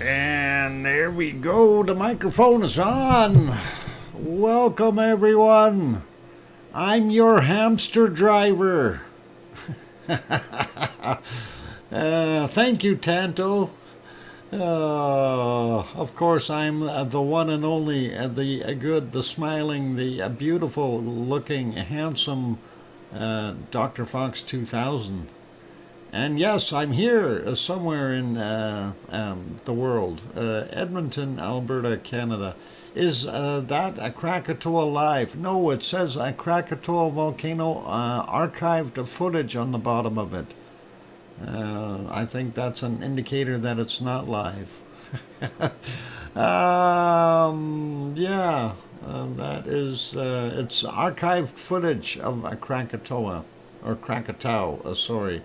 And there we go, the microphone is on. Welcome everyone. I'm your hamster driver. Thank you, Tanto. Of course, I'm the one and only, the good, the smiling, the beautiful looking, handsome DrFox2000. And yes, I'm here somewhere in the world. Edmonton, Alberta, Canada. Is that a Krakatoa live? No, it says a Krakatoa volcano archived footage on the bottom of it. I think that's an indicator that it's not live. That is, it's archived footage of a Krakatoa, or Krakatau, sorry.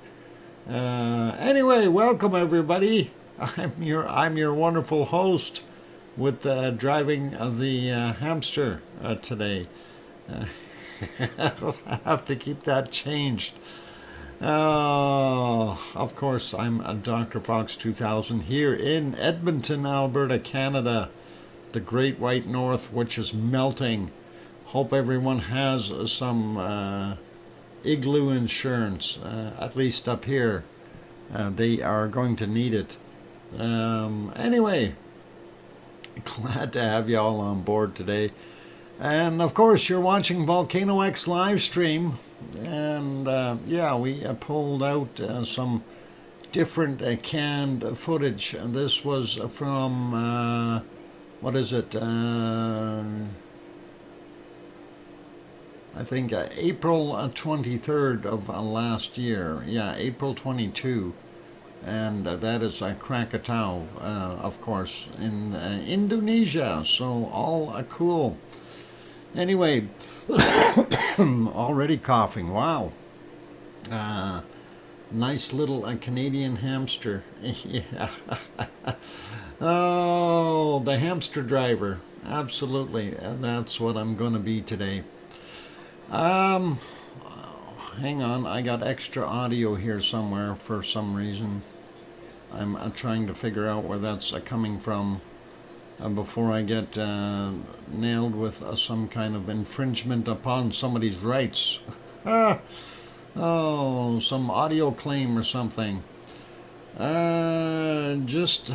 Anyway, welcome everybody. I'm your wonderful host with driving the hamster today. I'll have to keep that changed. Of course, I'm DrFox2000 here in Edmonton, Alberta, Canada, the Great White North, which is melting. Hope everyone has some igloo insurance, at least up here. They are going to need it. Anyway, glad to have you all on board today. And of course, you're watching VolcanoX live stream. And we pulled out some different canned footage. This was from, what is it? I think April 23rd of last year. Yeah, April 22. And that is Krakatau, of course, in Indonesia. So all cool. Anyway, already coughing. Wow. Nice little Canadian hamster. Yeah. Oh, the hamster driver. Absolutely. That's what I'm going to be today. Hang on, I got extra audio here somewhere for some reason. I'm trying to figure out where that's coming from before I get nailed with some kind of infringement upon somebody's rights. Some audio claim or something. Just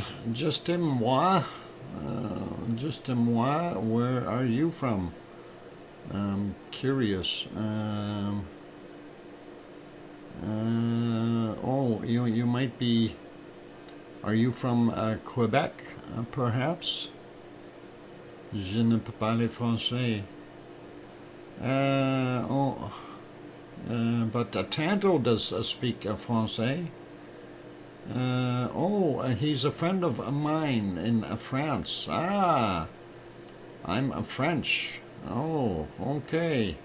moi. Just moi, where are you from? I'm curious. You might be. Are you from Quebec, perhaps? Je ne peux parler français. But Tanto does speak Français. He's a friend of mine in France. I'm French. Oh, okay.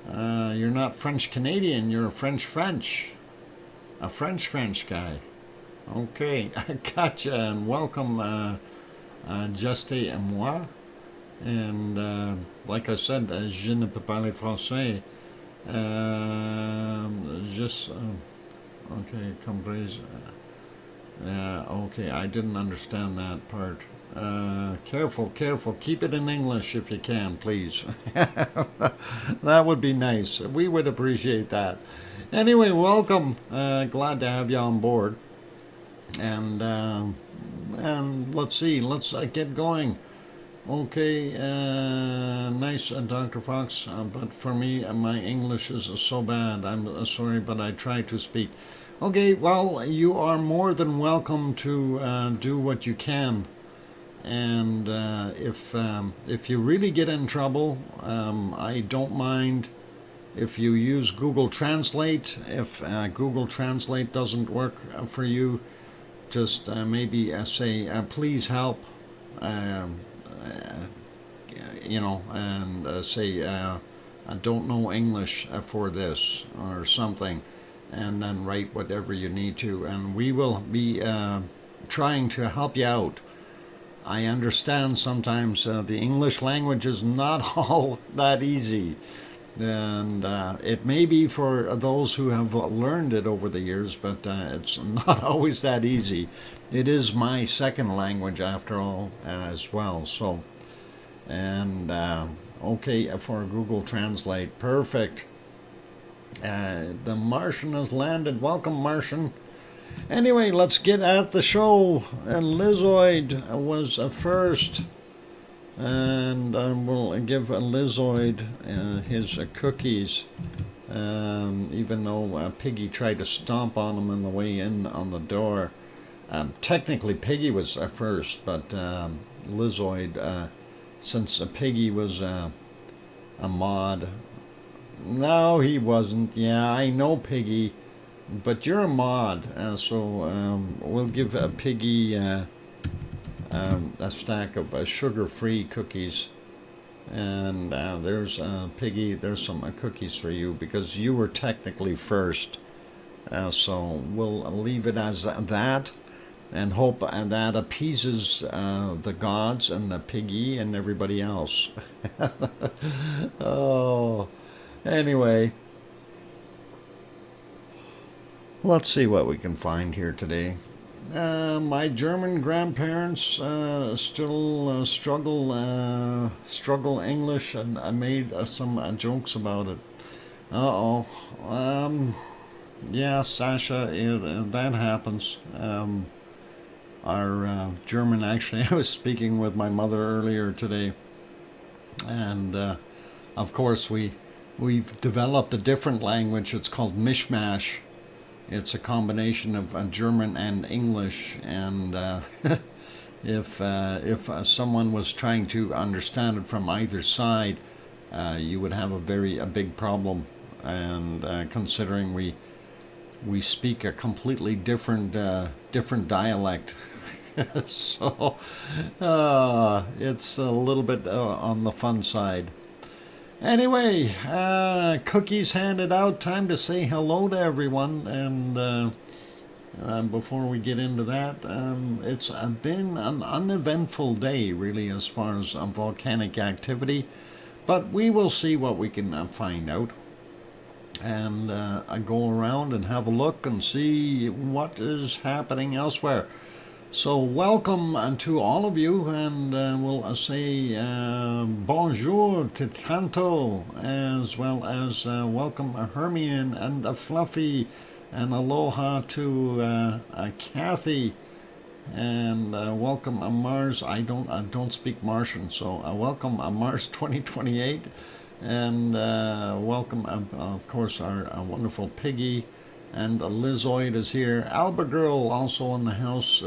You're not French-Canadian, you're French-French. A French-French guy. Okay, gotcha, and welcome, Juste et moi. And like I said, je ne peux parler français. Okay, comprise. Okay, I didn't understand that part. Careful, keep it in English if you can, please. That would be nice. We would appreciate that. Anyway, welcome. Glad to have you on board. And let's see, let's get going. Okay, nice, Dr. Fox, but for me, my English is so bad. I'm sorry, but I try to speak. Okay, well, you are more than welcome to do what you can. And if you really get in trouble, I don't mind if you use Google Translate. If Google Translate doesn't work for you, just maybe say, please help, and say, I don't know English for this, or something, and then write whatever you need to, and we will be trying to help you out. I understand sometimes the English language is not all that easy, And it may be for those who have learned it over the years, but it's not always that easy. It is my second language after all as well. So, and okay for Google Translate, perfect. The Martian has landed. Welcome, Martian. Anyway, let's get at the show. And Lizoid was first. And we'll give Lizoid his cookies, even though Piggy tried to stomp on him on the way in on the door. Technically, Piggy was first, but Lizoid, since Piggy was a mod. No, he wasn't. Yeah, I know, Piggy, but you're a mod, so we'll give Piggy a stack of sugar-free cookies. And there's Piggy, there's some cookies for you because you were technically first. So we'll leave it as that and hope that appeases the gods and the Piggy and everybody else. Oh, anyway, let's see what we can find here today. My German grandparents still struggle English, and I made some jokes about it. Yeah, Sasha, that happens. Our German, actually, I was speaking with my mother earlier today, and of course we've developed a different language. It's called Mishmash. It's a combination of German and English, and if someone was trying to understand it from either side, you would have a big problem. And considering we speak a completely different dialect, so it's a little bit on the fun side. Anyway, cookies handed out. Time to say hello to everyone. And before we get into that, it's been an uneventful day, really, as far as volcanic activity. But we will see what we can find out. And go around and have a look and see what is happening elsewhere. So welcome to all of you, and we'll say bonjour to Tanto, as well as welcome Hermione and Fluffy, and aloha to Kathy, and welcome Mars. I don't speak Martian, so welcome Mars 2028, and welcome of course our wonderful Piggy. And Lizoid is here. Alba Girl also in the house.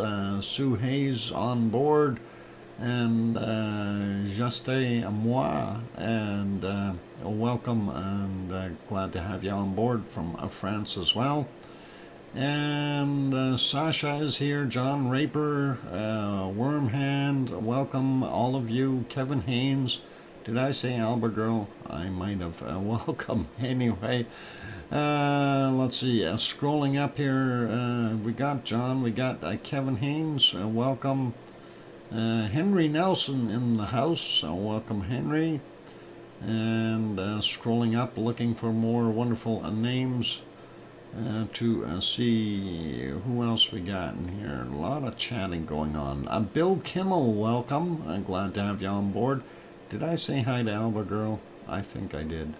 Sue Hayes on board. And Juste à moi. And welcome, and glad to have you on board from France as well. And Sasha is here. John Raper. Wormhand. Welcome all of you. Kevin Haynes. Did I say Alba Girl? I might have. Welcome anyway. Let's see, scrolling up here, we got John, we got Kevin Haynes, welcome. Henry Nelson in the house, welcome Henry. And scrolling up, looking for more wonderful names to see who else we got in here. A lot of chatting going on. Bill Kimmel, welcome. I'm glad to have you on board. Did I say hi to Alba Girl? I think I did.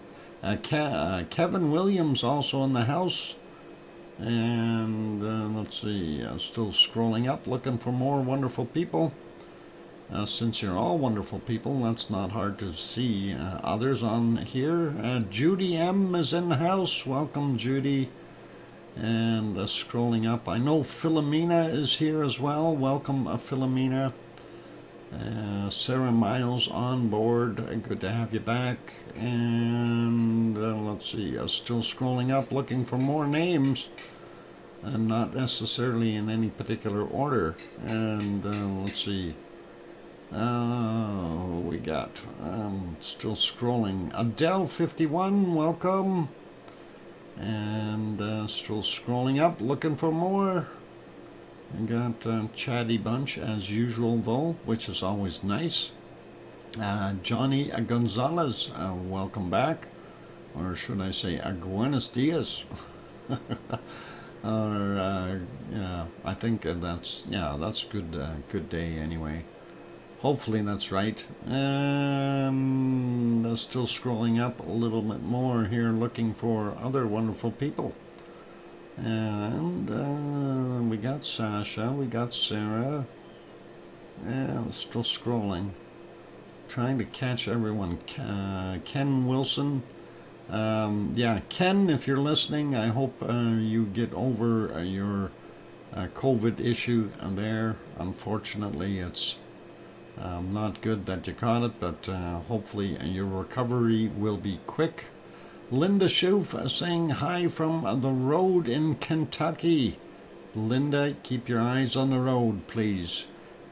Kevin Williams also in the house. And let's see, still scrolling up, looking for more wonderful people. Since you're all wonderful people, that's not hard to see others on here. Judy M is in the house. Welcome, Judy. And scrolling up, I know Philomena is here as well. Welcome, Philomena. Sarah Miles on board. Good to have you back. And let's see, still scrolling up, looking for more names, and not necessarily in any particular order. And let's see, we got still scrolling. Adele 51, welcome. And still scrolling up, looking for more. I got chatty bunch as usual though, which is always nice. Johnny Gonzalez, welcome back. or should I say, Buenos dias. Or yeah, I think that's good day anyway. Hopefully that's right. And still scrolling up a little bit more here, looking for other wonderful people. And we got Sasha, we got Sarah. Yeah, still scrolling, trying to catch everyone. Ken Wilson. Yeah, Ken, if you're listening, I hope you get over your COVID issue there. Unfortunately, it's not good that you caught it, but hopefully your recovery will be quick. Linda Schoof saying hi from the road in Kentucky. Linda, keep your eyes on the road, please.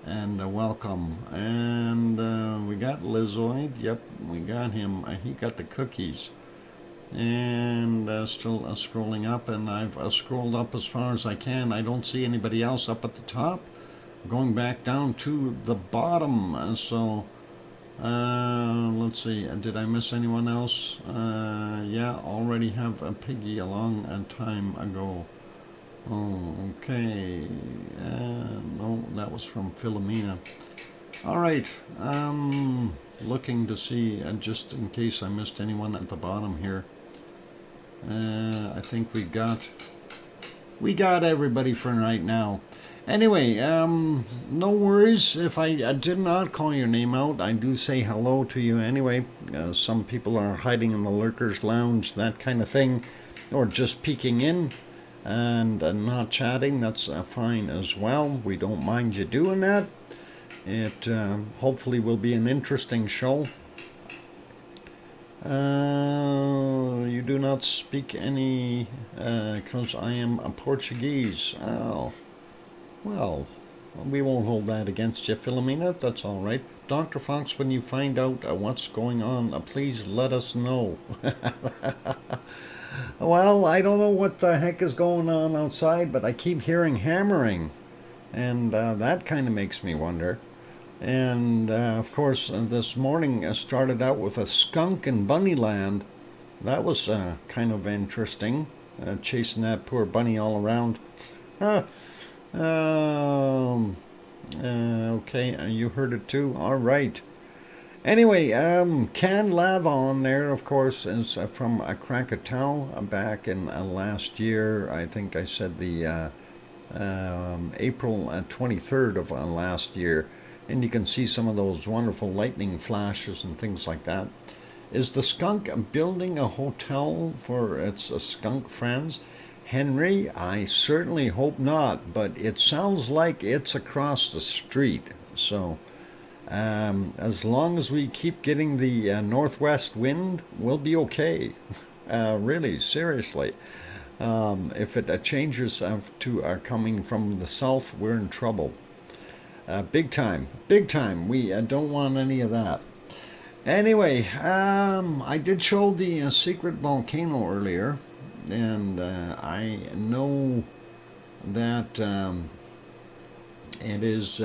And welcome. And we got Lizoid. Yep, we got him. He got the cookies. And still scrolling up, and I've scrolled up as far as I can. I don't see anybody else up at the top. Going back down to the bottom. So let's see. Did I miss anyone else? Yeah, already have a Piggy a long time ago. Oh, okay. No, that was from Philomena. All right. Looking to see, just in case I missed anyone at the bottom here. I think we got everybody for right now. Anyway, no worries if I did not call your name out. I do say hello to you anyway. Some people are hiding in the lurkers lounge, that kind of thing, or just peeking in and not chatting. That's fine as well. We don't mind you doing that. It hopefully will be an interesting show. You do not speak any, because I am a Portuguese. Oh, well, we won't hold that against you, Philomena. That's all right. Dr. Fox, when you find out what's going on, please let us know. Well, I don't know what the heck is going on outside, but I keep hearing hammering, and that kind of makes me wonder. And of course, this morning started out with a skunk in Bunnyland. That was kind of interesting, chasing that poor bunny all around. Okay, you heard it too. All right. Anyway, Can Lavon there, of course, is from Krakatoa back in last year. I think I said the April 23rd of last year. And you can see some of those wonderful lightning flashes and things like that. Is the skunk building a hotel for its skunk friends? Henry, I certainly hope not, but it sounds like it's across the street. So as long as we keep getting the northwest wind, we'll be okay. Really, seriously. If it changes to coming from the south, we're in trouble. Big time. We don't want any of that. Anyway, I did show the secret volcano earlier, and I know that it is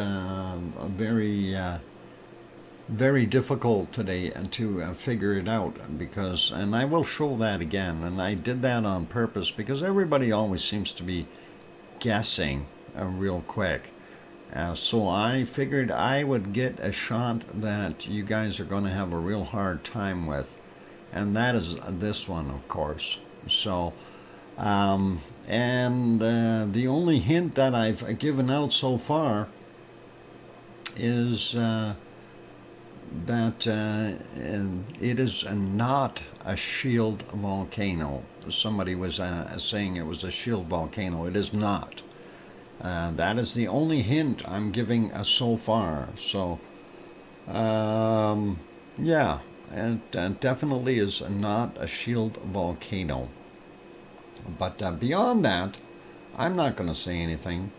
very difficult today to figure it out, because, and I will show that again, and I did that on purpose because everybody always seems to be guessing real quick. So I figured I would get a shot that you guys are going to have a real hard time with, and that is this one, of course. So, and the only hint that I've given out so far is that it is not a shield volcano. Somebody was saying it was a shield volcano. It is not. That is the only hint I'm giving so far. So, yeah, it definitely is not a shield volcano. But beyond that, I'm not going to say anything.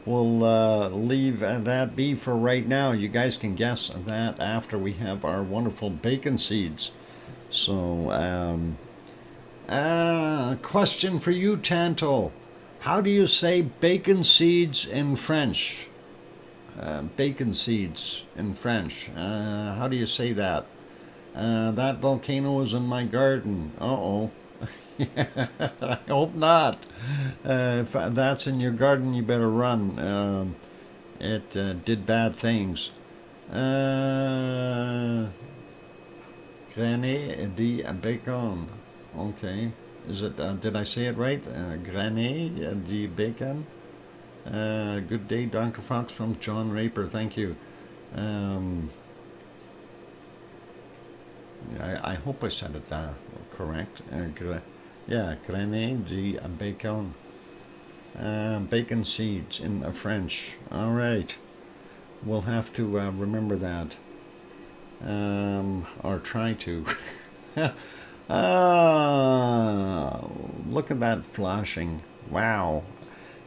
We'll leave that be for right now. You guys can guess that after we have our wonderful bacon seeds. So, question for you, Tanto. How do you say bacon seeds in French? Bacon seeds in French. How do you say that? That volcano is in my garden. Uh-oh. I hope not. If that's in your garden, you better run. It did bad things. Granet de bacon. Okay. Is it? Did I say it right? Granet de bacon. Good day, Dr. Fox from John Raper. Thank you. I hope I said it correct. Yeah, granet de bacon. Bacon seeds in French. All right. We'll have to remember that. Or try to. Look at that flashing. Wow.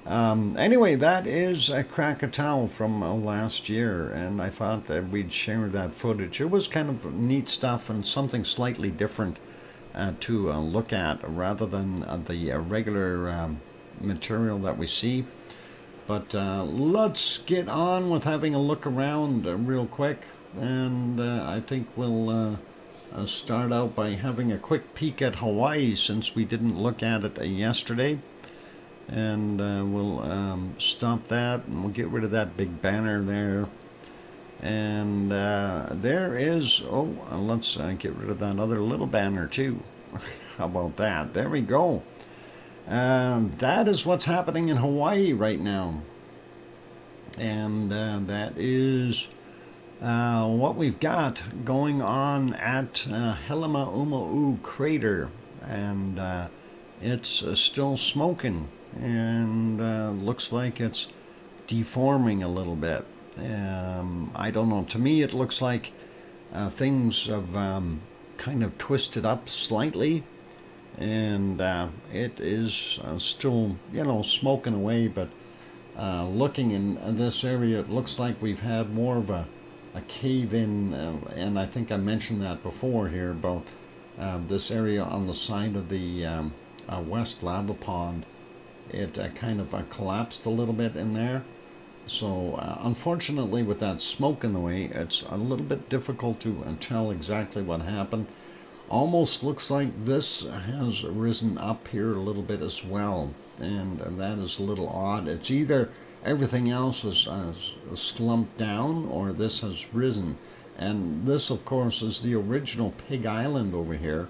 Anyway, that is a Krakatoa from last year, and I thought that we'd share that footage. It was kind of neat stuff and something slightly different to look at rather than the regular material that we see. But let's get on with having a look around real quick, and I think we'll start out by having a quick peek at Hawaii since we didn't look at it yesterday. And we'll stop that, and we'll get rid of that big banner there. And there is, let's get rid of that other little banner too. How about that? There we go. That is what's happening in Hawaii right now. And that is what we've got going on at Helemaumau crater. And it's still smoking. And looks like it's deforming a little bit. I don't know. To me, it looks like things have kind of twisted up slightly, and it is still, smoking away. But looking in this area, it looks like we've had more of a cave-in, and I think I mentioned that before here about this area on the side of the West Lava Pond. It kind of collapsed a little bit in there. So unfortunately, with that smoke in the way, it's a little bit difficult to tell exactly what happened. Almost looks like this has risen up here a little bit as well, and that is a little odd. It's either everything else is slumped down or this has risen. And this, of course, is the original Pig Island over here.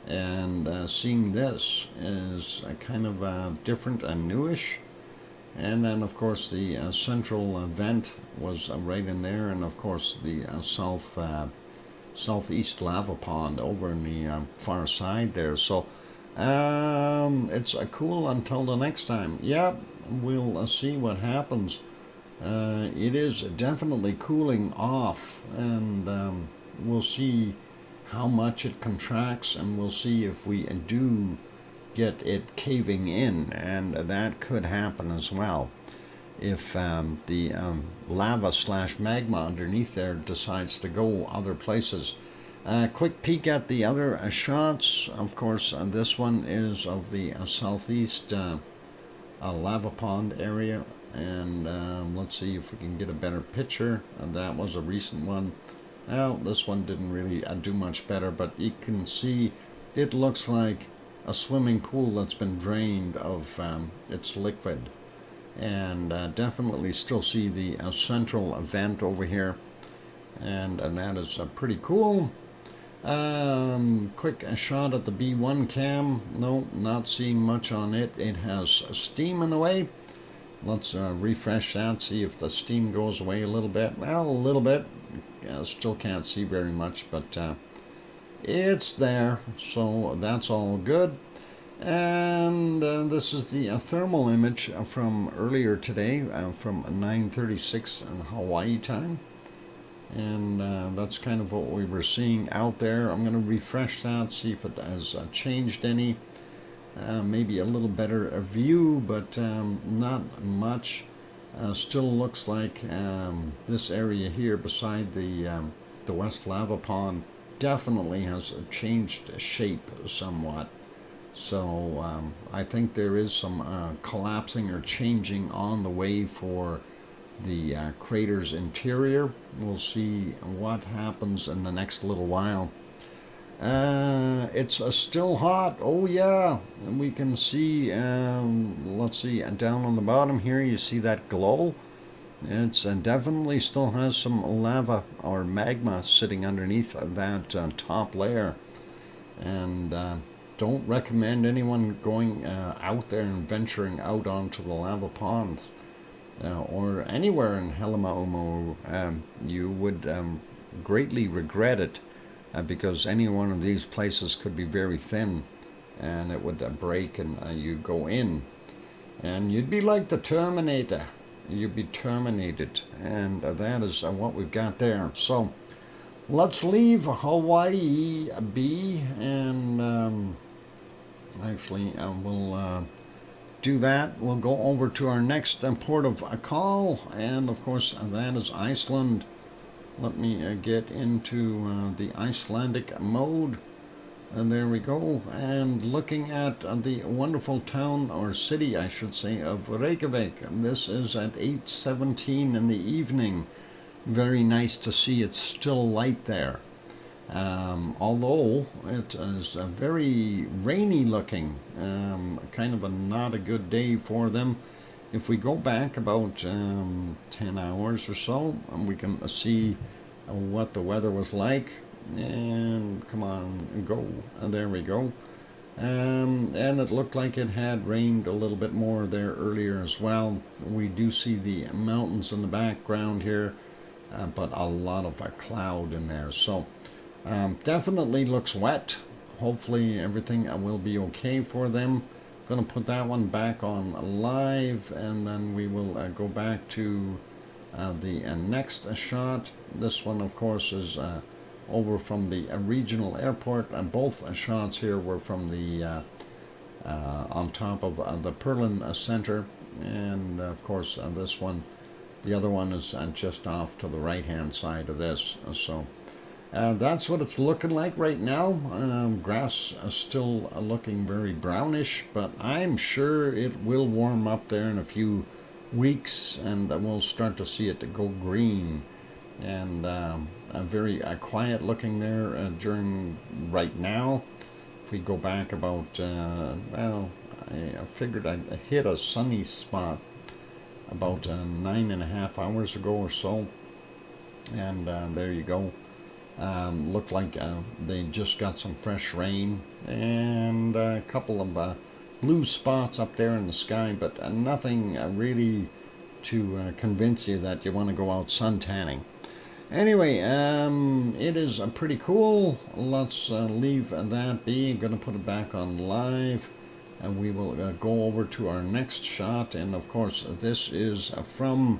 And seeing this is kind of different and newish. And then, of course, the central vent was right in there, and of course the southeast lava pond over in the far side there. So it's cool until the next time. Yeah, we'll see what happens. It is definitely cooling off, and we'll see how much it contracts, and we'll see if we do get it caving in, and that could happen as well if the lava / magma underneath there decides to go other places. Quick peek at the other shots. Of course, this one is of the southeast lava pond area, and let's see if we can get a better picture. That was a recent one. Well, this one didn't really do much better, but you can see it looks like a swimming pool that's been drained of its liquid. And definitely still see the central vent over here. And that is pretty cool. Quick shot at the B1 cam. No, not seeing much on it. It has steam in the way. Let's refresh that, see if the steam goes away a little bit. Well, a little bit. Still can't see very much, but it's there, so that's all good. And this is the thermal image from earlier today, from 9:36 in Hawaii time. And that's kind of what we were seeing out there. I'm going to refresh that, see if it has changed any. Maybe a little better view, but not much. Still looks like this area here beside the West Lava Pond definitely has changed shape somewhat. So I think there is some collapsing or changing on the way for the crater's interior. We'll see what happens in the next little while. It's still hot. Oh yeah, and we can see. Let's see, down on the bottom here, you see that glow. It's definitely still has some lava or magma sitting underneath that top layer, and don't recommend anyone going out there and venturing out onto the lava ponds or anywhere in Hellemaumo. You would greatly regret it. Because any one of these places could be very thin and it would break and you go in and you'd be like the Terminator. You'd be terminated, and that is what we've got there. So let's leave Hawaii be, and actually we'll do that. We'll go over to our next port of call, and of course that is Iceland. Let me get into the Icelandic mode, and there we go. And looking at the wonderful town, or city I should say, of Reykjavik. And this is at 8:17 in the evening. Very nice to see it's still light there. Although it is very rainy looking, kind of not a good day for them. If we go back about 10 hours or so, we can see what the weather was like. And come on, go. And there we go. And it looked like it had rained a little bit more there earlier as well. We do see the mountains in the background here, but a lot of cloud in there. So definitely looks wet. Hopefully everything will be okay for them. Going to put that one back on live, and then we will go back to the next shot. This one of course is over from the regional airport, and both shots here were from the on top of the Perlin Center, and of course this one, the other one is just off to the right hand side of this. So that's what it's looking like right now. Grass is still looking very brownish, but I'm sure it will warm up there in a few weeks, and we'll start to see it go green. And very quiet looking there during right now. If we go back about, well, I figured I'd hit a sunny spot about 9.5 hours ago or so, and there you go. Looked like they just got some fresh rain, and a couple of blue spots up there in the sky, but nothing really to convince you that you want to go out suntanning. Anyway, it is pretty cool. Let's leave that be. I'm going to put it back on live, and we will go over to our next shot. And of course, this is from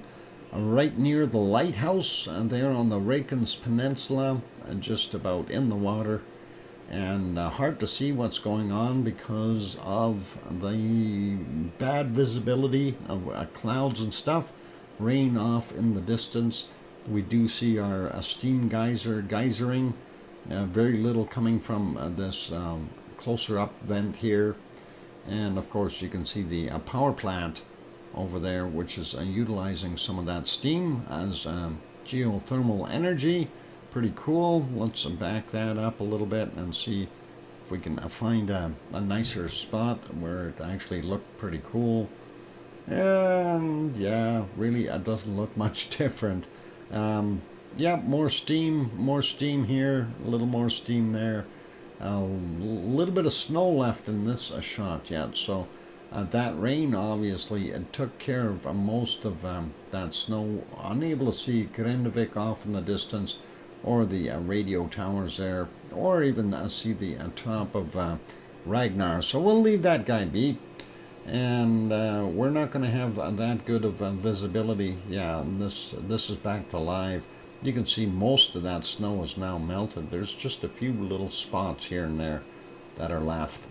right near the lighthouse there on the Reykjanes Peninsula, just about in the water, and hard to see what's going on because of the bad visibility of clouds and stuff. Rain off in the distance. We do see our steam geysering, very little coming from this closer up vent here, and of course you can see the power plant over there, which is utilizing some of that steam as geothermal energy. Pretty cool. Let's back that up a little bit and see if we can find a nicer spot where it actually looked pretty cool. And yeah, really it doesn't look much different. Yeah, more steam here, a little more steam there. A little bit of snow left in this shot yet, so that rain obviously took care of most of that snow. Unable to see Grindavik off in the distance, or the radio towers there, or even see the top of Ragnar. So we'll leave that guy be, and we're not going to have that good of visibility. Yeah, this is back to live. You can see most of that snow is now melted. There's just a few little spots here and there that are left.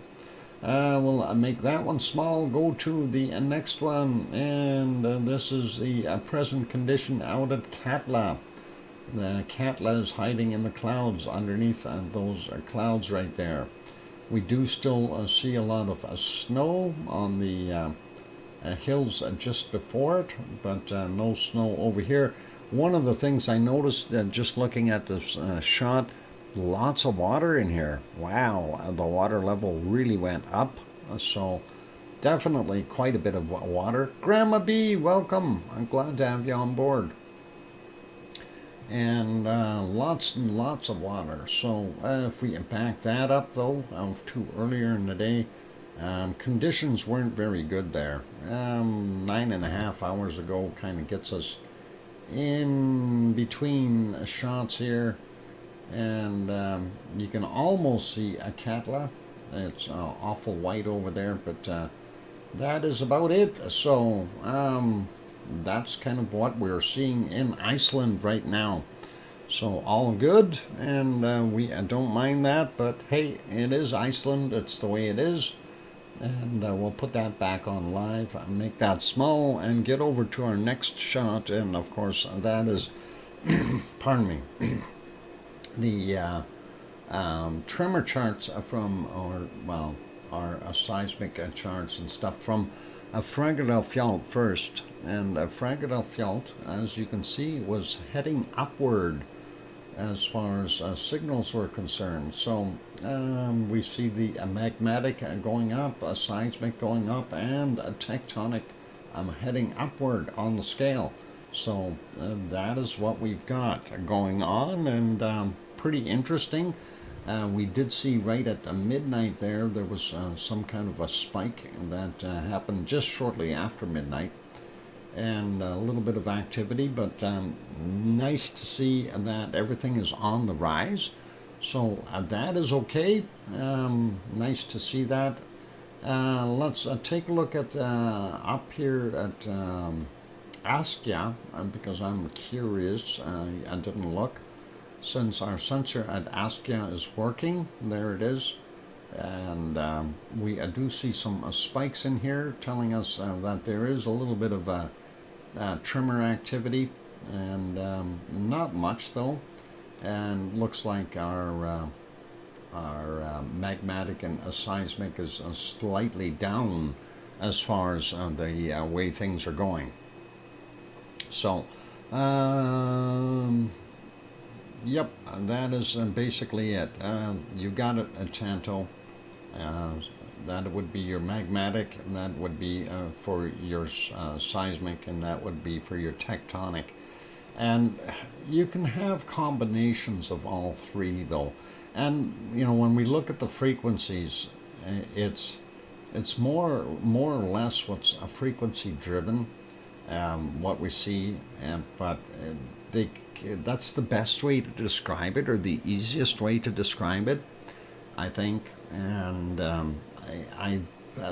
We'll make that one small, go to the next one, and this is the present condition out at Katla. The Katla is hiding in the clouds underneath those clouds right there. We do still see a lot of snow on the hills just before it, but no snow over here. One of the things I noticed just looking at this shot lots of water in here. Wow, the water level really went up. So definitely quite a bit of water. Grandma B, welcome. I'm glad to have you on board. And lots and lots of water. So if we back that up though, to earlier in the day, conditions weren't very good there. 9.5 hours ago kind of gets us in between shots here, and you can almost see a Katla. It's awful white over there, but that is about it. So that's kind of what we're seeing in Iceland right now. So all good, and we don't mind that, but hey, it is Iceland. It's the way it is. And we'll put that back on live, make that small, and get over to our next shot. And of course, that is, pardon me, the tremor charts from, our seismic charts and stuff from Fagradalfjall first. And Fagradalfjall, as you can see, was heading upward as far as signals were concerned. So we see the magmatic going up, a seismic going up, and a tectonic heading upward on the scale. So that is what we've got going on, and pretty interesting. We did see right at midnight there was some kind of a spike that happened just shortly after midnight, and a little bit of activity, but nice to see that everything is on the rise. So that is okay. Nice to see that. Let's take a look at up here at Askja, because I'm curious. I didn't look since our sensor at Askja is working. There it is. And we do see some spikes in here telling us that there is a little bit of tremor activity, and not much though, and looks like our magmatic and seismic is slightly down as far as the way things are going. So yep, that is basically it. You got it at Tanto. That would be your magmatic, and that would be for your seismic, and that would be for your tectonic. And you can have combinations of all three though. And you know, when we look at the frequencies, it's more or less what's frequency driven, what we see, but that's the best way to describe it, or the easiest way to describe it, I think. And I've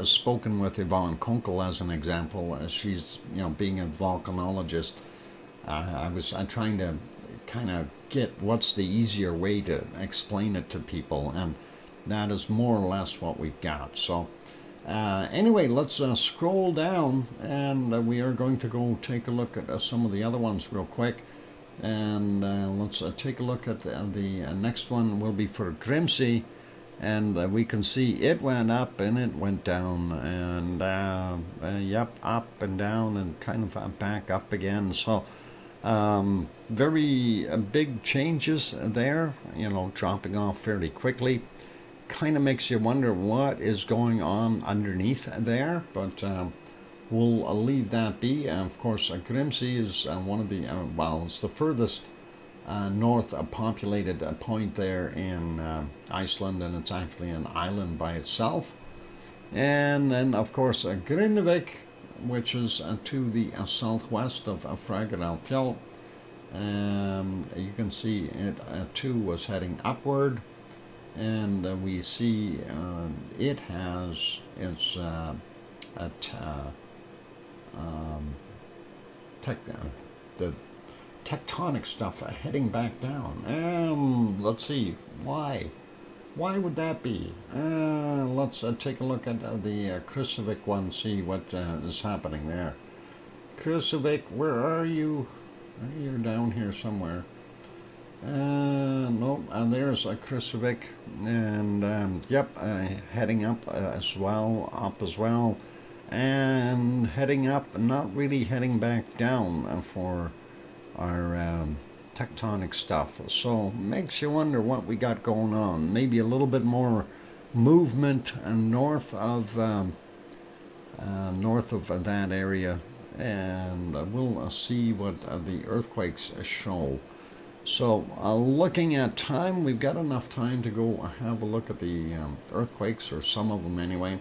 spoken with Yvonne Kunkel as an example. She's, being a volcanologist, I'm trying to kind of get what's the easier way to explain it to people, and that is more or less what we've got. So anyway, let's scroll down, and we are going to go take a look at some of the other ones real quick. And let's take a look at the next one. Will be for Grimsey. And we can see it went up and it went down, and yep, up and down and kind of back up again. So very big changes there, dropping off fairly quickly. Kind of makes you wonder what is going on underneath there, but we'll leave that be. Of course, Grimsey is one of the, it's the furthest north populated point there in Iceland, and it's actually an island by itself. And then of course Grindavik, which is to the southwest of Fagradalfjall. You can see it too was heading upward, and we see it has its the tectonic stuff heading back down. Let's see why would that be. Let's take a look at the Krusevik one, see what is happening there. Krusevik, where are you? You're down here somewhere. Nope, and there's a Krusevik, and yep, heading up as well, and heading up, not really heading back down for our tectonic stuff. So makes you wonder what we got going on. Maybe a little bit more movement north of that area, and we'll see what the earthquakes show. So looking at time, we've got enough time to go have a look at the earthquakes, or some of them anyway,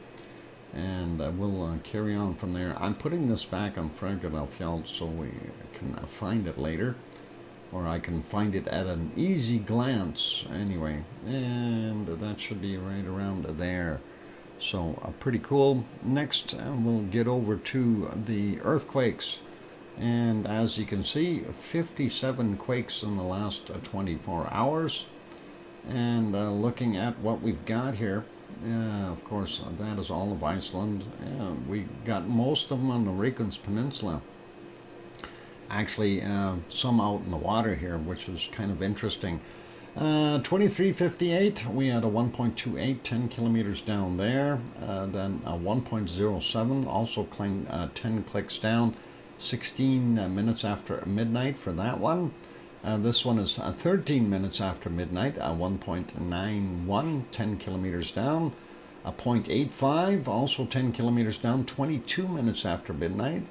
and we'll carry on from there. I'm putting this back on Fragedalfjeld so we can find it later, or I can find it at an easy glance anyway, and that should be right around there. So pretty cool. Next we'll get over to the earthquakes, and as you can see, 57 quakes in the last 24 hours. And looking at what we've got here, of course that is all of Iceland. We got most of them on the Reykjanes Peninsula. Actually some out in the water here, which is kind of interesting. 2358, we had a 1.28, 10 kilometers down there. Then a 1.07, also 10 clicks down, 16 minutes after midnight for that one. This one is 13 minutes after midnight, 1.91, 10 kilometers down. A 0.85, also 10 kilometers down, 22 minutes after midnight.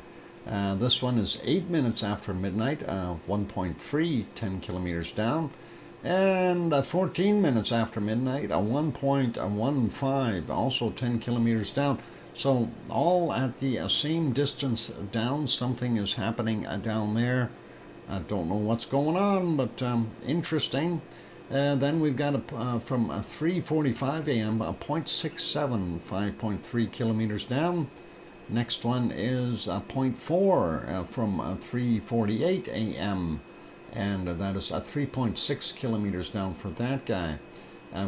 This one is 8 minutes after midnight, 1.3, 10 kilometers down. And 14 minutes after midnight, a 1.15, also 10 kilometers down. So all at the same distance down. Something is happening down there. I don't know what's going on, but interesting. Then we've got from 3:45 a.m. a 0.67, 5.3 kilometers down. Next one is 0.4 from 3:48 a.m. and that is 3.6 kilometers down for that guy.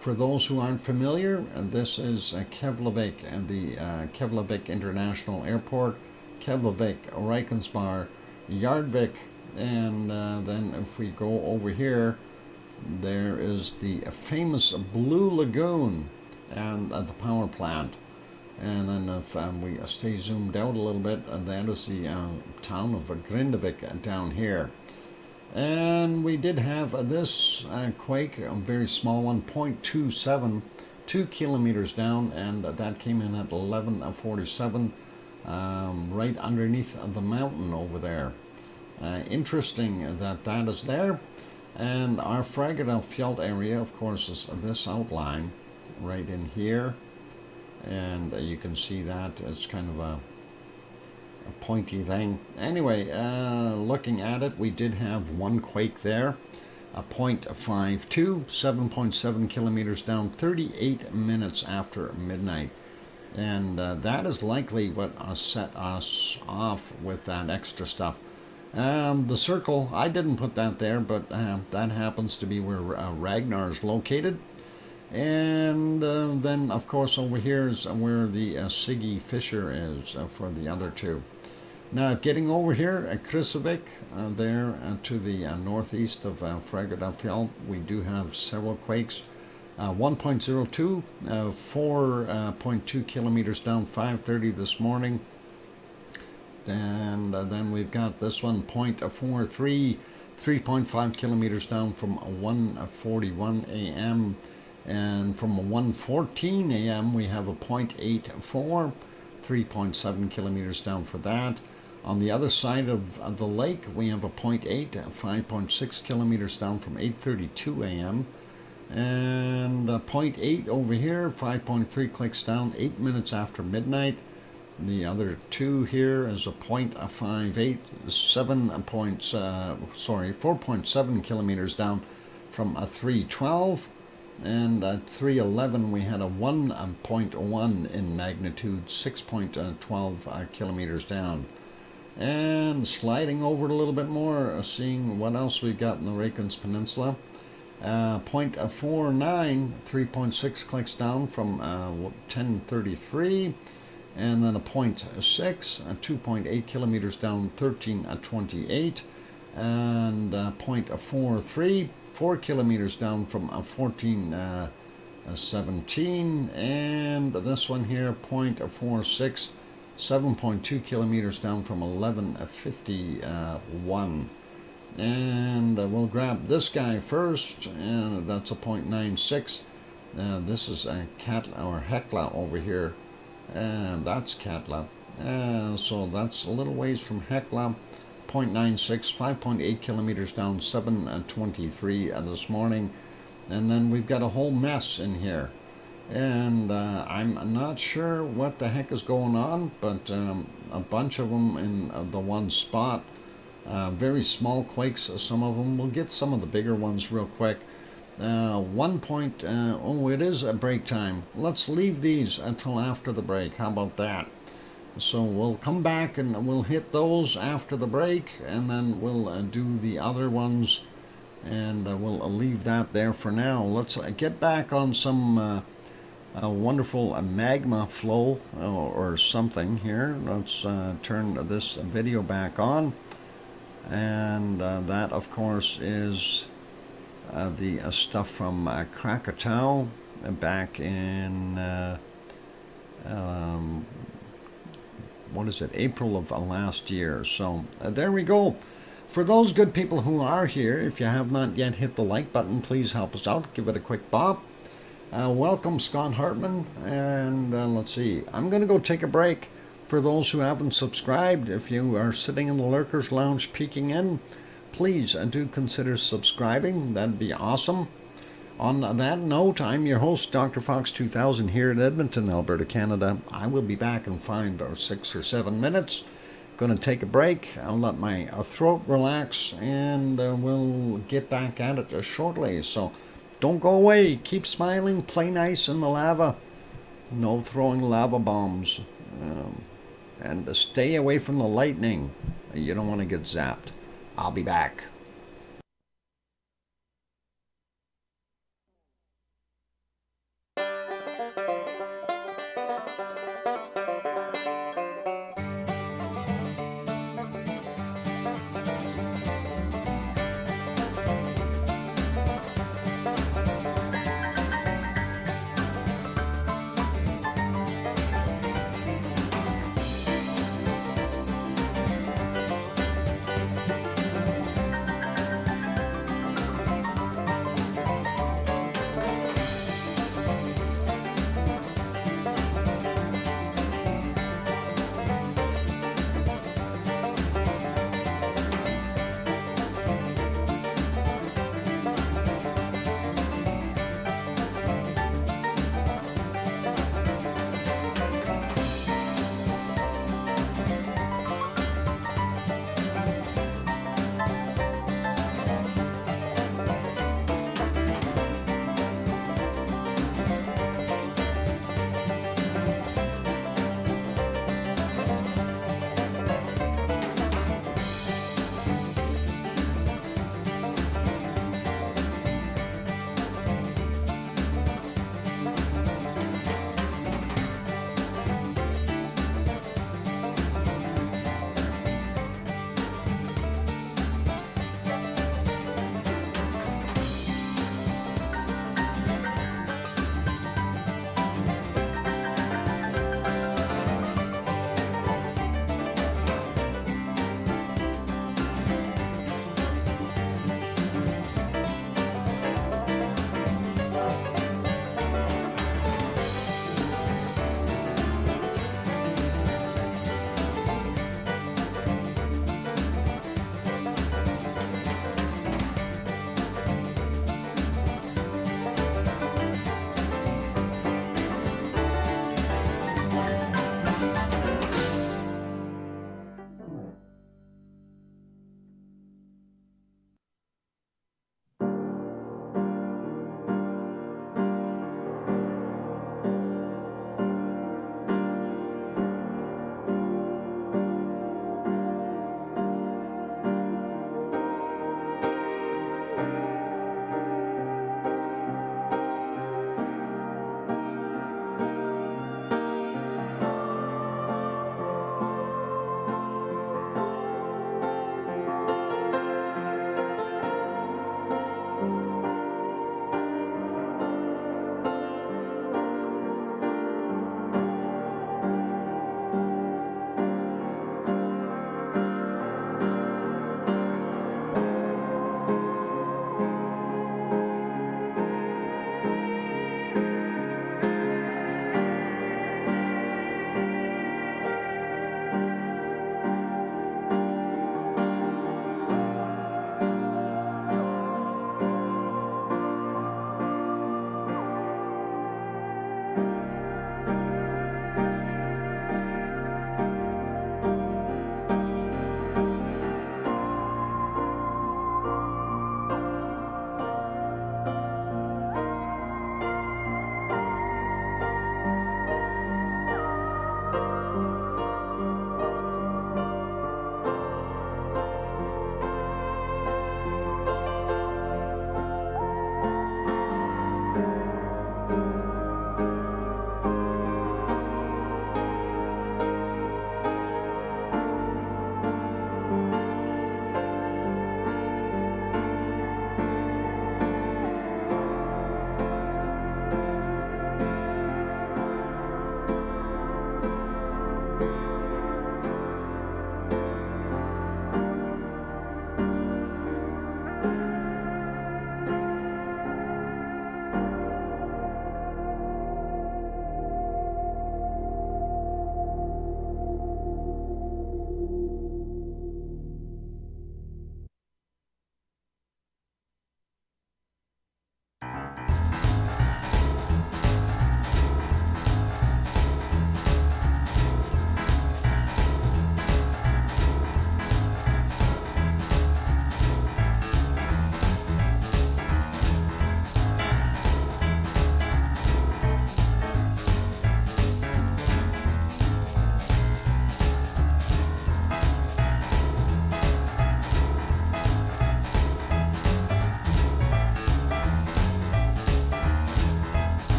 For those who aren't familiar, this is Keflavik, the Keflavik International Airport, Keflavik, Reykjanesbar, Yardvik, and then if we go over here, there is the famous Blue Lagoon and the power plant. And then if we stay zoomed out a little bit, that is the town of Grindavik down here. And we did have this quake, a very small one, 0.27, 2 kilometers down, and that came in at 11:47, right underneath the mountain over there. Interesting that that is there. And our Fragedalfjeld area, of course, is this outline right in here. And you can see that it's kind of a pointy thing. Anyway, looking at it, we did have one quake there, a 0.52, 7.7 kilometers down, 38 minutes after midnight. And that is likely what set us off with that extra stuff. The circle, I didn't put that there, but that happens to be where Ragnar is located. And then, of course, over here is where the Siggy Fissure is for the other two. Now, getting over here at Kristavik, there to the northeast of Fragedalfjeld, we do have several quakes. 1.02, 4.2 kilometers down, 5:30 this morning. And then we've got this one, 0.43, 3.5 kilometers down from 1:41 a.m. And from 1:14 a.m. we have a 0.84, 3.7 kilometers down for that. On the other side of the lake, we have a 0.8, 5.6 kilometers down from 8:32 a.m. And 0.8 over here, 5.3 clicks down, 8 minutes after midnight. The other two here is a 0.58, 4.7 kilometers down from a 3:12. And at 3:11 we had a 1.1 in magnitude, 6.12 kilometers down. And sliding over a little bit more, seeing what else we've got in the Reykjanes Peninsula. 0.49, 3.6 clicks down from 10:33. And then a 0.6, 2.8 kilometers down, 13:28. And 0.43, 4 kilometers down from 14:17. And this one here, 0.46, 7.2 kilometers down from 11:51. And we'll grab this guy first, and that's a 0.96. This is a Katla or Hekla over here, and that's Katla. So that's a little ways from Hekla. 0.96, 5.8 kilometers down, 7:23 this morning. And then we've got a whole mess in here. And I'm not sure what the heck is going on, but a bunch of them in the one spot. Very small quakes, some of them. We'll get some of the bigger ones real quick. Oh, it is a break time. Let's leave these until after the break. How about that? So we'll come back and we'll hit those after the break, and then we'll do the other ones, and we'll leave that there for now. Let's get back on some wonderful magma flow or something here. Let's turn this video back on. And that, of course, is the stuff from Krakatoa back in, what is it, April of last year. So there we go. For those good people who are here, if you have not yet hit the like button, please help us out. Give it a quick bop. Welcome, Scott Hartman. And let's see. I'm going to go take a break. For those who haven't subscribed, if you are sitting in the Lurkers Lounge peeking in, please do consider subscribing. That'd be awesome. On that note, I'm your host, DrFox2000, here in Edmonton, Alberta, Canada. I will be back in 5 or 6 or 7 minutes. Going to take a break. I'll let my throat relax, and we'll get back at it shortly. So don't go away. Keep smiling. Play nice in the lava. No throwing lava bombs. And stay away from the lightning. You don't want to get zapped. I'll be back.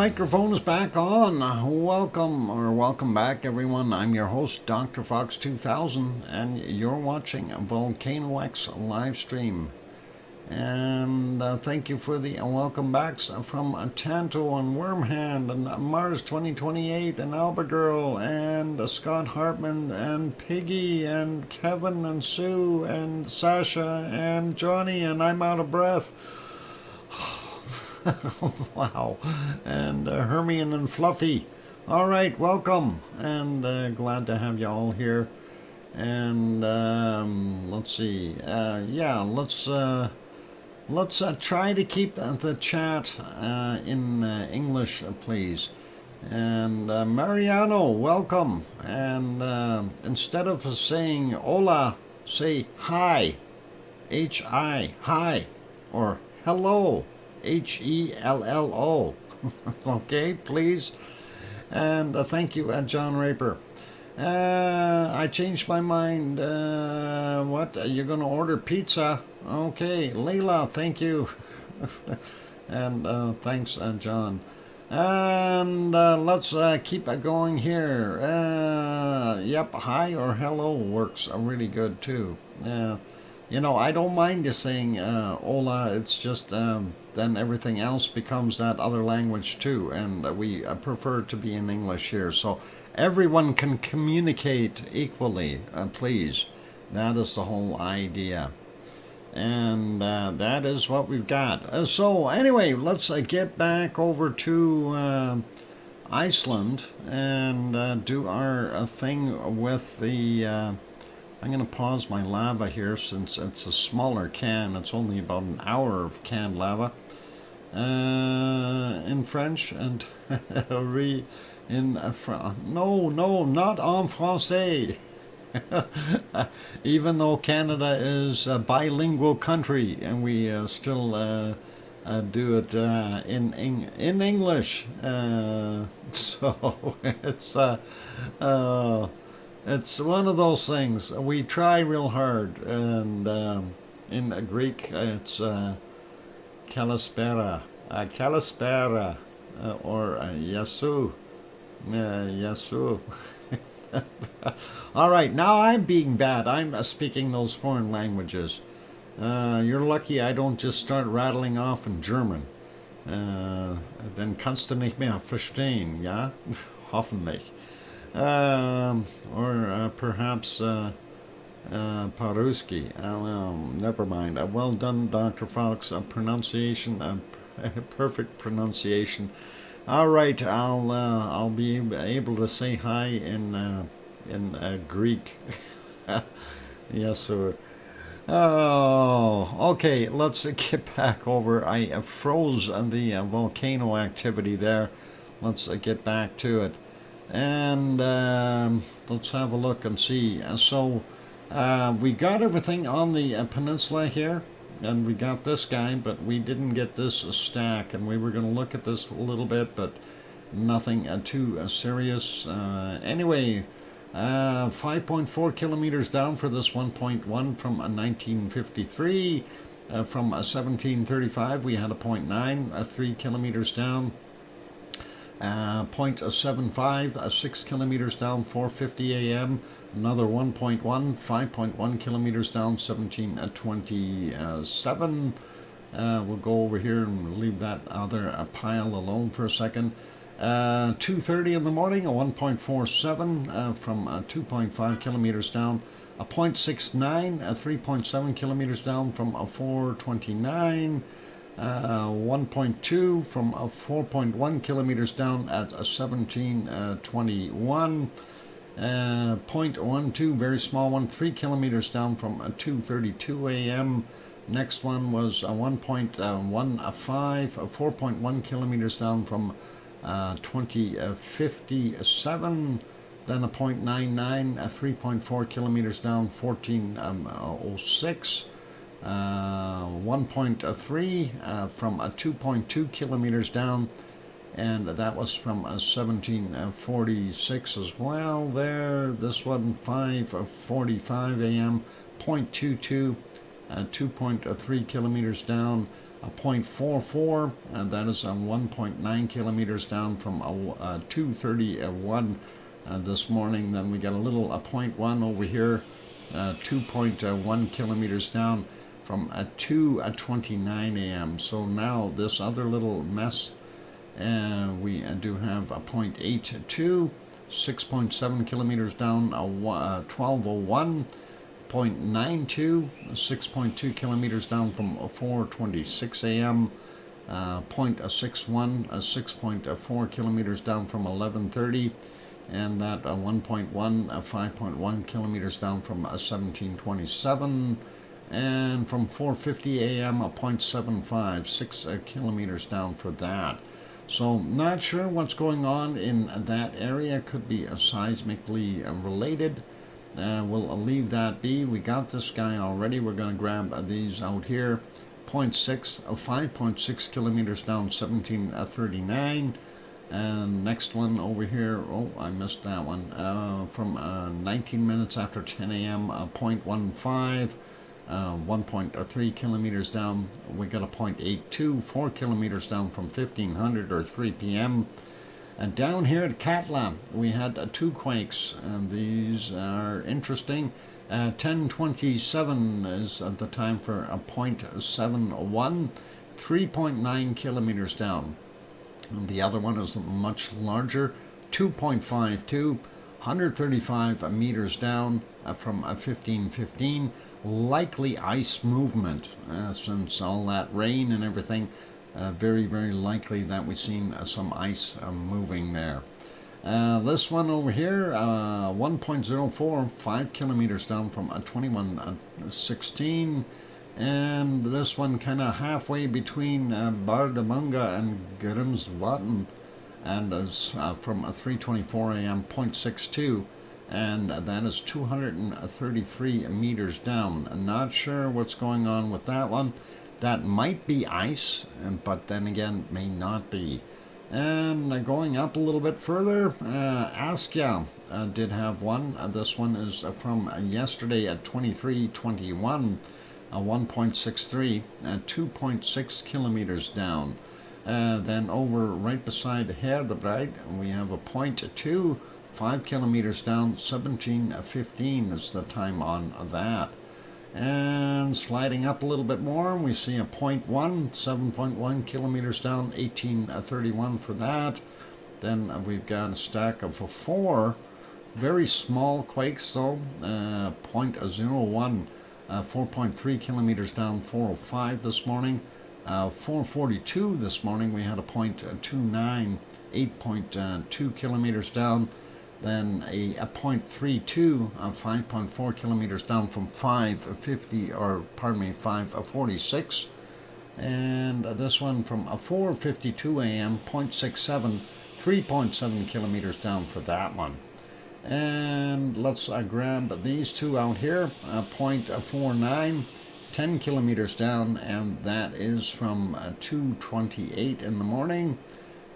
microphone is back on. Welcome back, everyone. I'm your host, DrFox2000, and you're watching VolcanoX live stream. And thank you for the welcome backs from Tanto and Wormhand and Mars 2028 and Albagirl and Scott Hartman and Piggy and Kevin and Sue and Sasha and Johnny, and I'm out of breath. Wow. And Hermione and Fluffy. All right, welcome, and glad to have you all here. And let's see. Let's try to keep the chat in English, please. And Mariano, welcome. And instead of saying hola, say hi, H-I, hi, or hello, H-E-L-L-O. Okay, please. And thank you, John Raper. I changed my mind. What? You're going to order pizza? Okay, Leila, thank you. And thanks, John. And let's keep going here. Yep, hi or hello works really good too. You know, I don't mind you saying hola. It's just then everything else becomes that other language too, and we prefer to be in English here, so everyone can communicate equally, please. That is the whole idea. And that is what we've got. So anyway, let's get back over to Iceland and do our thing with the... I'm going to pause my lava here since it's a smaller can. It's only about an hour of canned lava. In French and no, not en français. Even though Canada is a bilingual country, and we still do it in English. So it's one of those things. We try real hard, and in Greek it's kalispera, or yasu, yasu. All right, now I'm being bad. I'm speaking those foreign languages. You're lucky I don't just start rattling off in German. Then kannst du nicht mehr verstehen, ja? Hoffentlich. Or perhaps Paruski. Never mind. Well done, Dr. Fox. Pronunciation, perfect pronunciation. All right, I'll be able to say hi in Greek. Yes, sir. Oh, okay. Let's get back over. I froze the volcano activity there. Let's get back to it, and let's have a look and see. So we got everything on the peninsula here. And we got this guy, but we didn't get this stack, and we were going to look at this a little bit, but nothing too serious. Anyway, 5.4 kilometers down for this 1.1 from 1953. From 1735, we had a 0.9, 3 kilometers down. 0.75, 6 kilometers down, 4:50 a.m. Another 1.1, 5.1 kilometers down, 1727. We'll go over here and leave that other pile alone for a second. 2:30 in the morning, a 1.47 from 2.5 kilometers down. A 0.69, 3.7 kilometers down from 429. 1.2 from 4.1 kilometers down at 1721. 0.12, very small one, 3 kilometers down from 2:32 a.m. Next one was 1.15, 4.1 kilometers down from 2057. Then a 0.99, 3.4 kilometers down, 1406. 1.3 from 2.2 kilometers down, and that was from 1746 as well there. This one 5:45 a.m. 0.22, 2.3 kilometers down. a 0.44, and that is 1.9 kilometers down from 231 this morning. Then we got a little 0.1 over here, 2.1 kilometers down from 2:29 a.m. So now this other little mess, we do have a 0.82, 6.7 kilometers down, 12:01. 0.92, 6.2 kilometers down from 4:26 a.m. 0.61, 6.4 kilometers down from 11:30, and that 1.1, 5.1 kilometers down from 17:27, and from 4:50 a.m. 0.75, 6 kilometers down for that. So not sure what's going on in that area. Could be seismically related. We'll leave that be. We got this guy already. We're going to grab these out here. 0.6, 5.6 kilometers down, 1739. And next one over here, oh, I missed that one. From 19 minutes after 10 a.m., 0.15, 1.3 kilometers down. We got a 0.82, 4 kilometers down from 1500 or 3 p.m. And down here at Katla, we had 2 quakes, and these are interesting. 10:27 is the time for a 0.71, 3.9 kilometers down. And the other one is much larger, 2.52, 135 meters down from 1515. Likely ice movement, since all that rain and everything. Very, very likely that we've seen some ice moving there. This one over here, 1.04, 5 kilometers down from 2116. And this one kind of halfway between Bardamunga and Grimsvatn, and is from 3:24 a.m., 0.62. And that is 233 meters down. I'm not sure what's going on with that one. That might be ice, but then again, may not be. And going up a little bit further, Askja did have one. This one is from yesterday at 23:21, 1.63, 2.6 kilometers down. Then over right beside Herdebreit, we have a 0.2, 5 kilometers down, 17:15 is the time on that. And sliding up a little bit more, we see a 0.1, 7.1 kilometers down, 18:31 for that. Then we've got a stack of 4 very small quakes though, 0.01, 4.3 kilometers down, 4:05 this morning. 4:42 this morning we had a 0.29, 8.2 kilometers down. Then a 0.32, 5.4 kilometers down from 5:46. And this one from 4:52 a.m., 0.67, 3.7 kilometers down for that one. And let's grab these two out here, 0.49, 10 kilometers down, and that is from 2:28 in the morning.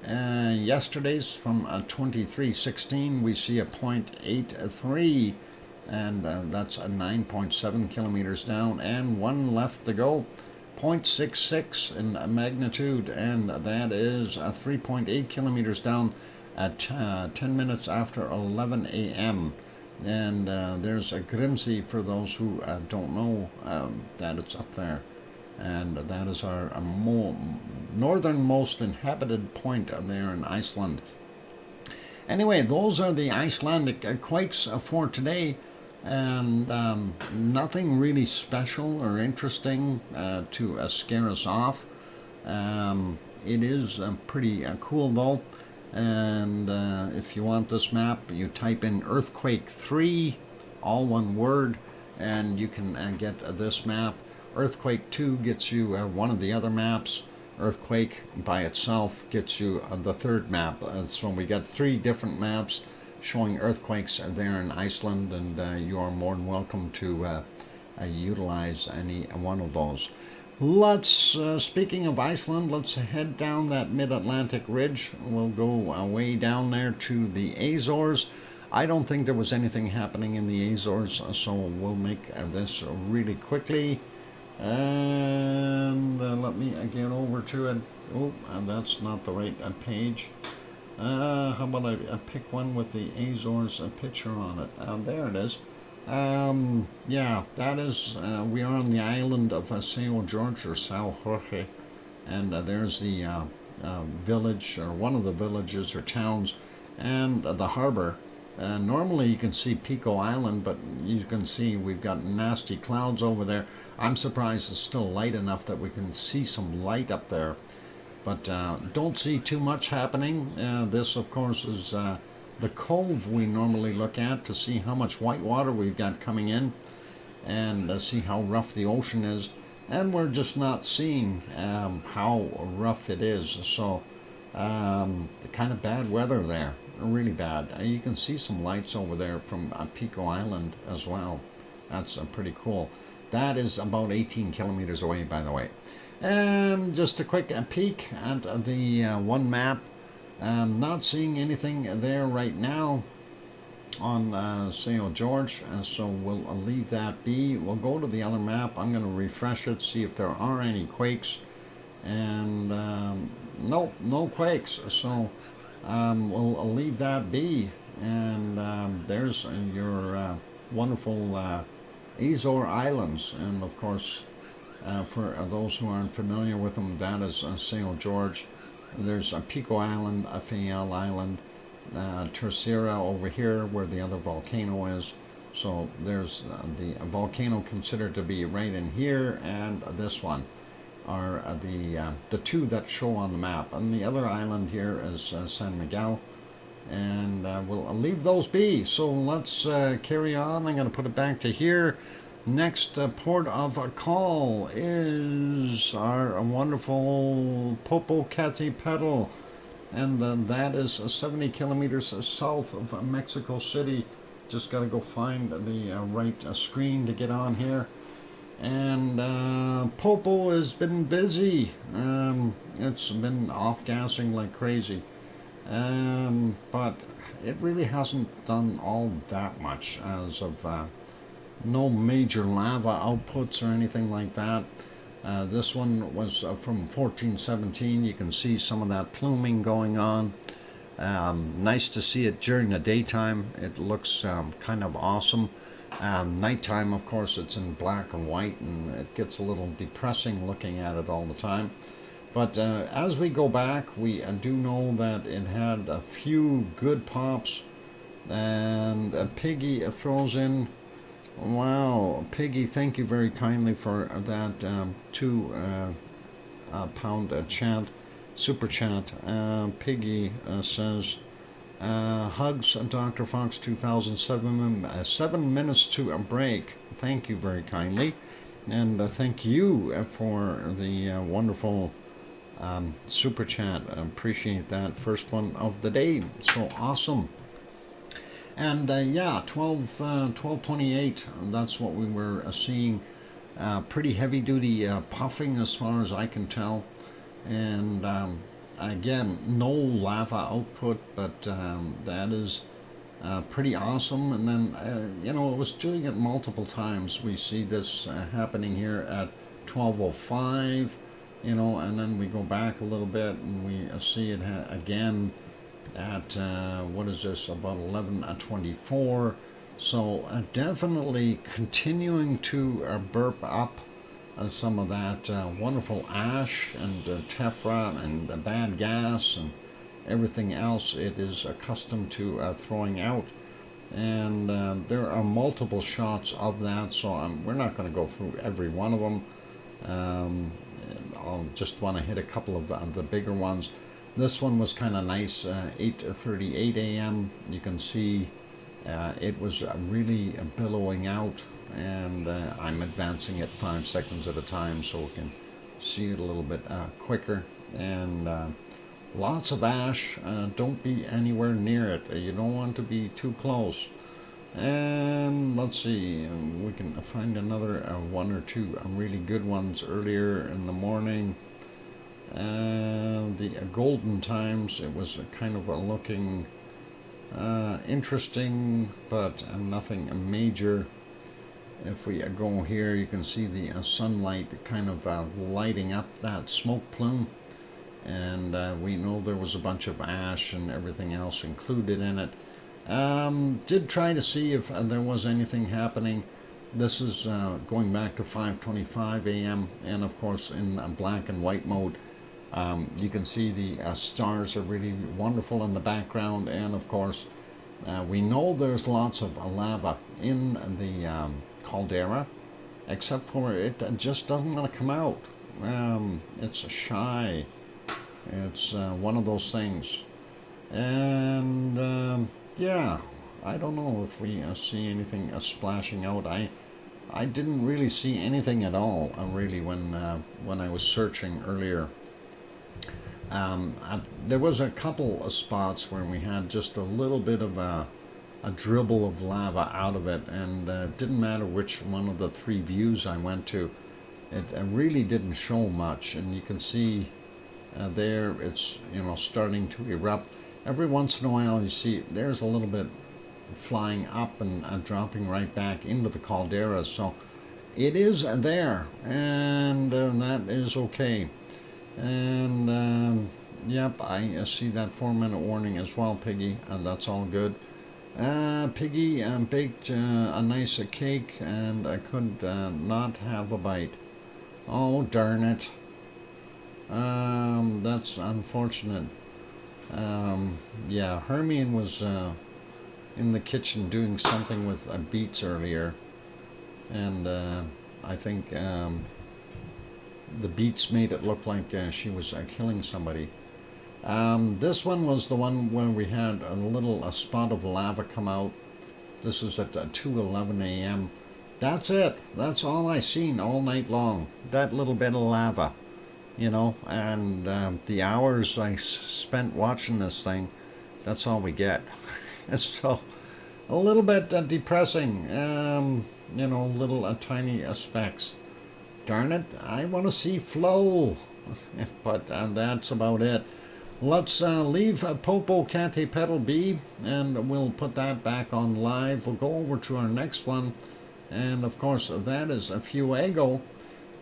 Yesterday's from 23:16, we see a 0.83, and that's a 9.7 kilometers down, and one left to go, 0.66 in magnitude, and that is 3.8 kilometers down at 10 minutes after 11 a.m. And there's a Grimsey for those who don't know that it's up there. And that is our northernmost inhabited point there in Iceland. Anyway, those are the Icelandic quakes for today, and nothing really special or interesting to scare us off. It is pretty cool though, and if you want this map, you type in earthquake 3, all one word, and you can get this map. Earthquake 2 gets you one of the other maps. Earthquake by itself gets you the third map. So we got 3 different maps showing earthquakes there in Iceland, and you are more than welcome to utilize any one of those. Let's, speaking of Iceland, let's head down that mid-Atlantic ridge. We'll go way down there to the Azores. I don't think there was anything happening in the Azores, so we'll make this really quickly. And let me get over to it. Oh, and that's not the right page. How about I pick one with the Azores picture on it? There it is. Yeah, that is, we are on the island of São Jorge or São Jorge, and there's the village, or one of the villages or towns, and the harbor. Normally you can see Pico Island, but you can see we've got nasty clouds over there. I'm surprised it's still light enough that we can see some light up there, but don't see too much happening. This, of course, is the cove we normally look at to see how much white water we've got coming in, and see how rough the ocean is. And we're just not seeing how rough it is. So the kind of bad weather there, really bad. You can see some lights over there from Pico Island as well. That's pretty cool. That is about 18 kilometers away, by the way. And just a quick peek at the one map. Not seeing anything there right now on São Jorge, so we'll leave that be. We'll go to the other map. I'm going to refresh it, see if there are any quakes, and nope, no quakes, so we'll leave that be. And there's your wonderful Azore Islands, and of course for those who aren't familiar with them, that is São Jorge. There's Pico Island, Fayal Island, Terceira over here where the other volcano is. So there's the volcano considered to be right in here, and this one are the two that show on the map. And the other island here is San Miguel, and we'll leave those be. So let's carry on. I'm going to put it back to here. Next port of call is our wonderful Popocatepetl, and that is 70 kilometers south of Mexico City. Just got to go find the right screen to get on here. And Popo has been busy. It's been off-gassing like crazy, but it really hasn't done all that much as of no major lava outputs or anything like that. This one was from 1417. You can see some of that pluming going on. Nice to see it during the daytime. It looks kind of awesome. Nighttime, of course, it's in black and white, and it gets a little depressing looking at it all the time. But as we go back, we do know that it had a few good pops, and Piggy throws in. Wow, Piggy, thank you very kindly for that £2 chat, super chat. Piggy says, hugs Dr. Fox 2007, 7 minutes to a break. Thank you very kindly. And thank you for the wonderful super chat. I appreciate that. First one of the day. So awesome. And yeah, 1228, that's what we were seeing. Pretty heavy duty puffing as far as I can tell. And again, no lava output, but that is pretty awesome. And then, you know, it was doing it multiple times. We see this happening here at 1205, you know, and then we go back a little bit and we see it again at what is this, about 11:24. So definitely continuing to burp up some of that wonderful ash and tephra and bad gas and everything else it is accustomed to throwing out. And there are multiple shots of that, so we're not going to go through every one of them. I'll just want to hit a couple of the bigger ones. This one was kind of nice, 8:38 a.m. You can see it was really billowing out, and I'm advancing it 5 seconds at a time so we can see it a little bit quicker. And lots of ash. Don't be anywhere near it. You don't want to be too close. And let's see, we can find another one or two really good ones earlier in the morning. The golden times, it was kind of looking interesting, but nothing major. If we go here, you can see the sunlight kind of lighting up that smoke plume. And we know there was a bunch of ash and everything else included in it. Did try to see if there was anything happening. This is going back to 5:25 a.m. and of course in black and white mode. You can see the stars are really wonderful in the background, and of course we know there's lots of lava in the caldera, except for it just doesn't want to come out. It's shy. It's one of those things. And yeah, I don't know if we see anything splashing out. I didn't really see anything at all really when I was searching earlier. There was a couple of spots where we had just a little bit of a dribble of lava out of it, and it didn't matter which one of the three views I went to, it really didn't show much. And you can see there it's, you know, starting to erupt. Every once in a while you see there's a little bit flying up and dropping right back into the caldera, so it is there, and that is okay. And yep, I see that 4-minute warning as well, Piggy, and that's all good. Piggy baked a nice cake, and I could not have a bite. Oh, darn it. That's unfortunate. Yeah, Hermione was in the kitchen doing something with beets earlier, and I think the beets made it look like she was killing somebody. This one was the one where we had a spot of lava come out. This is at 2:11 a.m. That's it. That's all I seen all night long. That little bit of lava, you know, and the hours I spent watching this thing, that's all we get. So a little bit depressing, you know, little tiny specks. Darn it, I want to see flow. But that's about it. Let's leave Popocatepetl be, and we'll put that back on live. We'll go over to our next one, and of course that is Fuego.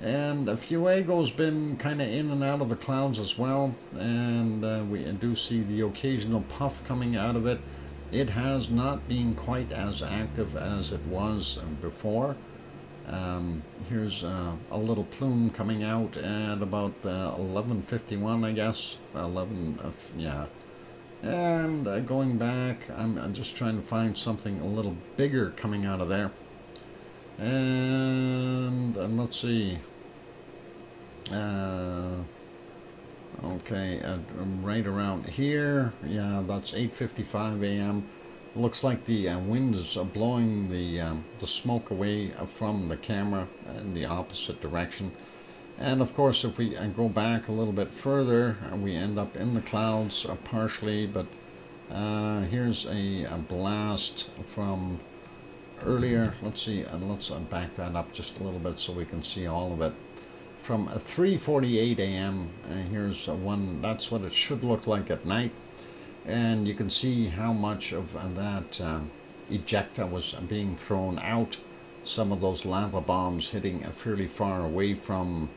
And Fuego's been kind of in and out of the clouds as well, and we do see the occasional puff coming out of it. It has not been quite as active as it was before. Here's a little plume coming out at about 11:51, I guess. 11, yeah. And going back, I'm just trying to find something a little bigger coming out of there. And let's see. Okay, right around here. Yeah, that's 8:55 a.m. Looks like the wind is blowing the smoke away from the camera in the opposite direction. And of course, if we go back a little bit further, we end up in the clouds partially. But here's a blast from earlier. Let's see, let's back that up just a little bit so we can see all of it. From 3:48 a.m. Here's one. That's what it should look like at night. And you can see how much of that ejecta was being thrown out. Some of those lava bombs hitting fairly far away from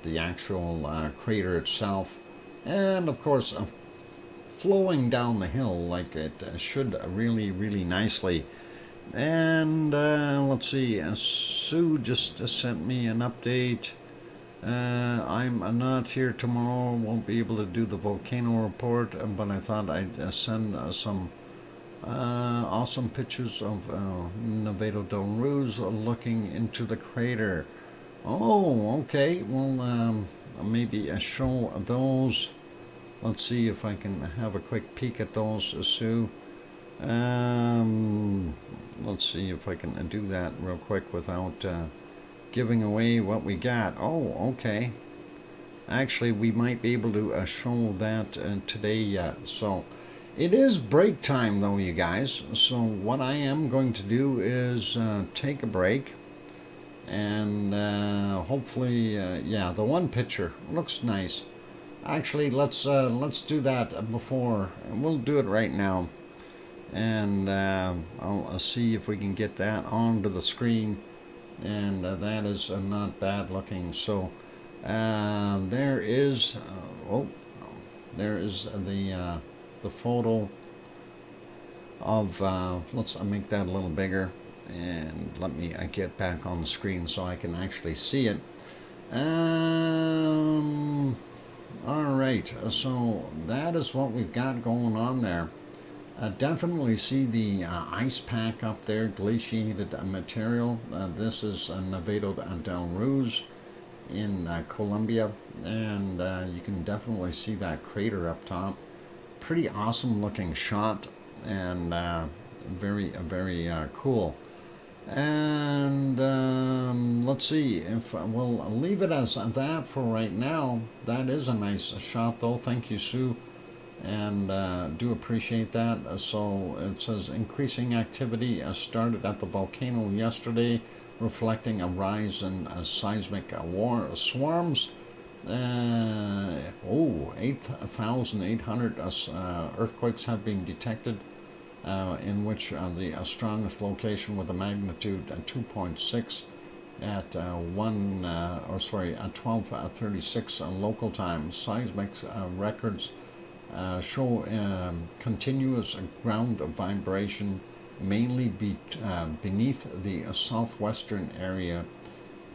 the actual crater itself. And of course, flowing down the hill like it should really, really nicely. And let's see, Sue just sent me an update. I'm not here tomorrow, won't be able to do the volcano report, but I thought I'd send some awesome pictures of Nevado del Ruiz looking into the crater. Oh, okay, well, maybe show those. Let's see if I can have a quick peek at those, Sue. Let's see if I can do that real quick without giving away what we got. Oh, okay. Actually, we might be able to show that today yet. So it is break time though, you guys. So what I am going to do is take a break, and hopefully, yeah, the one picture looks nice. Actually, let's do that before. We'll do it right now. and I'll see if we can get that onto the screen, and that is not bad looking. So there is there is the photo of let's make that a little bigger, and let me get back on the screen so I can actually see it. All right, so that is what we've got going on there. Definitely see the ice pack up there, glaciated material. This is Nevado del Ruiz in Colombia, and you can definitely see that crater up top. Pretty awesome looking shot, and very cool. And let's see if we'll leave it as that for right now. That is a nice shot though. Thank you, Sue, and do appreciate that. So it says increasing activity started at the volcano yesterday, reflecting a rise in seismic swarms. 8,800 earthquakes have been detected, in which the strongest location with a magnitude 2.6 at 12:36 local time. Seismic records show continuous ground vibration, mainly beneath the southwestern area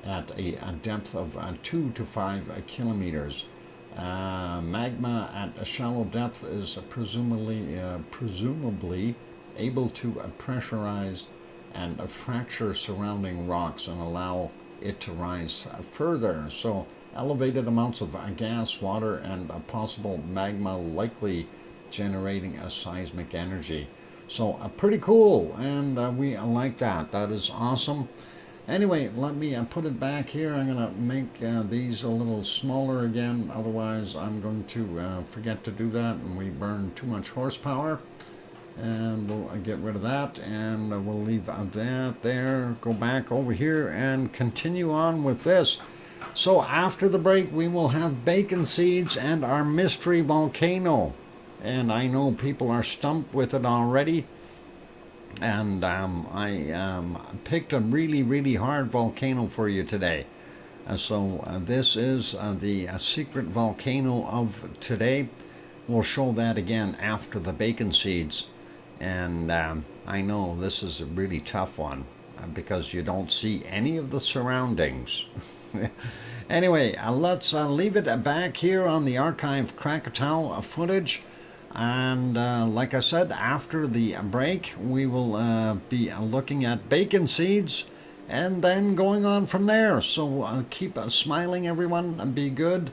at a depth of 2 to 5 kilometers. Magma at a shallow depth is presumably able to pressurize and fracture surrounding rocks and allow it to rise further. So elevated amounts of gas, water, and possible magma likely generating a seismic energy. So pretty cool, and we like that. That is awesome. Anyway, let me put it back here. I'm going to make these a little smaller again. Otherwise, I'm going to forget to do that, and we burn too much horsepower. And we'll get rid of that, and we'll leave that there. Go back over here and continue on with this. So after the break, we will have bacon seeds and our mystery volcano. And I know people are stumped with it already. And I picked a really hard volcano for you today. So this is the secret volcano of today. We'll show that again after the bacon seeds. And I know this is a really tough one because you don't see any of the surroundings. Anyway, let's leave it back here on the archive Krakatoa footage. And like I said, after the break, we will be looking at bacon seeds and then going on from there. So keep smiling, everyone, and be good.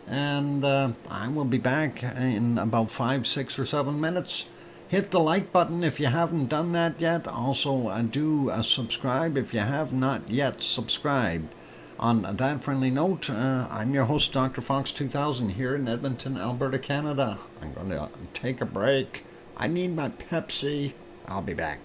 And I will be back in about 5, 6, or 7 minutes. Hit the like button if you haven't done that yet. Also, do subscribe if you have not yet subscribed. On that friendly note, I'm your host, DrFox2000, here in Edmonton, Alberta, Canada. I'm going to take a break. I need my Pepsi. I'll be back.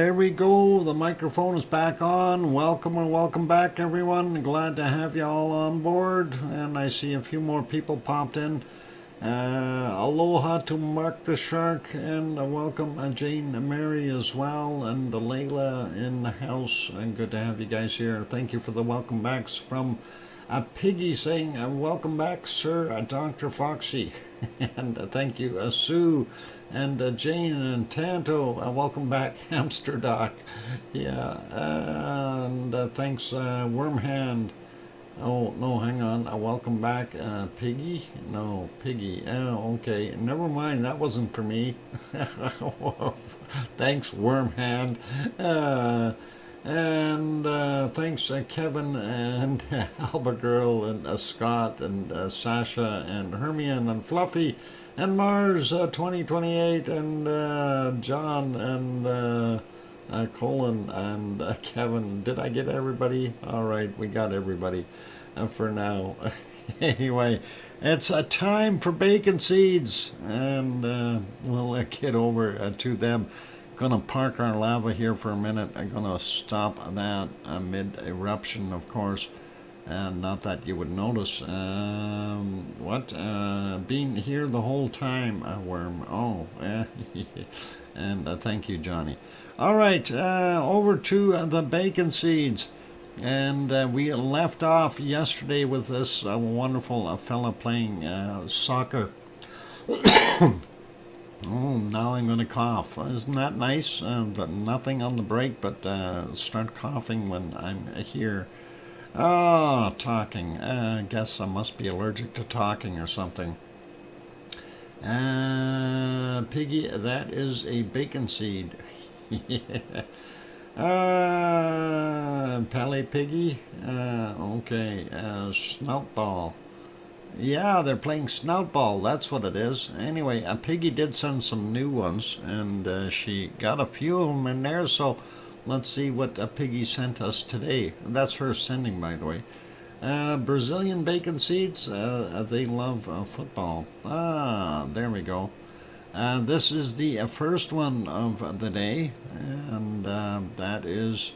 there we go. The microphone is back on. Welcome or welcome back, everyone. Glad to have you all on board. And I see a few more people popped in. Aloha to Mark the Shark, and welcome Jane Mary as well, and Layla in the house. And good to have you guys here. Thank you for the welcome backs from Piggy saying, welcome back, sir, Dr. Foxy. And thank you, Sue. And Jane and Tanto, welcome back, Hamster Doc. Yeah, and thanks, Wormhand. Oh, no, hang on. Welcome back, Piggy? No, Piggy. Oh, okay. Never mind. That wasn't for me. Thanks, Wormhand. And thanks, Kevin and Alba Girl and Scott and Sasha and Hermione and Fluffy and Mars 2028 and John and Colin and Kevin. Did I get everybody? All right, we got everybody for now. Anyway, it's a time for bacon seeds, and we'll get over to them. Gonna park our lava here for a minute. I'm gonna stop that mid-eruption, of course. And not that you would notice. Being here the whole time, Worm. Oh, and thank you, Johnny. All right, over to the bacon seeds. And we left off yesterday with this wonderful fella playing soccer. Oh, now I'm going to cough. Isn't that nice? Nothing on the break, but start coughing when I'm here. Oh, talking. I guess I must be allergic to talking or something. Piggy, that is a bacon seed. Pally Piggy. Okay. Snout ball. Yeah, they're playing snout ball. That's what it is. Anyway, Piggy did send some new ones, and she got a few of them in there, so let's see what Piggy sent us today. That's her sending, by the way. Brazilian bacon seeds. They love football. Ah, there we go. This is the first one of the day, and that is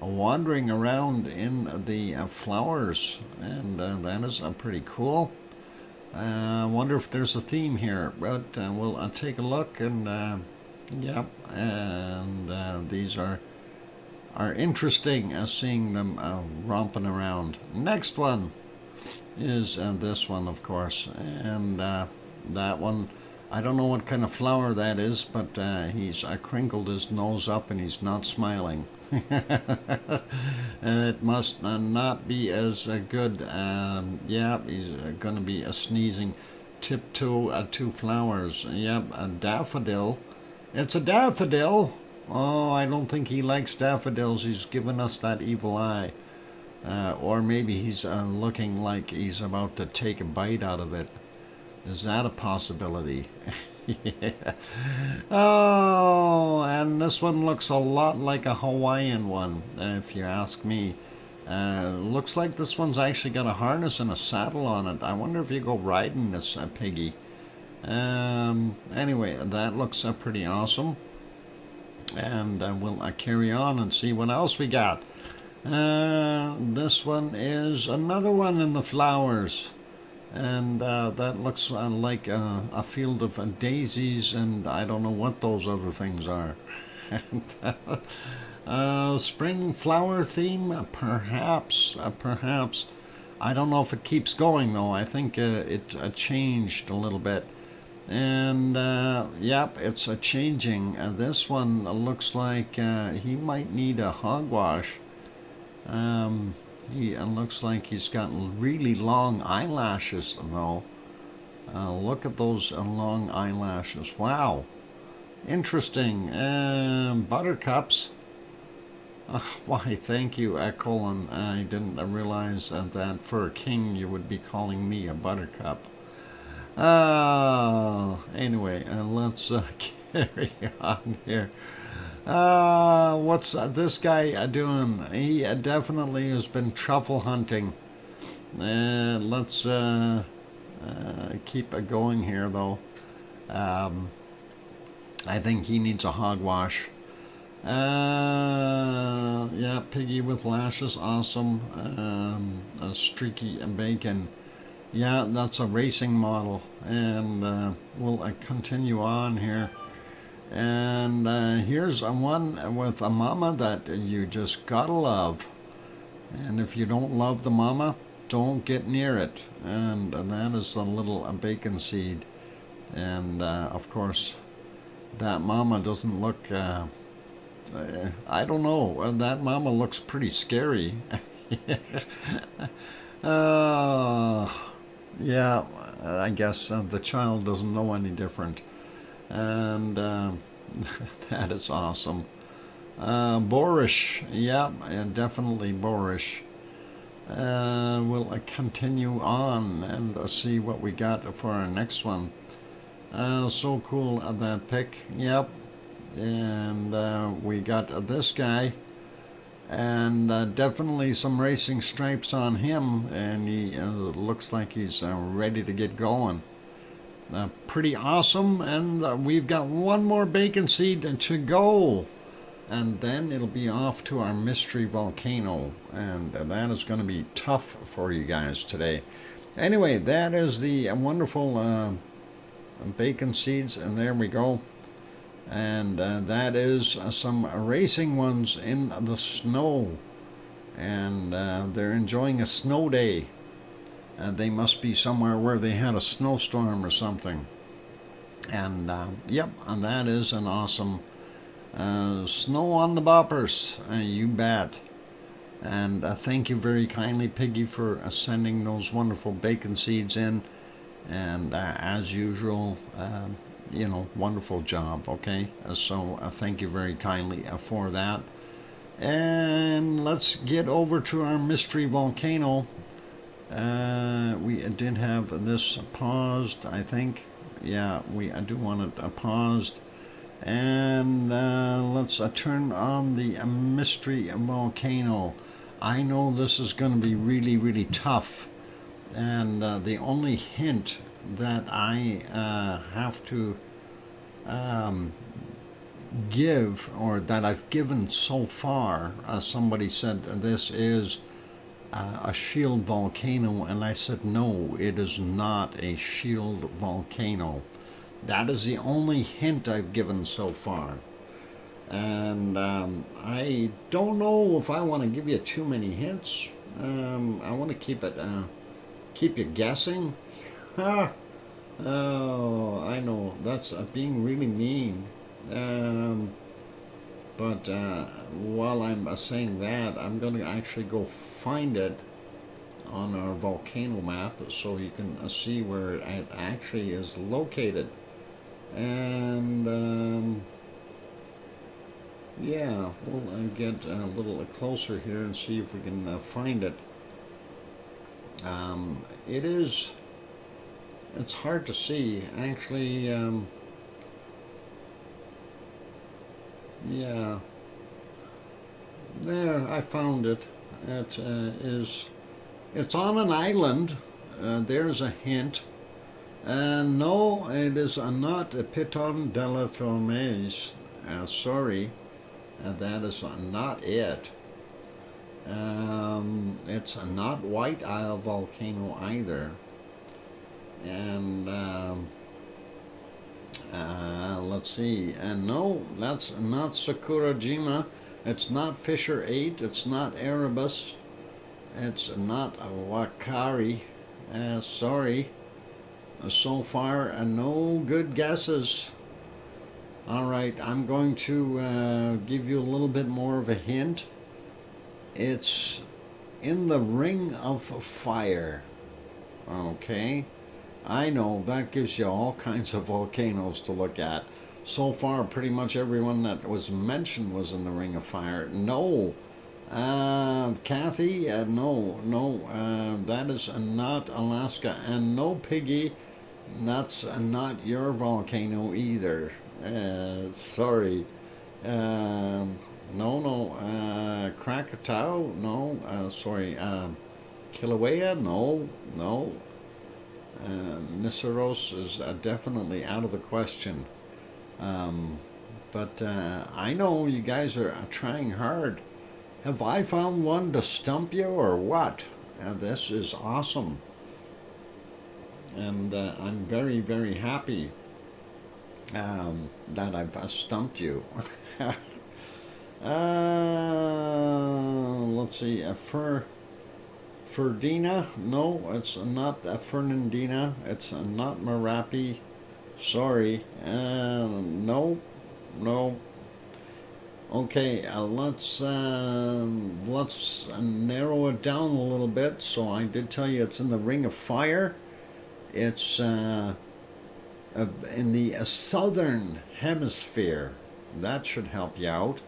wandering around in the flowers, and that is pretty cool. I wonder if there's a theme here, but we'll take a look, and yep, and these are interesting, seeing them romping around. Next one is this one, of course, and that one, I don't know what kind of flower that is, but he's crinkled his nose up and he's not smiling. It must not be as good. Yeah, he's going to be sneezing. Tiptoe two flowers. Yep, a daffodil. It's a daffodil. Oh, I don't think he likes daffodils. He's given us that evil eye. Or maybe he's looking like he's about to take a bite out of it. Is that a possibility? Yeah. Oh, and this one looks a lot like a Hawaiian one, if you ask me. Looks like this one's actually got a harness and a saddle on it. I wonder if you go riding this Piggy. Anyway, that looks pretty awesome. And we'll carry on and see what else we got. This one is another one in the flowers. And that looks like a field of daisies, and I don't know what those other things are. Spring flower theme, perhaps. I don't know if it keeps going, though. I think it changed a little bit. And, yep, it's changing. This one looks like he might need a hogwash. He looks like he's got really long eyelashes, though. Look at those long eyelashes. Wow. Interesting. Buttercups. Why, thank you, Colin. I didn't realize that for a king you would be calling me a buttercup. Anyway, let's carry on here. What's this guy doing? He definitely has been truffle hunting. Let's keep going here, though. I think he needs a hogwash. Yeah, piggy with lashes, awesome. A streaky bacon. Yeah, that's a racing model. And we'll continue on here. And here's a one with a mama that you just gotta love. And if you don't love the mama, don't get near it. And that is a little bacon seed. And of course, that mama doesn't look, I don't know, that mama looks pretty scary. Yeah, I guess the child doesn't know any different. And that is awesome. Boorish, yeah, definitely boorish. We'll continue on and see what we got for our next one. So cool, that pic, yep. And we got this guy, and definitely some racing stripes on him, and he looks like he's ready to get going. Pretty awesome, and we've got one more bacon seed to go, and then it'll be off to our mystery volcano, and that is going to be tough for you guys today. Anyway, that is the wonderful bacon seeds, and there we go. And that is some racing ones in the snow, and they're enjoying a snow day. They must be somewhere where they had a snowstorm or something. And yep, and that is an awesome snow on the boppers, you bet. And thank you very kindly, Piggy, for sending those wonderful bacon seeds in. And as usual, you know, wonderful job, okay? So thank you very kindly for that. And let's get over to our mystery volcano. We did have this paused, I think. Yeah, I do want it paused. And let's turn on the mystery volcano. I know this is going to be really, really tough. And the only hint that I have to give, or that I've given so far, somebody said this is a shield volcano, and I said no, it is not a shield volcano. That is the only hint I've given so far. And I don't know if I want to give you too many hints. I want to keep you guessing. Oh, I know, that's being really mean. But while I'm saying that, I'm going to actually go find it on our volcano map so you can see where it actually is located. And yeah, we'll get a little closer here and see if we can find it. It's hard to see, actually. Yeah, there, I found it. It's on an island. There's a hint. No, it is not a Piton de la Formes. Sorry, that is not it. It's not White Isle volcano either. And let's see. And no, that's not Sakurajima. It's not Fisher 8. It's not Erebus. It's not Wakari. Sorry. So far, no good guesses. All right, I'm going to give you a little bit more of a hint. It's in the Ring of Fire. Okay. I know, that gives you all kinds of volcanoes to look at. So far, pretty much everyone that was mentioned was in the Ring of Fire. No. Kathy, no, that is not Alaska. And no, Piggy, that's not your volcano either. Sorry. No, Krakatoa, no, sorry, Kilauea, no. Niceros is definitely out of the question. but I know you guys are trying hard. Have I found one to stump you or what? This is awesome. And I'm very, very happy that I've stumped you. Let's see, Ferdina? No, it's not Fernandina. It's not Merapi. Sorry. No, no. Okay, let's narrow it down a little bit. So I did tell you it's in the Ring of Fire. It's in the southern hemisphere. That should help you out.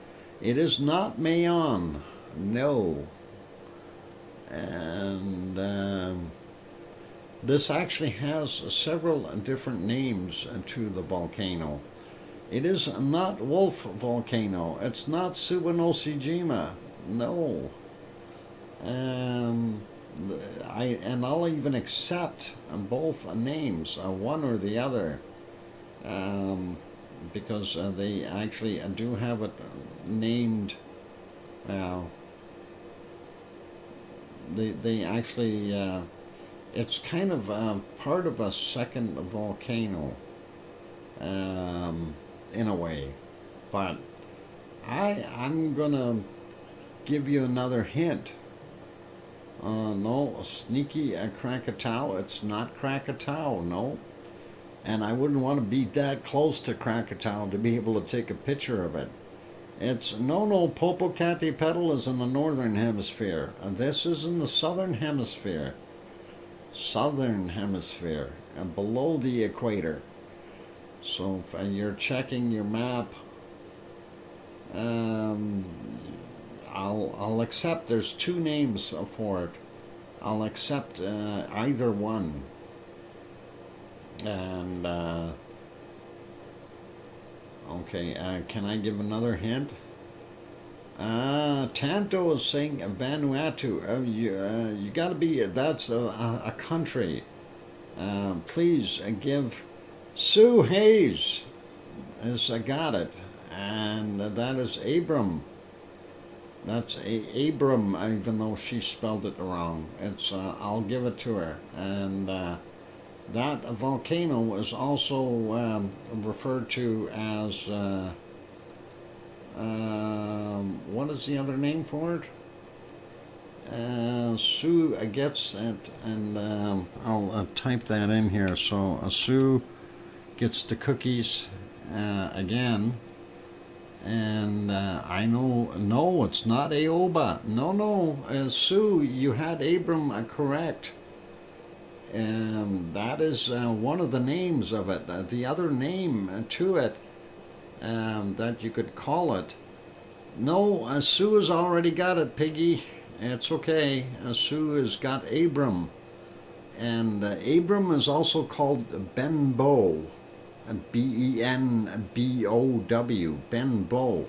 It is not Mayon. No. And this actually has several different names to the volcano. It is not Wolf Volcano. It's not Suwanosejima. No. I'll even accept both names, one or the other, because they actually do have it named. They actually, it's kind of part of a second volcano, in a way. But I'm gonna give you another hint. No, sneaky Krakatau. It's not Krakatau, no. And I wouldn't want to be that close to Krakatau to be able to take a picture of it. It's no, Popocatepetl is in the northern hemisphere. This is in the southern hemisphere. Southern hemisphere, and below the equator. So if you're checking your map, I'll accept. There's two names for it. I'll accept either one. And okay, can I give another hint? Tanto is saying Vanuatu. You got to be. That's a country. Please give Sue Hayes. Has got it, and that is Abram. That's Abram, even though she spelled it wrong. It's I'll give it to her. And that volcano is also referred to as what is the other name for it? Sue gets it, and I'll type that in here. So Sue gets the cookies again. And I know, no, it's not Aoba. No, Sue, you had Abram correct. And that is one of the names of it. The other name to it that you could call it. No, Sue has already got it, Piggy. It's okay. Sue has got Abram. And Abram is also called Benbow. Benbow, Benbow.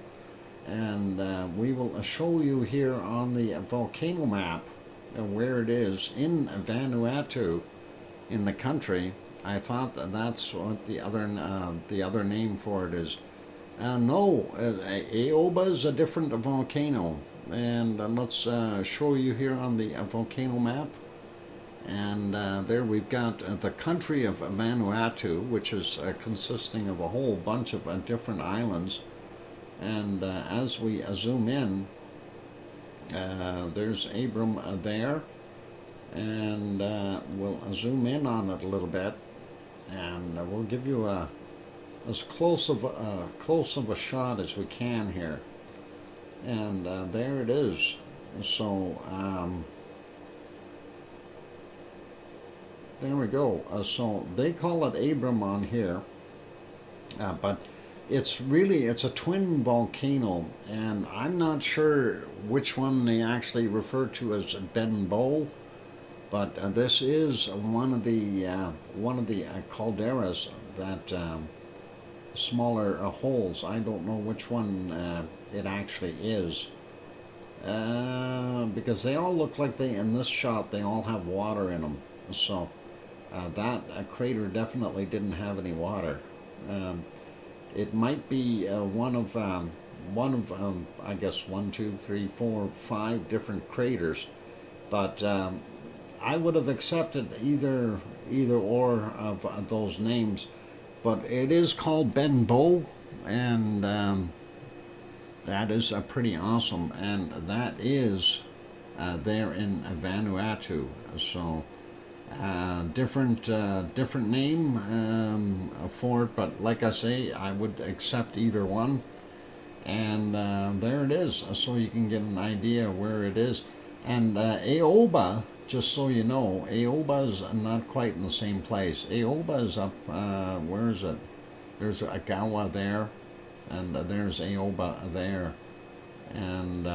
And we will show you here on the volcano map where it is in Vanuatu, in the country. I thought that's what the other name for it is. No, Aoba is a different volcano. And let's show you here on the volcano map. And there we've got the country of Vanuatu, which is consisting of a whole bunch of different islands. And as we zoom in, there's Abram there. And we'll zoom in on it a little bit. And we'll give you as close of a shot as we can here. And there it is. So there we go. So they call it Abram on here, but it's a twin volcano, and I'm not sure which one they actually refer to as Benbow, but this is one of the calderas, that smaller holes. I don't know which one it actually is, because they all look like in this shot they all have water in them. So that crater definitely didn't have any water. It might be one of I guess 1, 2, 3, 4, 5 different craters, but I would have accepted either or of those names. But it is called Benbow, and that is pretty awesome, and that is there in Vanuatu. So different name for it, but like I say, I would accept either one. And there it is, so you can get an idea where it is. And Aoba, just so you know, Aoba is not quite in the same place. Aoba is up, where is it? There's Agawa there, and there's Aoba there, and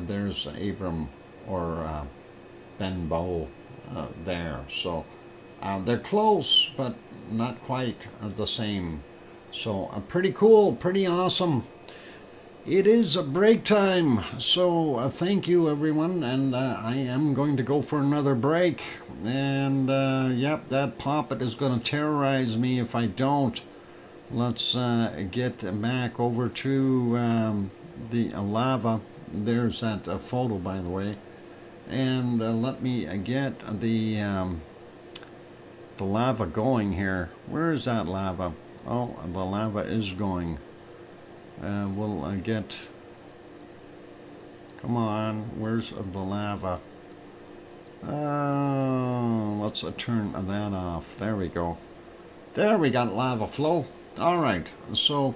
there's Abram or Benbow there. So they're close, but not quite the same. So pretty cool, pretty awesome. It is a break time, so thank you everyone, and I am going to go for another break. And yep, that poppet is going to terrorize me if I don't. Let's get back over to the lava. There's that photo, by the way. And let me get the lava going here. Where is that lava? Oh, the lava is going. We'll get... Come on, where's the lava? Let's turn that off. There we go. There we got lava flow. Alright, so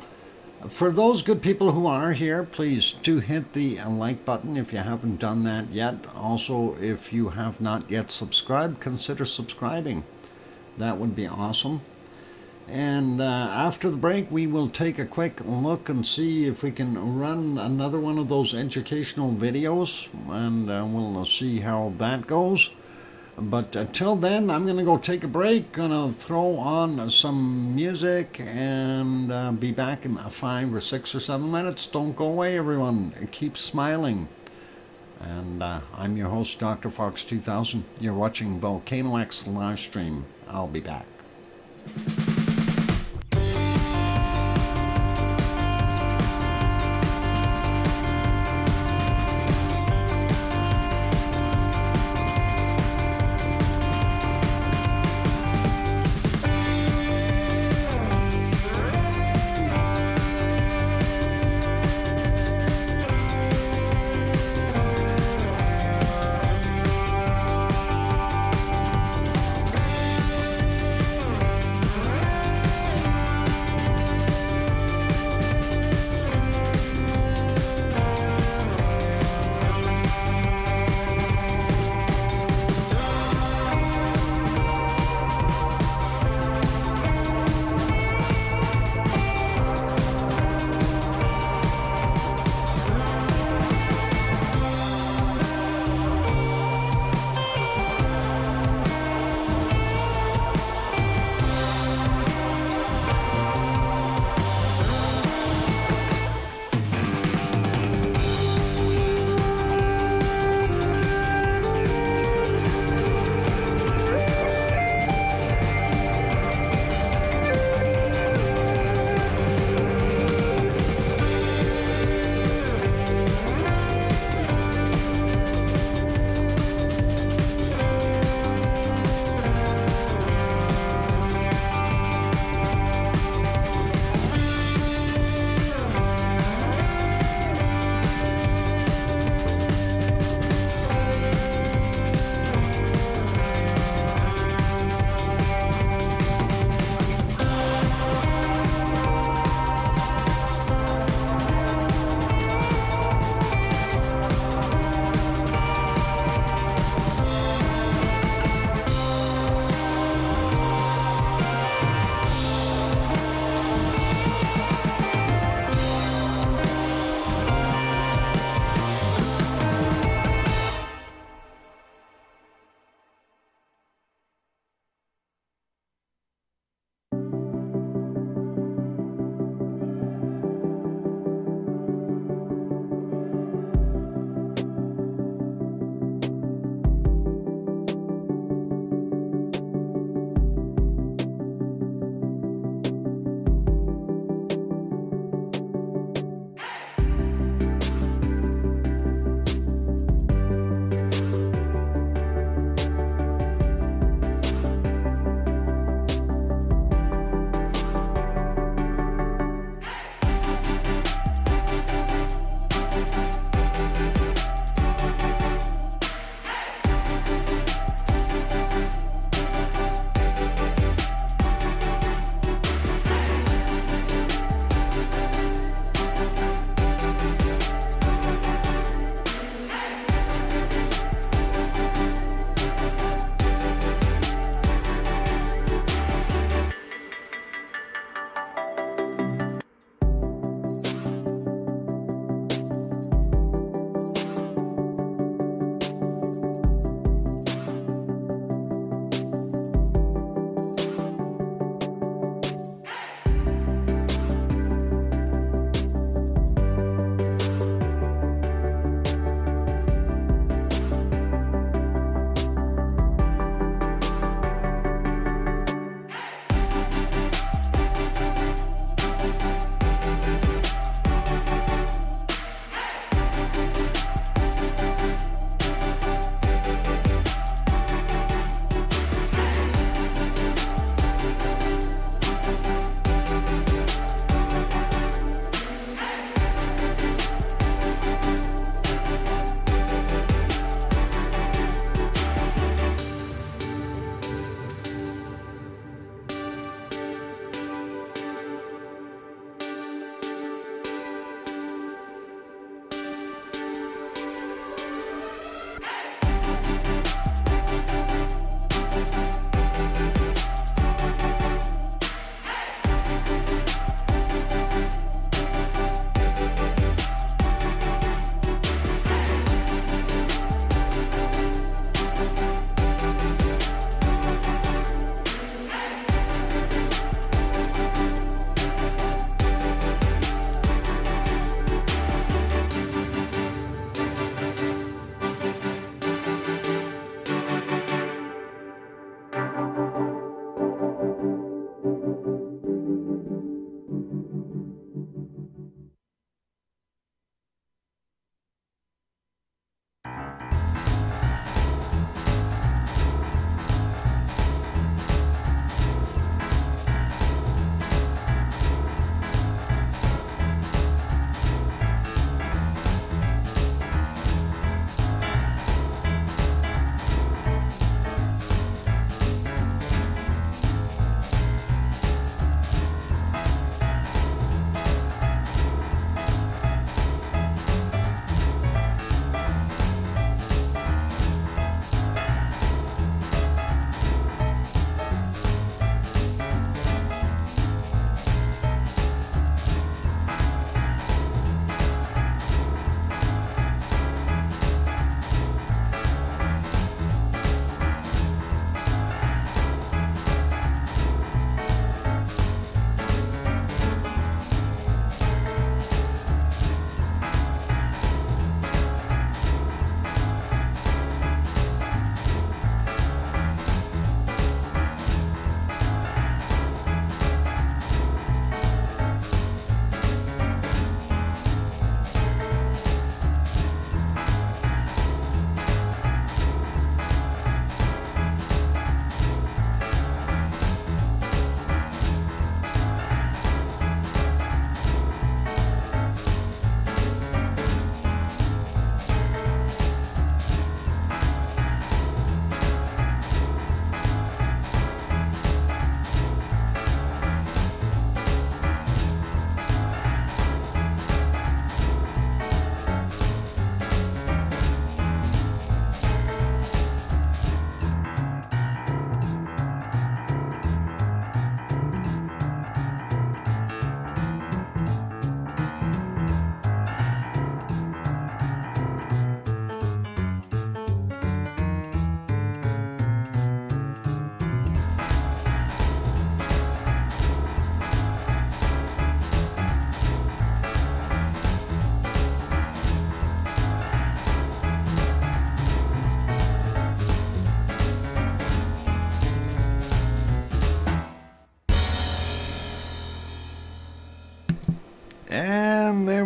for those good people who are here, please do hit the like button if you haven't done that yet. Also, if you have not yet subscribed, consider subscribing. That would be awesome. And after the break, we will take a quick look and see if we can run another one of those educational videos, and we'll see how that goes. But until then, I'm going to go take a break, going to throw on some music, and be back in 5 or 6 or 7 minutes. Don't go away, everyone. Keep smiling. And I'm your host, DrFox2000. You're watching VolcanoX live stream. I'll be back.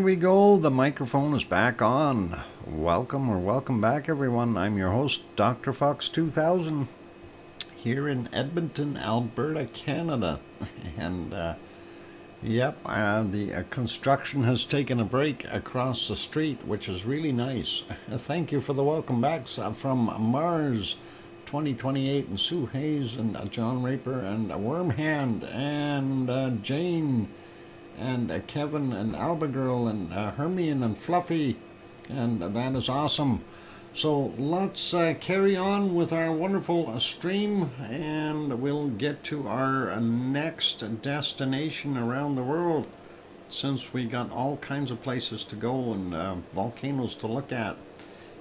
we go. The microphone is back on. Welcome back, everyone. I'm your host, DrFox2000, here in Edmonton, Alberta, Canada. And, the construction has taken a break across the street, which is really nice. Thank you for the welcome backs from Mars 2028 and Sue Hayes and John Raper and Wormhand and Jane and Kevin and Albagirl and Hermione and Fluffy, and that is awesome. So let's carry on with our wonderful stream, and we'll get to our next destination around the world, since we got all kinds of places to go and volcanoes to look at,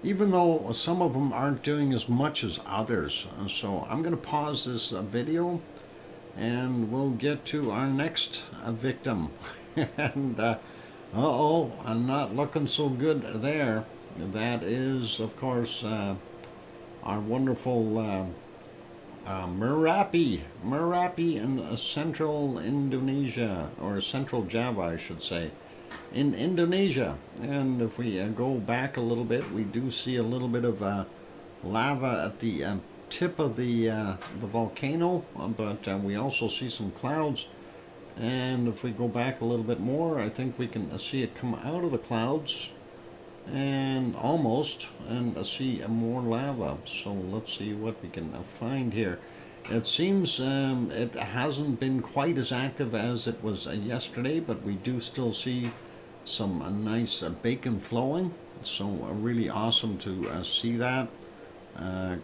even though some of them aren't doing as much as others. So I'm going to pause this video and we'll get to our next victim. And uh-oh, I'm not looking so good there. That is, of course, our wonderful Merapi in central Indonesia, or central Java, I should say, in Indonesia. And if we go back a little bit, we do see a little bit of lava at the tip of the volcano, but we also see some clouds. And if we go back a little bit more, I think we can see it come out of the clouds and see more lava. So let's see what we can find here. It seems it hasn't been quite as active as it was yesterday, but we do still see some nice bacon flowing. So really awesome to see that.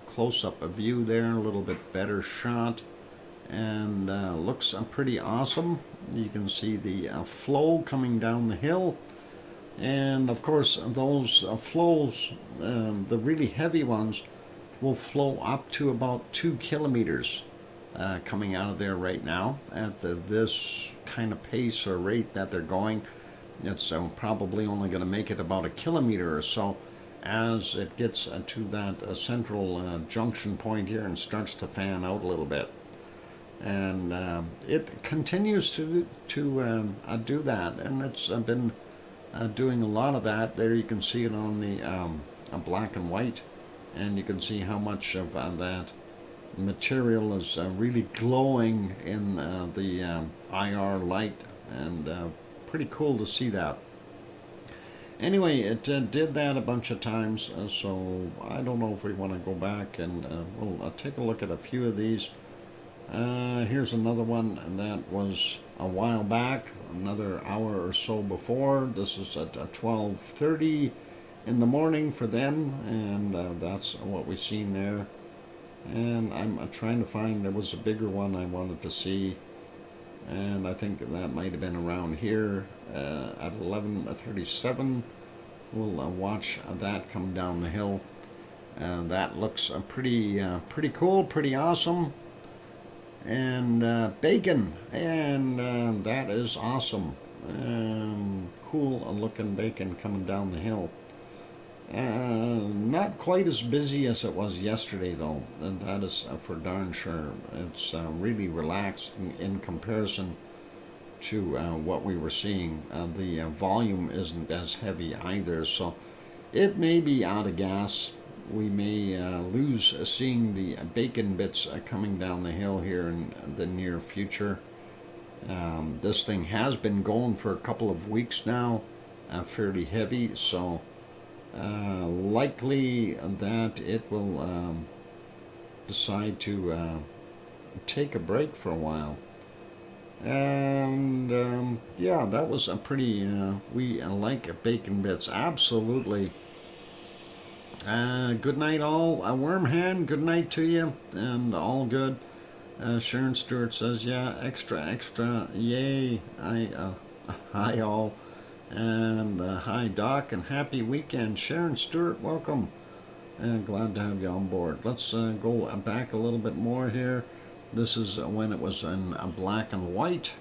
Close-up view there, a little bit better shot, and looks pretty awesome. You can see the flow coming down the hill, and of course those flows, the really heavy ones, will flow up to about 2 kilometers coming out of there right now at this kind of pace or rate that they're going. It's probably only going to make it about 1 kilometer or so as it gets to that central junction point here and starts to fan out a little bit. And it continues to do that, and it's been doing a lot of that. There you can see it on the black and white, and you can see how much of that material is really glowing in the IR light, and pretty cool to see that. Anyway, it did that a bunch of times, so I don't know if we want to go back and we'll take a look at a few of these. Here's another one that was a while back, another hour or so before. This is at 12:30 in the morning for them, and that's what we've seen there. And I'm trying to find, there was a bigger one I wanted to see, and I think that might have been around here at 11:37. We'll watch that come down the hill. That looks pretty cool, pretty awesome. And bacon, and that is awesome. Cool looking bacon coming down the hill. Not quite as busy as it was yesterday, though, and that is for darn sure. It's really relaxed in comparison to what we were seeing. The volume isn't as heavy either, so it may be out of gas. We may lose seeing the bacon bits coming down the hill here in the near future. This thing has been going for a couple of weeks now, fairly heavy, so likely that it will decide to take a break for a while. And yeah, that was a pretty, we like bacon bits, absolutely. Good night all. Wormhand, good night to you, and all good. Sharon Stewart says, yeah, extra, yay. Hi all, and hi Doc, and happy weekend. Sharon Stewart, welcome, and glad to have you on board. Let's go back a little bit more here. This is when it was in black and white,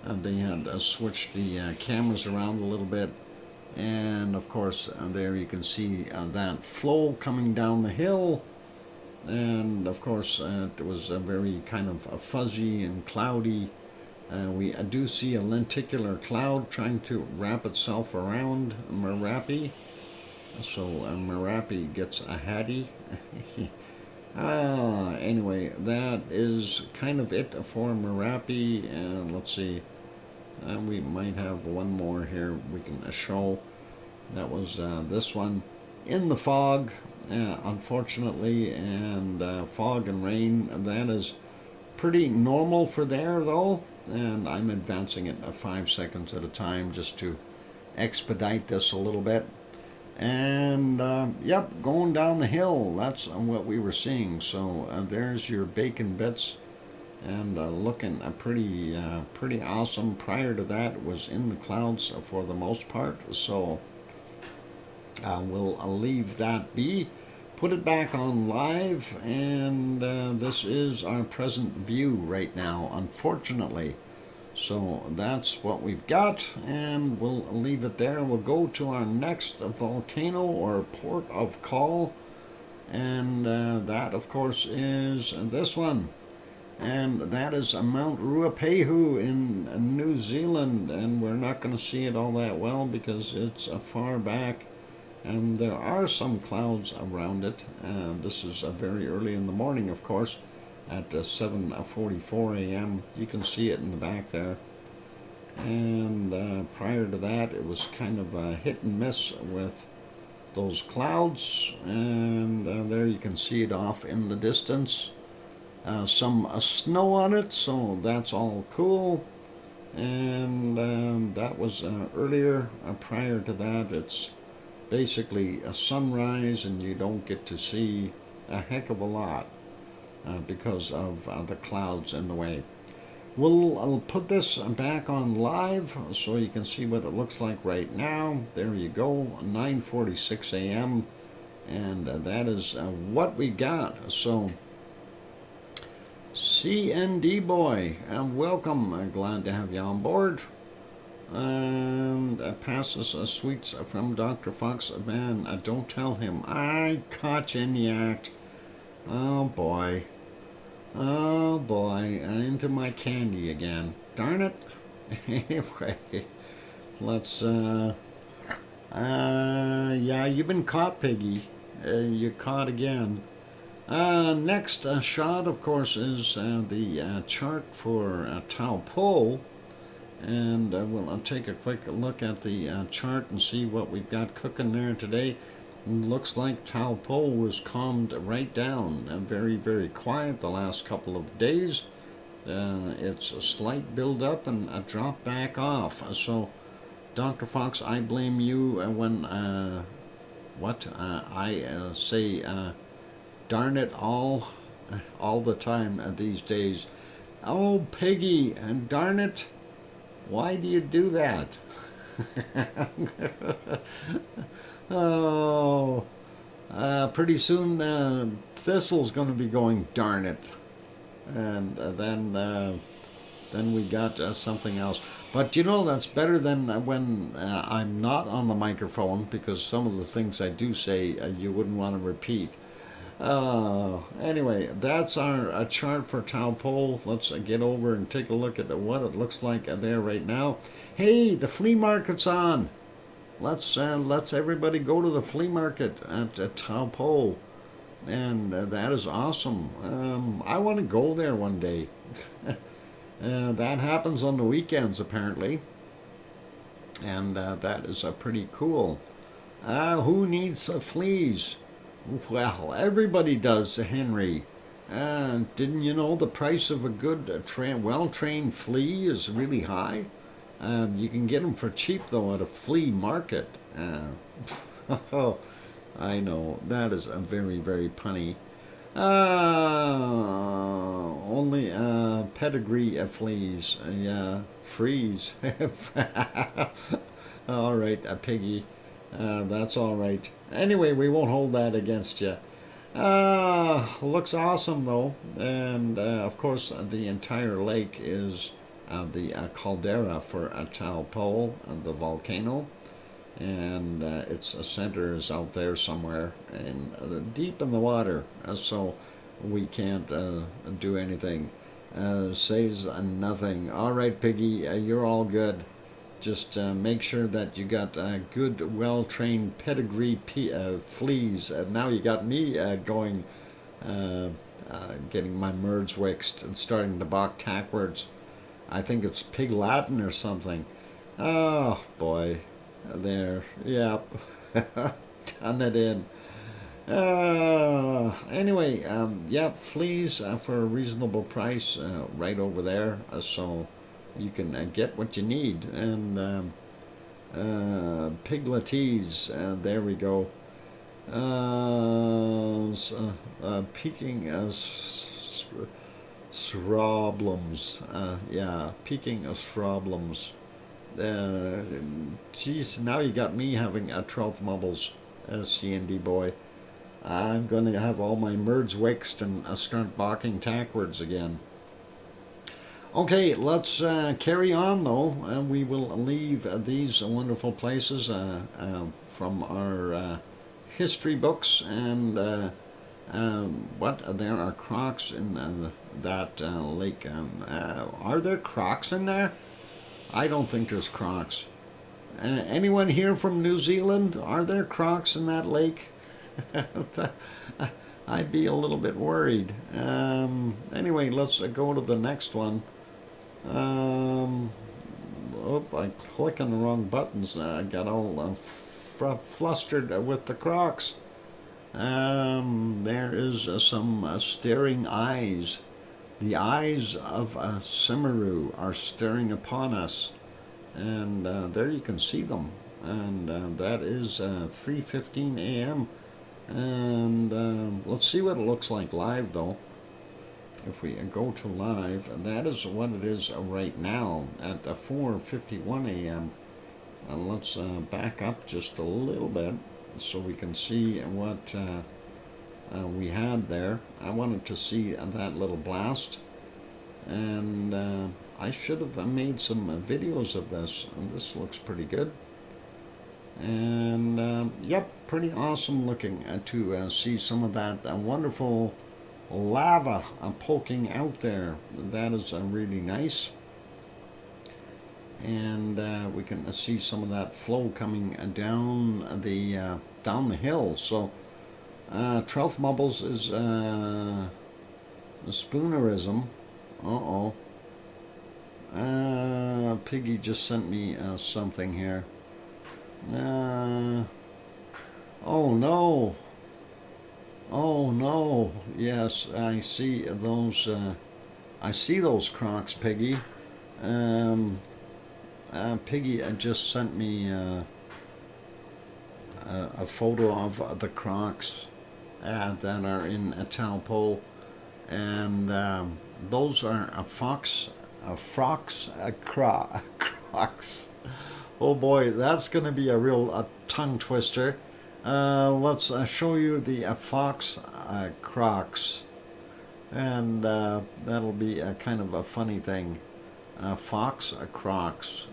and they had switched the cameras around a little bit. And of course there you can see that flow coming down the hill, and of course it was a very kind of fuzzy and cloudy We do see a lenticular cloud trying to wrap itself around Merapi. So Merapi gets a hattie. Anyway, that is kind of it for Merapi. And let's see, we might have one more here we can show. That was this one in the fog, unfortunately, and fog and rain. That is pretty normal for there, though. And I'm advancing it 5 seconds at a time just to expedite this a little bit. And yep, going down the hill, that's what we were seeing. So there's your bacon bits, and looking pretty awesome. Prior to that, it was in the clouds for the most part. So we'll leave that be, put it back on live, and this is our present view right now, unfortunately. So that's what we've got, and we'll leave it there. We'll go to our next volcano or port of call, and that, of course, is this one. And that is Mount Ruapehu in New Zealand, and we're not going to see it all that well because it's far back, and there are some clouds around it. This is very early in the morning, of course, at 7:44 a.m. You can see it in the back there. And prior to that, it was kind of a hit and miss with those clouds, and there you can see it off in the distance. Some snow on it, so that's all cool. And that was earlier. Prior to that, it's basically a sunrise, and you don't get to see a heck of a lot because of the clouds in the way. I'll put this back on live so you can see what it looks like right now. There you go, 9:46 a.m. and that is what we got. So CND boy, welcome. Glad to have you on board. And passes sweets from Dr. Fox Van. Don't tell him I caught you in the act. Oh boy. Oh boy. Into my candy again. Darn it. Anyway, let's yeah, you've been caught, Piggy. You're caught again. Next shot, of course, is the chart for Taupo. And we'll take a quick look at the chart and see what we've got cooking there today. Looks like Taupo was calmed right down. Very, very quiet the last couple of days. It's a slight build up and a drop back off. So, Dr. Fox, I blame you when I say darn it all the time these days. Oh, Piggy, and darn it. Why do you do that? Oh, pretty soon Thistle's going to be going, darn it. And then we got something else. But you know, that's better than when I'm not on the microphone, because some of the things I do say you wouldn't want to repeat. Anyway, that's our chart for Taupo. Let's get over and take a look at what it looks like there right now. Hey, the flea market's on. Let's everybody go to the flea market at Taupo, and that is awesome. I want to go there one day. That happens on the weekends apparently, and that is pretty cool. Who needs fleas? Well, everybody does, Henry. Didn't you know the price of a good, well-trained flea is really high? You can get them for cheap, though, at a flea market. Oh, I know. That is very, very punny. Only pedigree fleas. Yeah, freeze. All right, Piggy. That's all right. Anyway, we won't hold that against you. Looks awesome, though. And, of course, the entire lake is the caldera for Taupo, the volcano. And its center is out there somewhere, and deep in the water, so we can't do anything. says nothing. All right, Piggy, you're all good. Just make sure that you got good, well-trained pedigree fleas. Now you got me going, getting my merds wixed and starting to balk tackwards. I think it's Pig Latin or something. Oh, boy. There. Yep. Done it in. Anyway, yeah, fleas for a reasonable price right over there. So you can get what you need. And pigletees, there we go. Peking sroblums. Yeah, peking sroblums. Geez, now you got me having a 12 mubbles, C&D boy. I'm going to have all my merds wixed and start balking tackwards again. Okay, let's carry on though. We will leave these wonderful places from our history books, and what, there are crocs in that lake. Are there crocs in there? I don't think there's crocs. Anyone here from New Zealand? Are there crocs in that lake? I'd be a little bit worried. Anyway, let's go to the next one. Oh, I click on the wrong buttons. I got all flustered with the crocs. There is some staring eyes. The eyes of Simaru are staring upon us. And there you can see them. And that is 3:15 a.m. And let's see what it looks like live though. If we go to live, that is what it is right now at 4:51 a.m. Let's back up just a little bit so we can see what we had there. I wanted to see that little blast, and I should have made some videos of this, and this looks pretty good. And yep, pretty awesome looking to see some of that wonderful lava poking out there. That is really nice. And we can see some of that flow coming down the hill. So 12th Mubbles is the spoonerism. Piggy just sent me something here. Oh no. Oh no. Yes, I see those crocs, Piggy. Piggy just sent me a photo of the crocs that are in Taupo, and those are crocs. Oh boy, that's going to be a real tongue twister. Let's show you the fox crocs, and that'll be a kind of a funny thing. Fox crocs.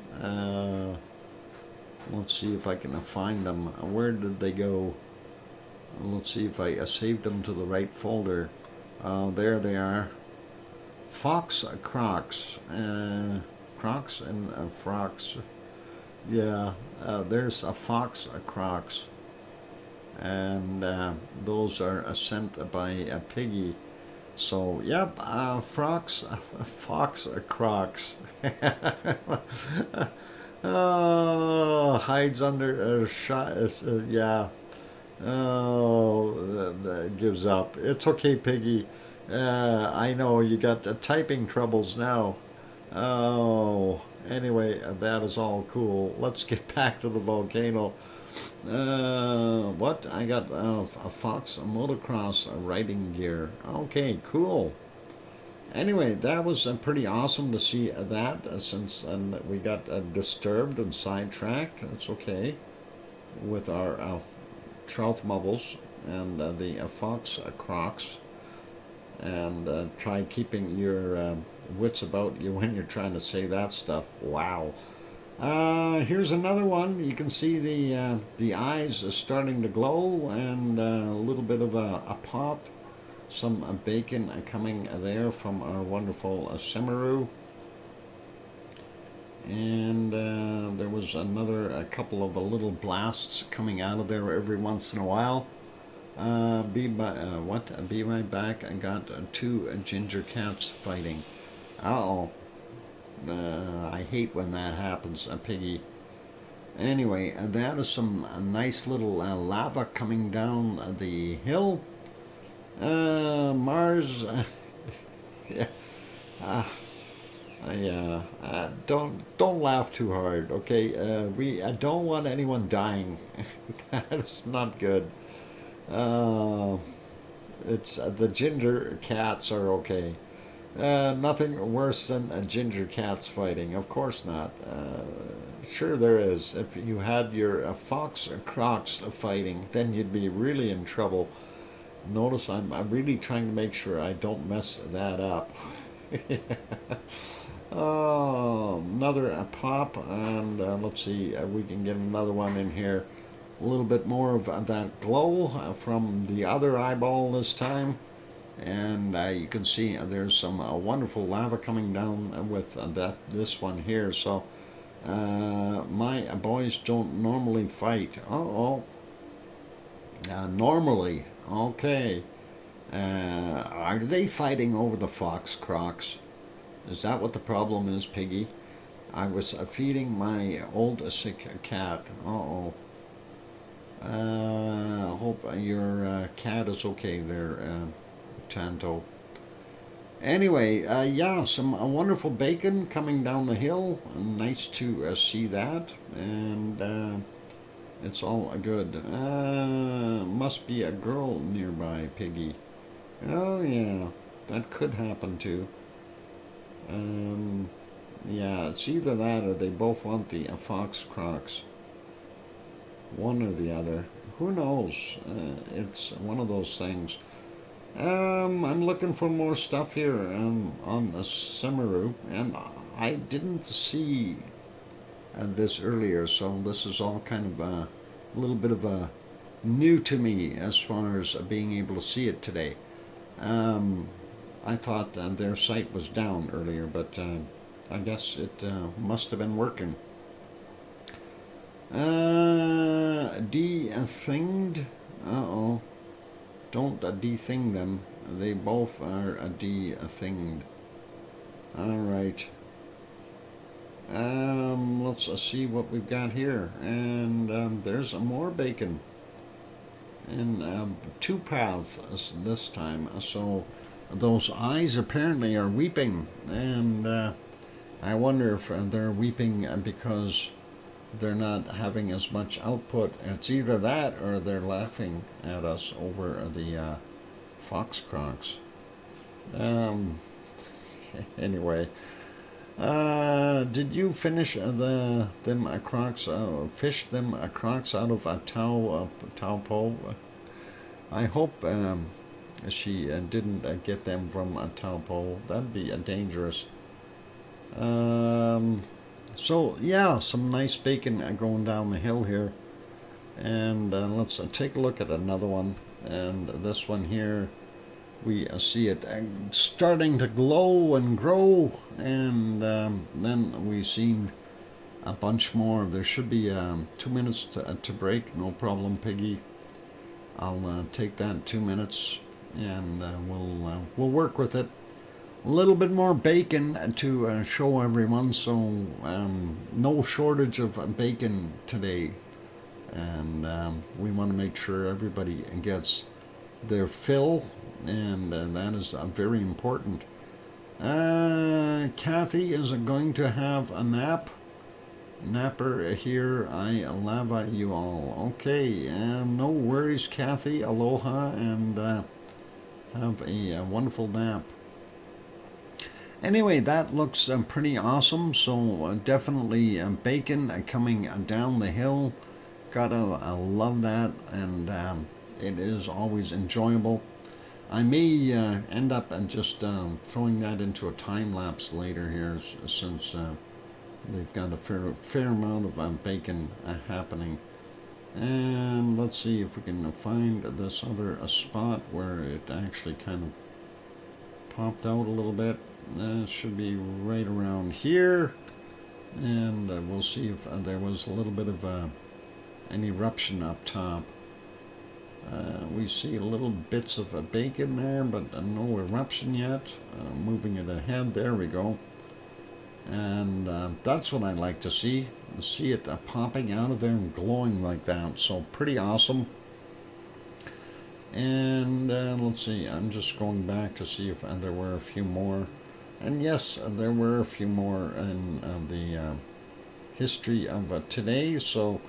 Let's see if I can find them. Where did they go? Let's see if I saved them to the right folder. There they are. Fox crocs. Crocs and frocks. Yeah, there's a fox crocs. And those are sent by Piggy. So, yep, fox crocs. Oh, hides under shot. Yeah. Oh, that gives up. It's okay, Piggy. I know you got typing troubles now. Oh, anyway, that is all cool. Let's get back to the volcano. What? I got a Fox motocross riding gear. Okay, cool. Anyway, that was pretty awesome to see that since we got disturbed and sidetracked. It's okay with our 12th Mubbles and the Fox Crocs. And try keeping your wits about you when you're trying to say that stuff. Wow. Here's another one. You can see the eyes are starting to glow, and a little bit of a pop some bacon coming there from our wonderful Semeru. And there was a couple of little blasts coming out of there every once in a while. Be right back. I got two ginger cats fighting. Uh-oh. I hate when that happens, Piggy. Anyway, that is some nice little lava coming down the hill. Mars. Yeah. Don't laugh too hard, okay? I don't want anyone dying. That is not good. It's the ginger cats are okay. Nothing worse than ginger cats fighting. Of course not. Sure there is. If you had your fox crocs fighting, then you'd be really in trouble. Notice I'm really trying to make sure I don't mess that up. Oh, another pop, and let's see, we can get another one in here. A little bit more of that glow from the other eyeball this time. And you can see there's some wonderful lava coming down with this one here. So my boys don't normally fight. Normally, okay. Are they fighting over the fox crocs? Is that what the problem is, Piggy? I was feeding my old sick cat. Hope your cat is okay there, Chanto. Anyway, yeah, some wonderful bacon coming down the hill. Nice to see that. And it's all good. Must be a girl nearby, Piggy. Oh, yeah. That could happen, too. Yeah, it's either that or they both want the fox crocs. One or the other. Who knows? It's one of those things. I'm looking for more stuff here on the Semeru, and I didn't see this earlier, so this is all kind of a little bit of a new to me as far as being able to see it today. I thought their site was down earlier, but I guess it must have been working. De-thinged? Uh-oh. Don't de-thing them. They both are de-thinged. Alright. Let's see what we've got here. And there's more bacon. And two paths this time. So those eyes apparently are weeping. And I wonder if they're weeping because they're not having as much output. It's either that or they're laughing at us over the fox crocs. Anyway, did you finish them crocs? Fish them crocs out of a taupo? I hope she didn't get them from a taupo. That'd be dangerous. So yeah, some nice bacon going down the hill here, and let's take a look at another one. And this one here, we see it starting to glow and grow, and then we seen a bunch more. There should be 2 minutes to break. No problem, Piggy. I'll take that 2 minutes, and we'll work with it. A little bit more bacon to show everyone, so no shortage of bacon today, and we want to make sure everybody gets their fill, and that is very important. Kathy is going to have a napper here. I love you all. Okay, no worries, Kathy. Aloha, and have a wonderful nap. Anyway, that looks pretty awesome. So definitely bacon coming down the hill. Gotta love that, and it is always enjoyable. I may end up just throwing that into a time lapse later here, since they've got a fair amount of bacon happening. And let's see if we can find this other spot where it actually kind of popped out a little bit. It should be right around here, and we'll see if there was a little bit of an eruption up top. We see little bits of a bacon there, but no eruption yet. Moving it ahead, there we go. And that's what I like to see it popping out of there and glowing like that. So pretty awesome. And let's see, I'm just going back to see if there were a few more. And yes, there were a few more in the history of today. So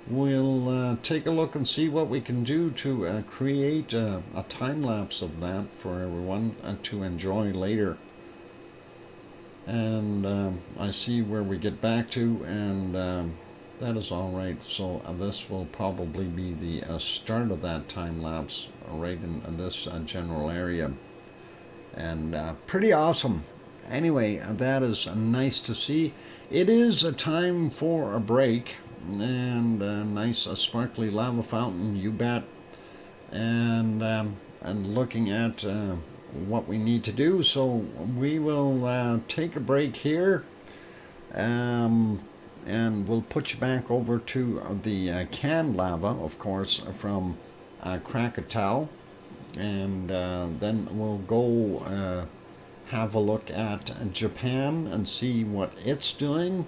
we'll take a look and see what we can do to create a time-lapse of that for everyone to enjoy later. And I see where we get back to, and that is all right. So this will probably be the start of that time-lapse right in this general area. And pretty awesome. Anyway, that is nice to see. It is a time for a break, and a nice sparkly lava fountain, you bet. And looking at what we need to do, so we will take a break here, and we'll put you back over to the canned lava, of course, from Krakatoa, and then we'll go have a look at Japan and see what it's doing,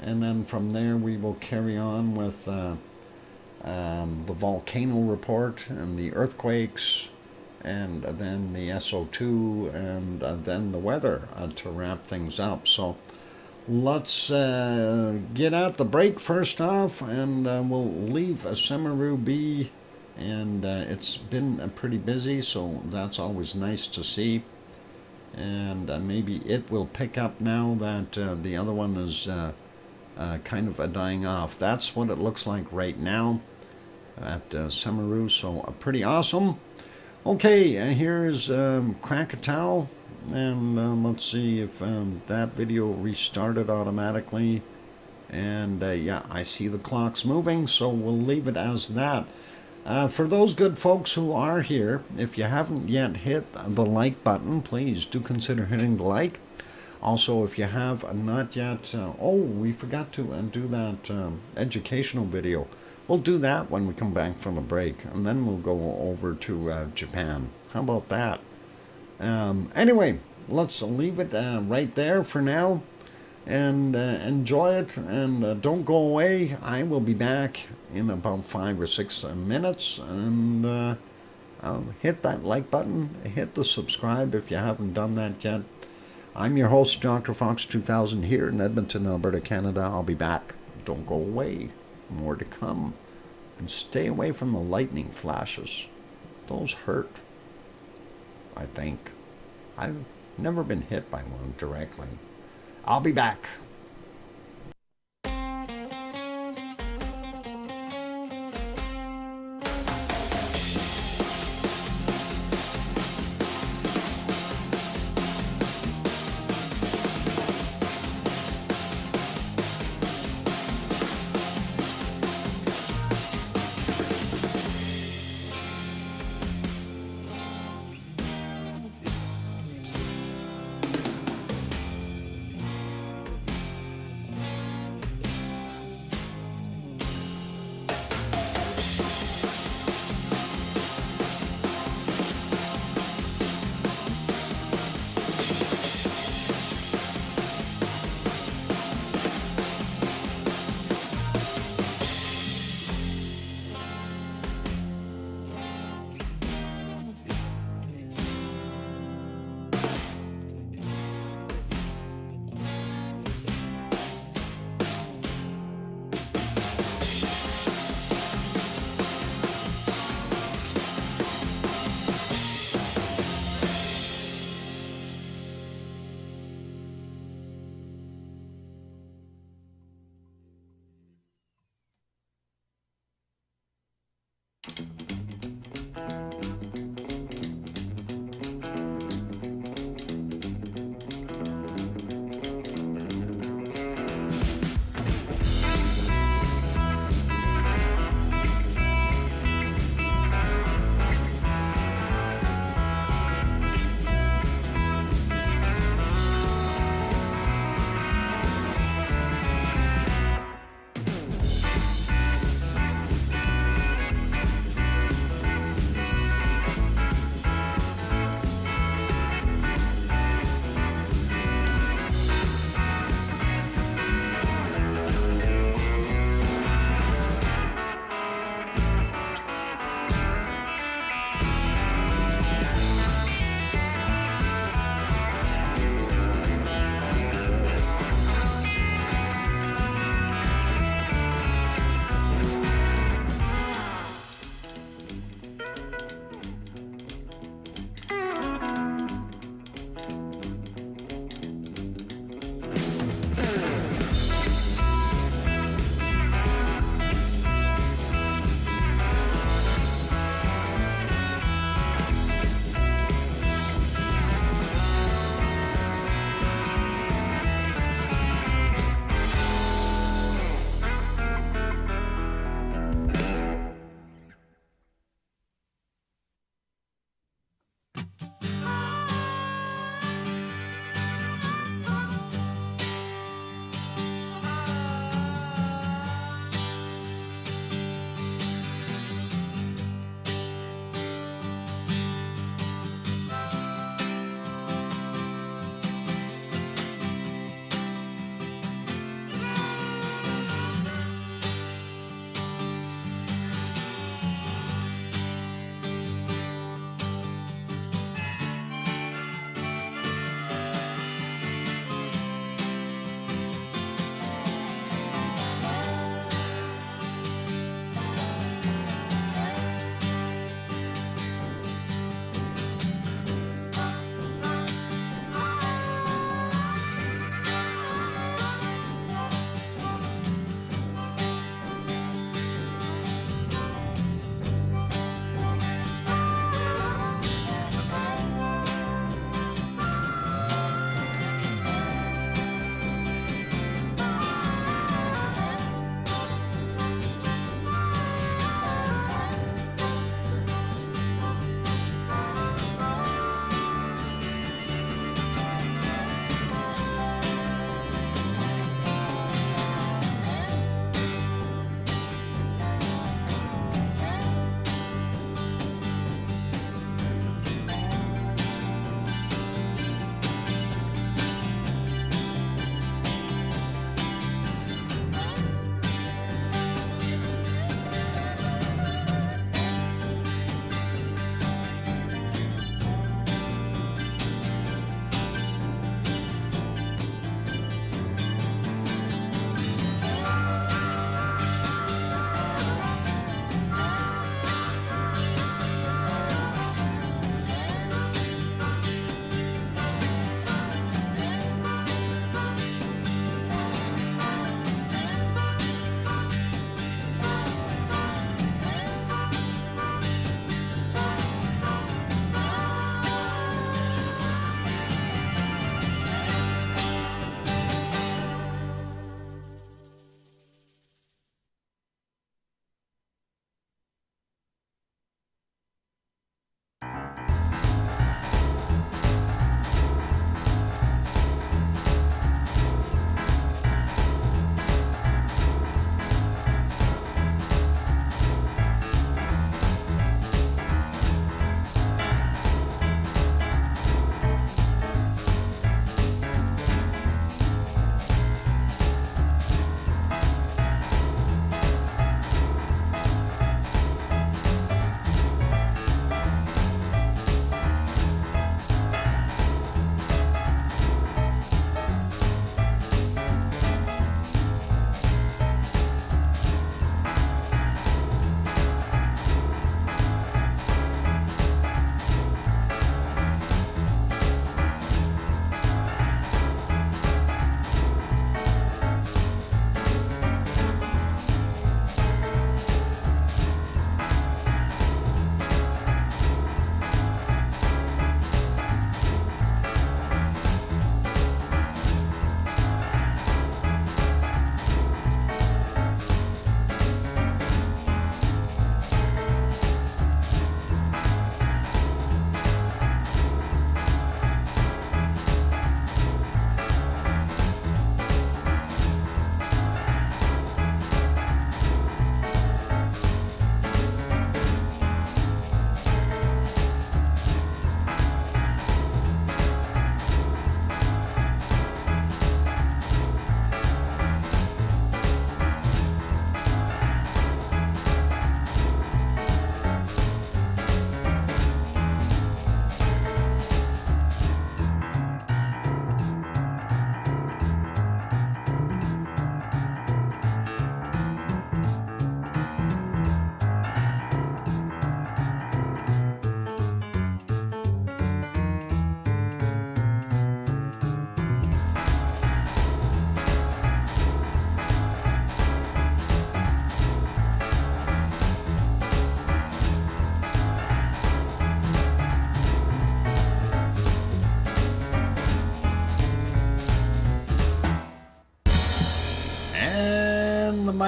and then from there we will carry on with the volcano report and the earthquakes, and then the SO2, and then the weather to wrap things up. So let's get at the break first off, and we'll leave Semeru be. And it's been pretty busy, so that's always nice to see. And maybe it will pick up now that the other one is kind of dying off. That's what it looks like right now at Semeru, so pretty awesome. Okay, here's Krakatoa, and let's see if that video restarted automatically. And yeah, I see the clocks moving, so we'll leave it as that. For those good folks who are here, if you haven't yet hit the like button, please do consider hitting the like. Also, if you have not yet, oh, we forgot to do that educational video. We'll do that when we come back from a break, and then we'll go over to Japan. How about that? Anyway, let's leave it right there for now, and enjoy it, and don't go away. I will be back in about 5 or 6 minutes, and hit that like button, hit the subscribe if you haven't done that yet. I'm your host, DrFox2000, here in Edmonton, Alberta, Canada. I'll be back. Don't go away. More to come. And stay away from the lightning flashes. Those hurt, I think. I've never been hit by one directly. I'll be back.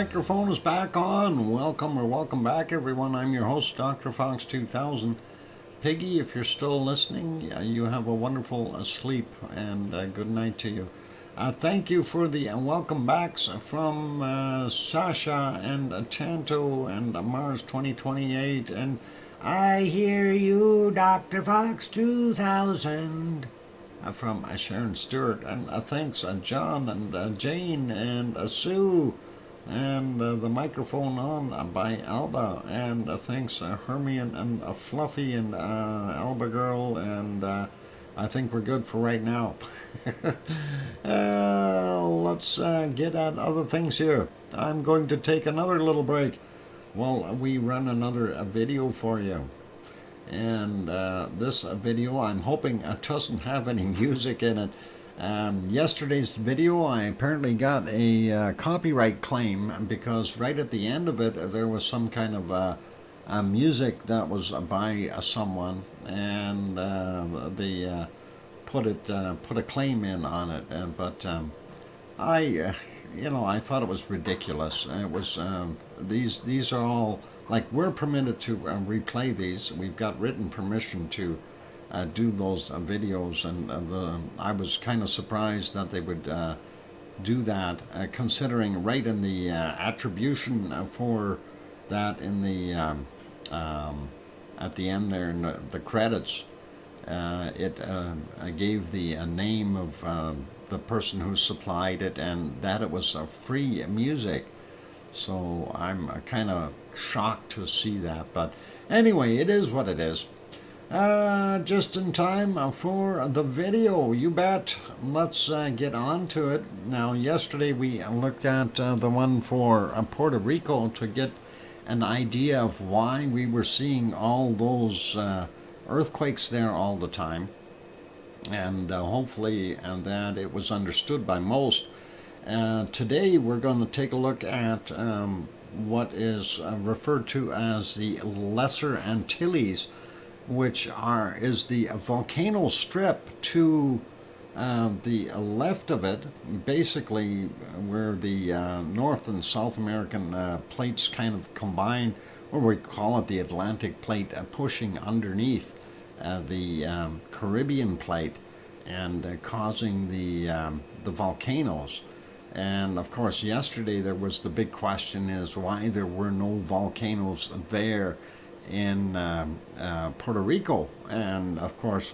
microphone is back on. Welcome or welcome back, everyone. I'm your host, DrFox2000. Piggy, if you're still listening, you have a wonderful sleep and good night to you. Thank you for the welcome backs from Sasha and Tanto and Mars 2028 and I hear you, Dr. Fox 2000. From Sharon Stewart, and thanks John and Jane and Sue, and the microphone on by Alba, and thanks Hermione and Fluffy and Alba Girl, and I think we're good for right now. Let's get at other things here. I'm going to take another little break while we run another video for you. And this video, I'm hoping it doesn't have any music in it. Yesterday's video, I apparently got a copyright claim because right at the end of it, there was some kind of music that was by someone, and they put a claim in on it. But I thought it was ridiculous. It was these are all. Like, we're permitted to replay these. We've got written permission to do those videos, and I was kind of surprised that they would do that, considering right in the attribution for that in the at the end there in the credits, it gave the name of the person who supplied it, and that it was free music. So I'm kind of shocked to see that, but anyway, it is what it is. Just in time for the video, you bet. Let's get on to it. Now, yesterday we looked at the one for Puerto Rico to get an idea of why we were seeing all those earthquakes there all the time, and hopefully that it was understood by most. Today we're going to take a look at what is referred to as the Lesser Antilles, which is the volcano strip to the left of it, basically where the North and South American plates kind of combine, or we call it the Atlantic plate, pushing underneath the Caribbean plate and causing the volcanoes. And of course, yesterday there was the big question is why there were no volcanoes there in Puerto Rico. And of course,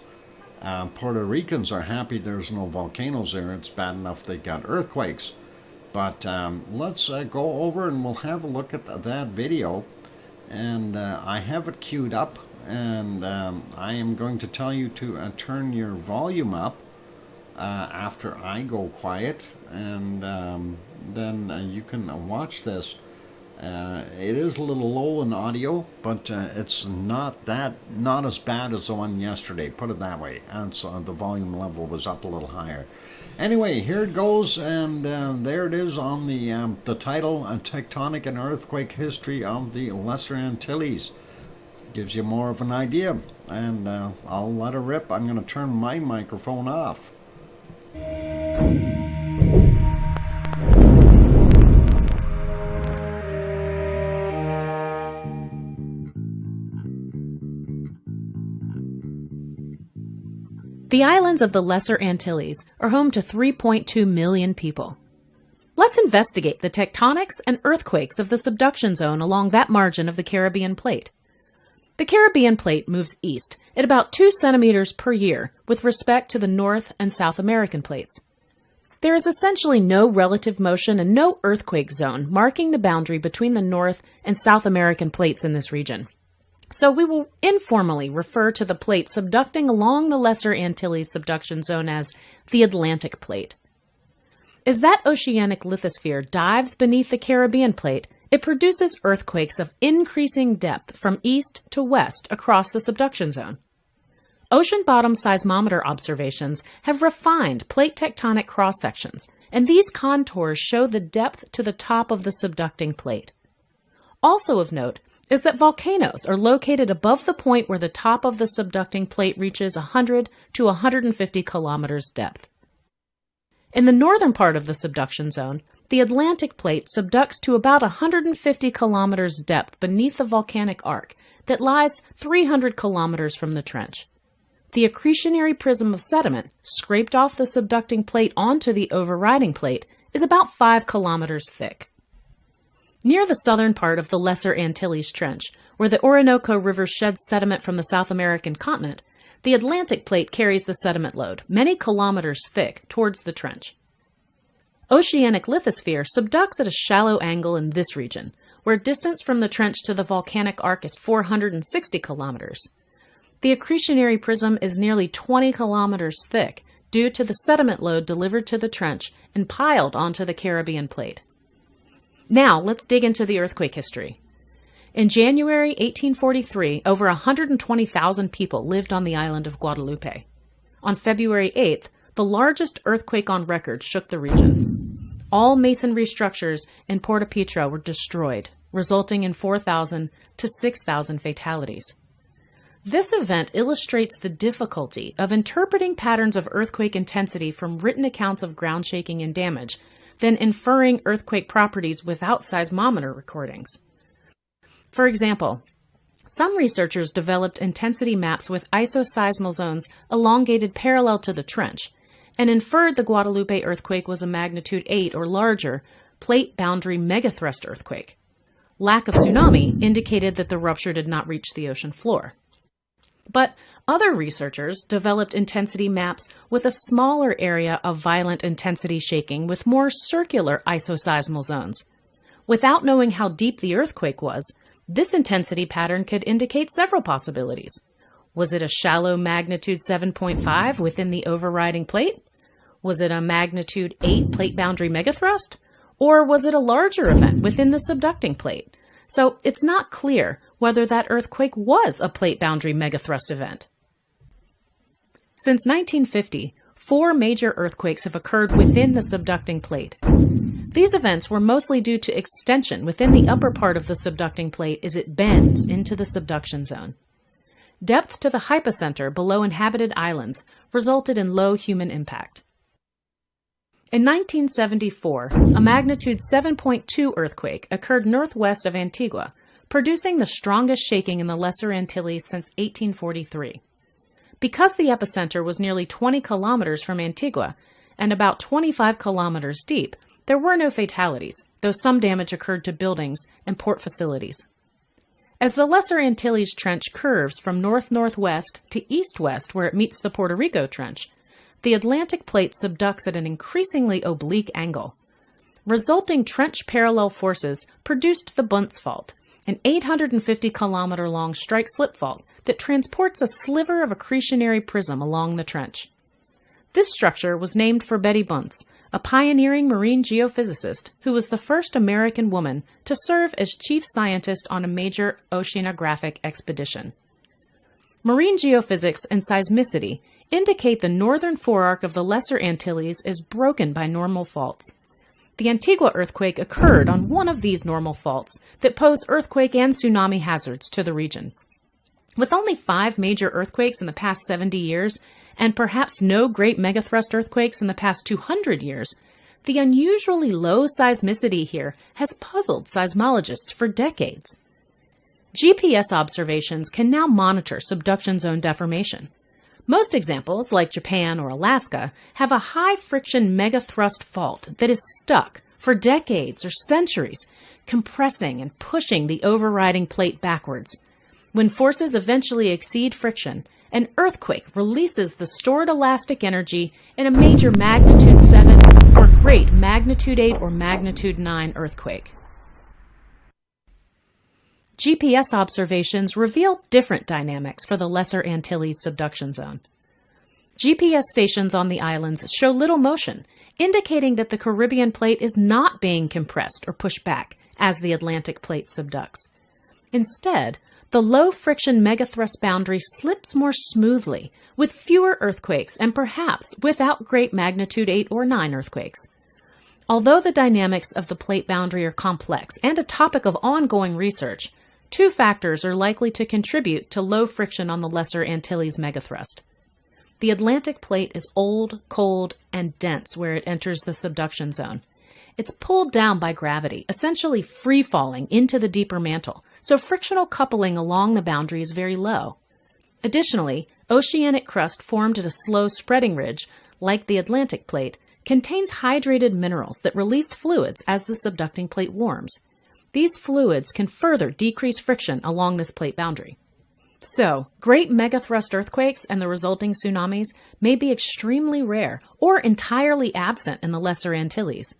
Puerto Ricans are happy there's no volcanoes there. It's bad enough they got earthquakes. But let's go over and we'll have a look at that video. And I have it queued up, and I am going to tell you to turn your volume up after I go quiet, and then you can watch this. It is a little low in audio, but it's not as bad as the one yesterday, put it that way. And so the volume level was up a little higher. Anyway, here it goes, and there it is on the title, Tectonic and Earthquake History of the Lesser Antilles. Gives you more of an idea, and I'll let it rip. I'm going to turn my microphone off. The islands of the Lesser Antilles are home to 3.2 million people. Let's investigate the tectonics and earthquakes of the subduction zone along that margin of the Caribbean plate. The Caribbean plate moves east at about 2 centimeters per year with respect to the North and South American plates. There is essentially no relative motion and no earthquake zone marking the boundary between the North and South American plates in this region. So we will informally refer to the plate subducting along the Lesser Antilles subduction zone as the Atlantic plate. As that oceanic lithosphere dives beneath the Caribbean plate, it produces earthquakes of increasing depth from east to west across the subduction zone. Ocean bottom seismometer observations have refined plate tectonic cross-sections, and these contours show the depth to the top of the subducting plate. Also of note is that volcanoes are located above the point where the top of the subducting plate reaches 100 to 150 kilometers depth. In the northern part of the subduction zone, The Atlantic plate subducts to about 150 kilometers depth beneath the volcanic arc that lies 300 kilometers from the trench. The accretionary prism of sediment scraped off the subducting plate onto the overriding plate is about 5 kilometers thick. Near the southern part of the Lesser Antilles Trench, where the Orinoco River sheds sediment from the South American continent, the Atlantic plate carries the sediment load, many kilometers thick, towards the trench. Oceanic lithosphere subducts at a shallow angle in this region, where distance from the trench to the volcanic arc is 460 kilometers. The accretionary prism is nearly 20 kilometers thick due to the sediment load delivered to the trench and piled onto the Caribbean plate. Now, let's dig into the earthquake history. In January 1843, over 120,000 people lived on the island of Guadeloupe. On February 8th, the largest earthquake on record shook the region. All masonry structures in Porto Petro were destroyed, resulting in 4,000 to 6,000 fatalities. This event illustrates the difficulty of interpreting patterns of earthquake intensity from written accounts of ground shaking and damage, then inferring earthquake properties without seismometer recordings. For example, some researchers developed intensity maps with isoseismal zones elongated parallel to the trench, and inferred the Guadeloupe earthquake was a magnitude 8 or larger plate boundary megathrust earthquake. Lack of tsunami indicated that the rupture did not reach the ocean floor. But other researchers developed intensity maps with a smaller area of violent intensity shaking with more circular isoseismal zones. Without knowing how deep the earthquake was, this intensity pattern could indicate several possibilities. Was it a shallow magnitude 7.5 within the overriding plate? Was it a magnitude 8 plate boundary megathrust? Or was it a larger event within the subducting plate? So it's not clear whether that earthquake was a plate boundary megathrust event. Since 1950, 4 major earthquakes have occurred within the subducting plate. These events were mostly due to extension within the upper part of the subducting plate as it bends into the subduction zone. Depth to the hypocenter below inhabited islands resulted in low human impact. In 1974, a magnitude 7.2 earthquake occurred northwest of Antigua, producing the strongest shaking in the Lesser Antilles since 1843. Because the epicenter was nearly 20 kilometers from Antigua and about 25 kilometers deep, there were no fatalities, though some damage occurred to buildings and port facilities. As the Lesser Antilles Trench curves from north-northwest to east-west where it meets the Puerto Rico Trench, the Atlantic plate subducts at an increasingly oblique angle. Resulting trench parallel forces produced the Bunce Fault, an 850-kilometer-long strike-slip fault that transports a sliver of accretionary prism along the trench. This structure was named for Betty Bunce, a pioneering marine geophysicist who was the first American woman to serve as chief scientist on a major oceanographic expedition. Marine geophysics and seismicity indicate the northern forearc of the Lesser Antilles is broken by normal faults. The Antigua earthquake occurred on one of these normal faults that pose earthquake and tsunami hazards to the region. With only 5 major earthquakes in the past 70 years, and perhaps no great megathrust earthquakes in the past 200 years, the unusually low seismicity here has puzzled seismologists for decades. GPS observations can now monitor subduction zone deformation. Most examples, like Japan or Alaska, have a high-friction megathrust fault that is stuck for decades or centuries, compressing and pushing the overriding plate backwards. When forces eventually exceed friction, an earthquake releases the stored elastic energy in a major magnitude 7 or great magnitude 8 or magnitude 9 earthquake. GPS observations reveal different dynamics for the Lesser Antilles subduction zone. GPS stations on the islands show little motion, indicating that the Caribbean plate is not being compressed or pushed back as the Atlantic plate subducts. Instead, the low-friction megathrust boundary slips more smoothly, with fewer earthquakes and perhaps without great magnitude 8 or 9 earthquakes. Although the dynamics of the plate boundary are complex and a topic of ongoing research, 2 factors are likely to contribute to low friction on the Lesser Antilles megathrust. The Atlantic plate is old, cold, and dense where it enters the subduction zone, It's pulled down by gravity, essentially free-falling into the deeper mantle, so frictional coupling along the boundary is very low. Additionally, oceanic crust formed at a slow spreading ridge, like the Atlantic plate, contains hydrated minerals that release fluids as the subducting plate warms. These fluids can further decrease friction along this plate boundary. So, great megathrust earthquakes and the resulting tsunamis may be extremely rare or entirely absent in the Lesser Antilles.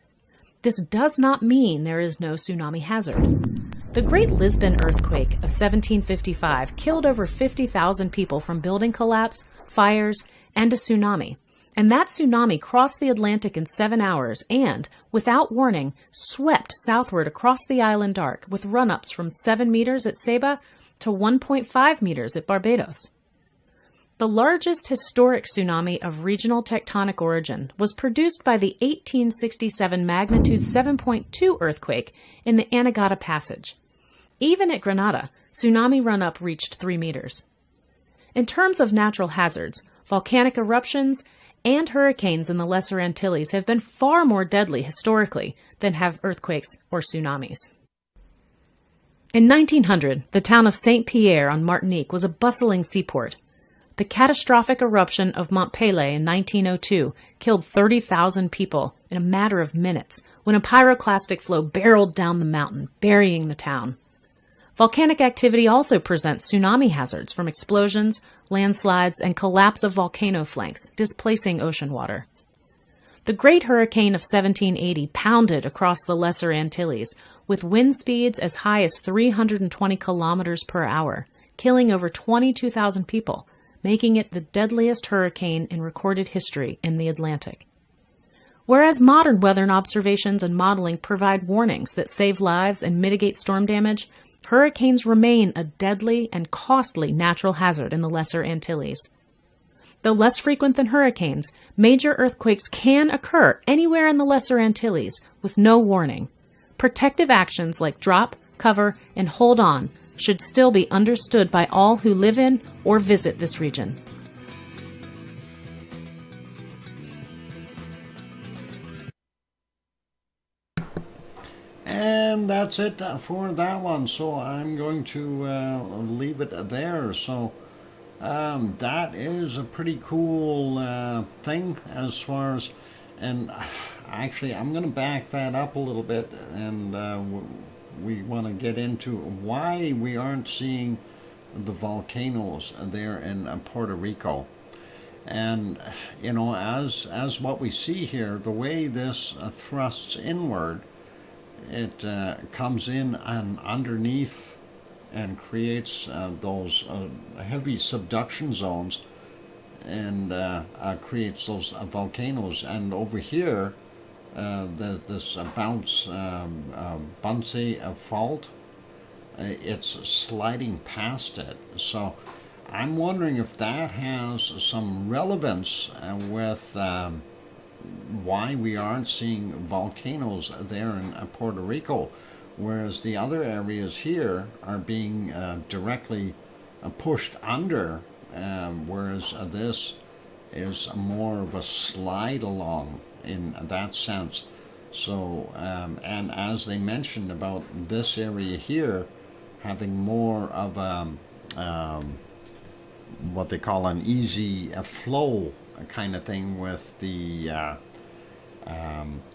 This does not mean there is no tsunami hazard. The Great Lisbon earthquake of 1755 killed over 50,000 people from building collapse, fires, and a tsunami. And that tsunami crossed the Atlantic in 7 hours and, without warning, swept southward across the island arc with run-ups from 7 meters at Ceiba to 1.5 meters at Barbados. The largest historic tsunami of regional tectonic origin was produced by the 1867 magnitude 7.2 earthquake in the Anegada Passage. Even at Grenada, tsunami run-up reached 3 meters. In terms of natural hazards, volcanic eruptions and hurricanes in the Lesser Antilles have been far more deadly historically than have earthquakes or tsunamis. In 1900, the town of Saint-Pierre on Martinique was a bustling seaport. The catastrophic eruption of Mont Pelee in 1902 killed 30,000 people in a matter of minutes when a pyroclastic flow barreled down the mountain, burying the town. Volcanic activity also presents tsunami hazards from explosions, landslides, and collapse of volcano flanks, displacing ocean water. The Great Hurricane of 1780 pounded across the Lesser Antilles with wind speeds as high as 320 kilometers per hour, killing over 22,000 people, making it the deadliest hurricane in recorded history in the Atlantic. Whereas modern weather observations and modeling provide warnings that save lives and mitigate storm damage, hurricanes remain a deadly and costly natural hazard in the Lesser Antilles. Though less frequent than hurricanes, major earthquakes can occur anywhere in the Lesser Antilles with no warning. Protective actions like drop, cover, and hold on should still be understood by all who live in or visit this region. And that's it for that one. So I'm going to leave it there. So that is a pretty cool thing as far as, and actually I'm going to back that up a little bit, and we want to get into why we aren't seeing the volcanoes there in Puerto Rico. And you know, as what we see here, the way this thrusts inward, it comes in and underneath and creates those heavy subduction zones, and creates those volcanoes. And over here, this Bunce fault, it's sliding past it. So I'm wondering if that has some relevance with why we aren't seeing volcanoes there in Puerto Rico, whereas the other areas here are being directly pushed under, whereas this is more of a slide along in that sense. So, and as they mentioned about this area here having more of what they call an easy flow kind of thing with the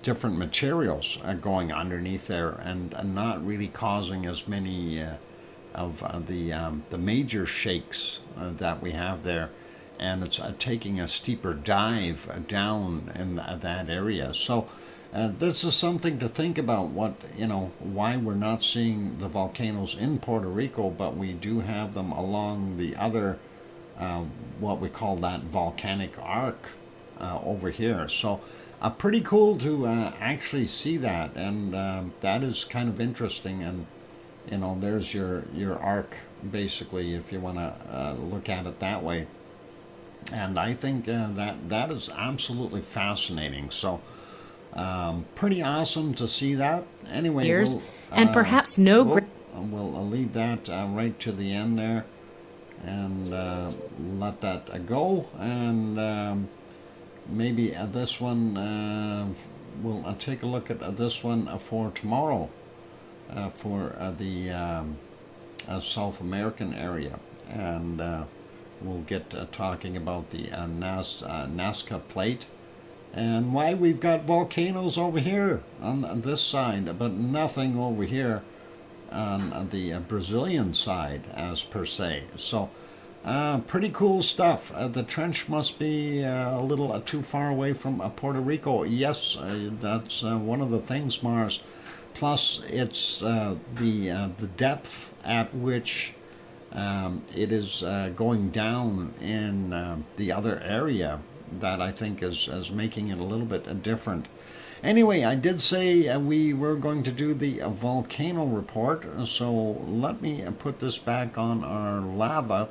different materials going underneath there, and not really causing as many of the major shakes that we have there, and it's taking a steeper dive down in that area. So this is something to think about, what, you know, why we're not seeing the volcanoes in Puerto Rico, but we do have them along the other what we call that volcanic arc over here. So pretty cool to actually see that, and that is kind of interesting. And you know, there's your arc basically, if you want to look at it that way. And I think that is absolutely fascinating. So pretty awesome to see that. Anyway, Years, and perhaps no we'll leave that right to the end there, and let that go. And maybe this one we'll take a look at this one for tomorrow for the South American area, and we'll get talking about the Nazca Plate and why we've got volcanoes over here on this side, but nothing over here on the Brazilian side as per se. So pretty cool stuff. The trench must be a little too far away from Puerto Rico. Yes, that's one of the things, Mars. Plus, it's the depth at which it is going down in the other area that I think is making it a little bit different. Anyway, I did say we were going to do the volcano report, so let me put this back on our lava,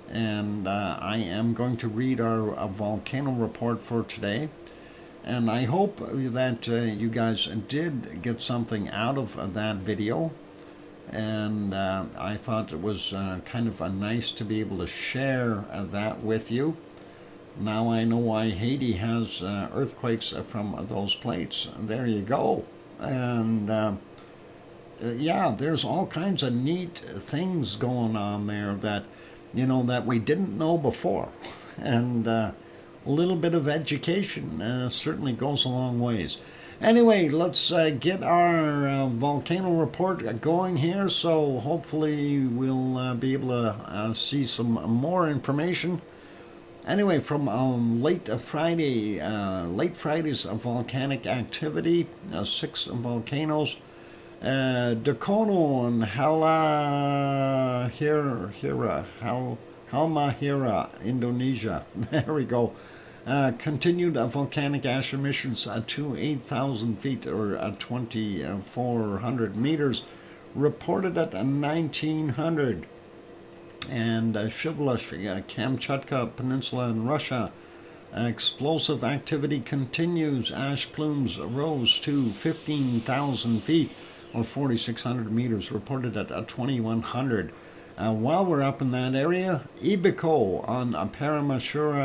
and I am going to read our volcano report for today. And I hope that you guys did get something out of that video, and I thought it was kind of nice to be able to share that with you. Now I know why Haiti has earthquakes from those plates. There you go. And yeah, there's all kinds of neat things going on there that, you know, that we didn't know before. And a little bit of education certainly goes a long ways. Anyway, let's get our volcano report going here. So hopefully we'll be able to see some more information. Anyway, from late Friday's volcanic activity, 6 volcanoes, Dakono and Halmahera, Indonesia. There we go. Continued volcanic ash emissions to 8,000 feet or 2,400 meters, reported at 1900. And Shivlash, Kamchatka Peninsula in Russia, explosive activity continues. Ash plumes rose to 15,000 feet or 4,600 meters, reported at 2,100. While we're up in that area, Ibico on Paramushir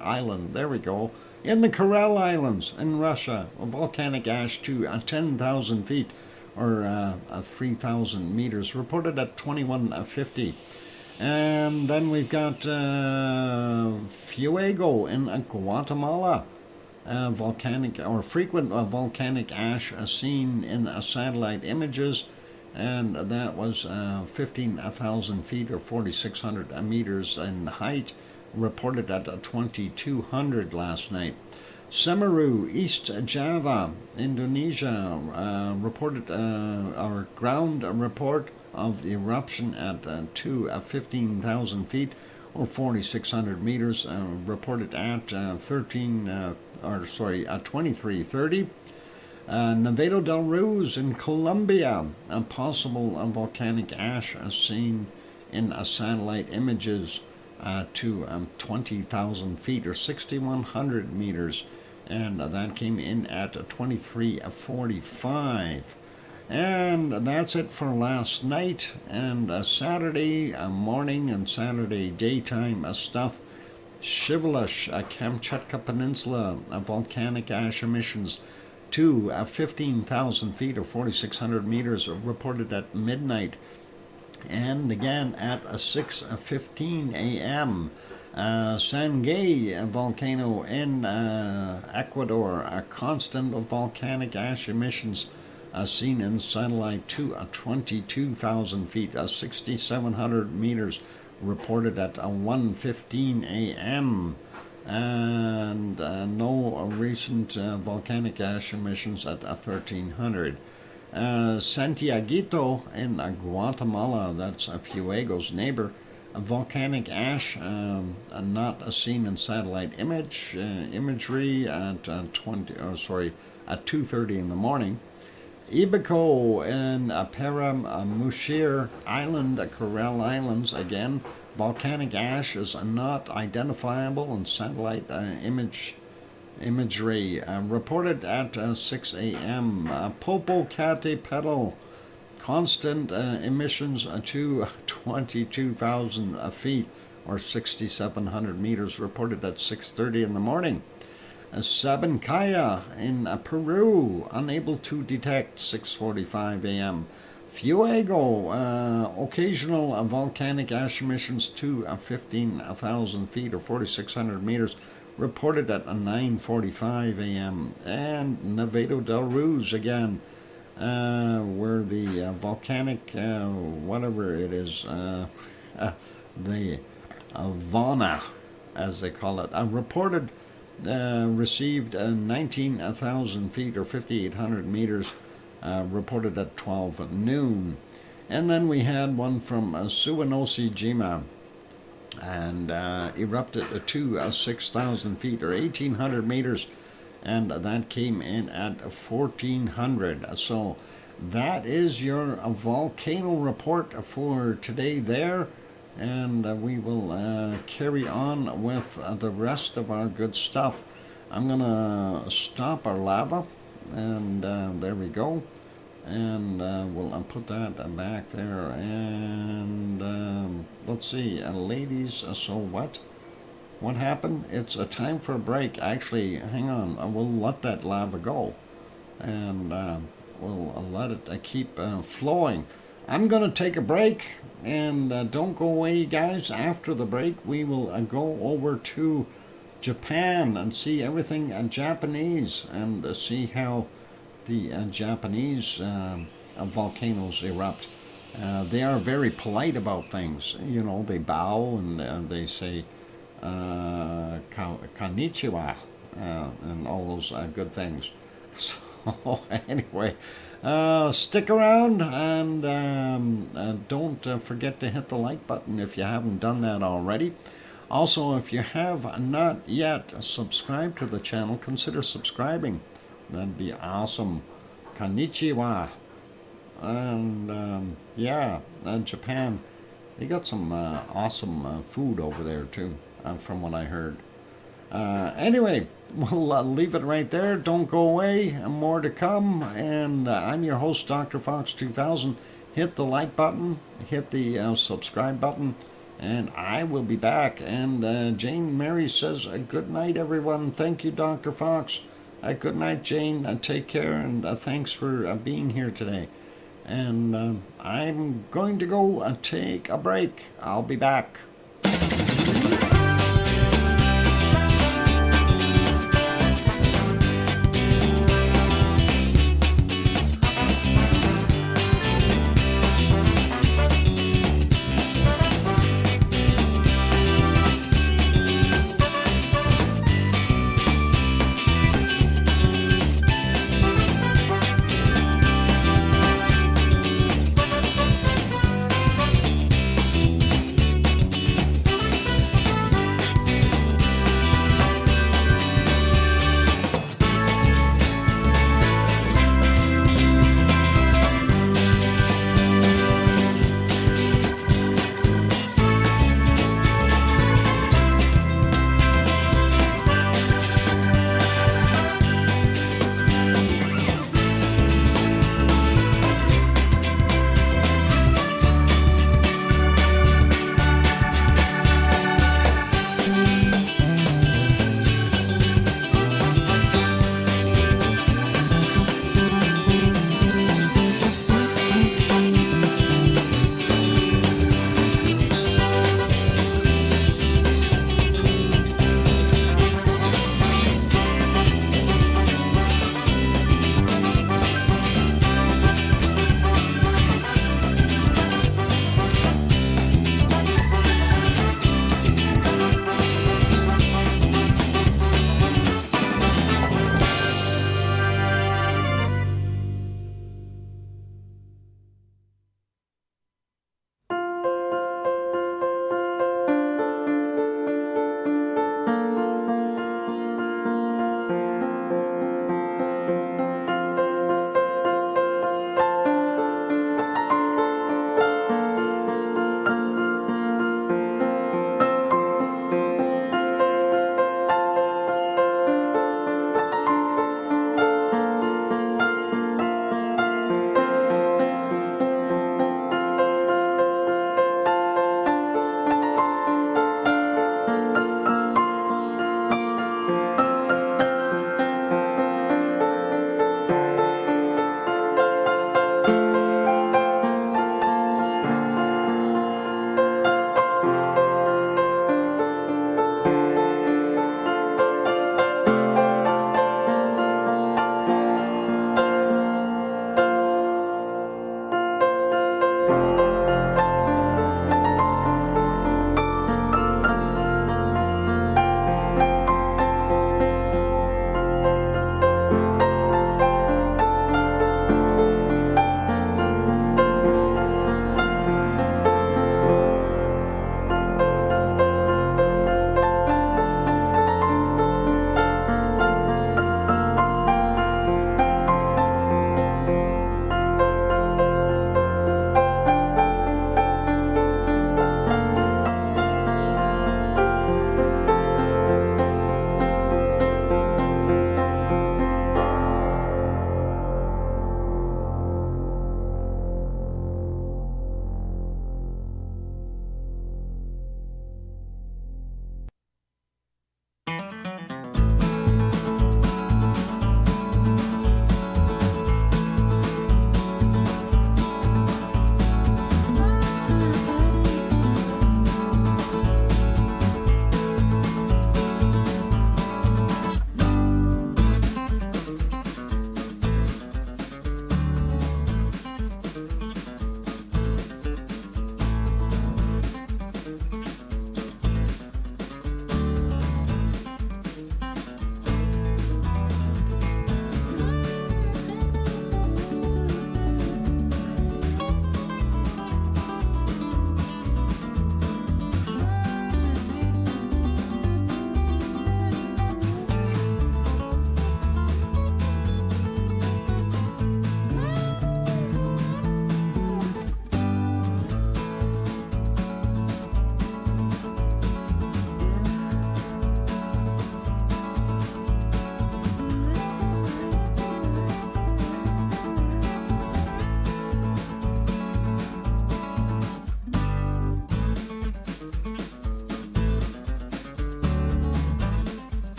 Island. There we go. In the Kuril Islands in Russia, volcanic ash to 10,000 feet or 3,000 meters, reported at 2150. And then we've got Fuego in Guatemala, volcanic or frequent volcanic ash seen in satellite images, and that was 15,000 feet or 4,600 meters in height, reported at 2,200 last night. Semeru, East Java, Indonesia, reported our ground report of the eruption at 15,000 feet or 4,600 meters, reported at 2330. Nevado del Ruiz in Colombia, a possible volcanic ash seen in satellite images to 20,000 feet or 6,100 meters, and that came in at 2345. And that's it for last night and Saturday morning and Saturday daytime stuff. Shivlash, Kamchatka Peninsula, volcanic ash emissions to 15,000 feet or 4,600 meters, reported at midnight. And again at 6:15 a.m. Sangay volcano in Ecuador, a constant of volcanic ash emissions seen in satellite to 22,000 feet, 6,700 meters, reported at 1:15 a.m. And no recent volcanic ash emissions at 1,300. Santiaguito in Guatemala, that's Fuego's neighbor, volcanic ash not seen in satellite imagery at 2:30 in the morning. Ibico in Paramushir Island, Kuril Islands, again, volcanic ash is not identifiable in satellite imagery, reported at 6 a.m. Popocatepetl, constant emissions to 22,000 feet, or 6,700 meters, reported at 6:30 in the morning. Sabancaya in Peru, unable to detect, 6:45 a.m. Fuego, occasional volcanic ash emissions to 15,000 feet, or 4,600 meters, reported at 9:45 a.m. And Nevado del Ruiz again, where the volcanic, whatever it is, the Vana, as they call it, reported received 19,000 feet, or 5,800 meters, reported at 12 noon. And then we had one from Suwanosi-jima, and erupted to 6,000 feet, or 1,800 meters, and that came in at 1,400. So that is your volcano report for today there. And we will carry on with the rest of our good stuff. I'm going to stop our lava, and there we go. And we'll put that back there. And let's see, ladies, so what? What happened? It's a time for a break. Actually, hang on, we'll let that lava go. And we'll let it keep flowing. I'm going to take a break, and don't go away, guys. After the break, we will go over to Japan and see everything Japanese, and see how the Japanese volcanoes erupt. They are very polite about things. You know, they bow and they say konnichiwa and all those good things. So anyway, stick around, and don't forget to hit the like button if you haven't done that already. Also, if you have not yet subscribed to the channel, consider subscribing. That'd be awesome. Konnichiwa. And yeah, Japan, they got some awesome food over there too, from what I heard. Anyway, we'll leave it right there. Don't go away. More to come. And I'm your host, DrFox2000. Hit the like button. Hit the subscribe button. And I will be back. And Jane Mary says, good night, everyone. Thank you, Dr. Fox. Good night, Jane. Take care. And thanks for being here today. And I'm going to go take a break. I'll be back.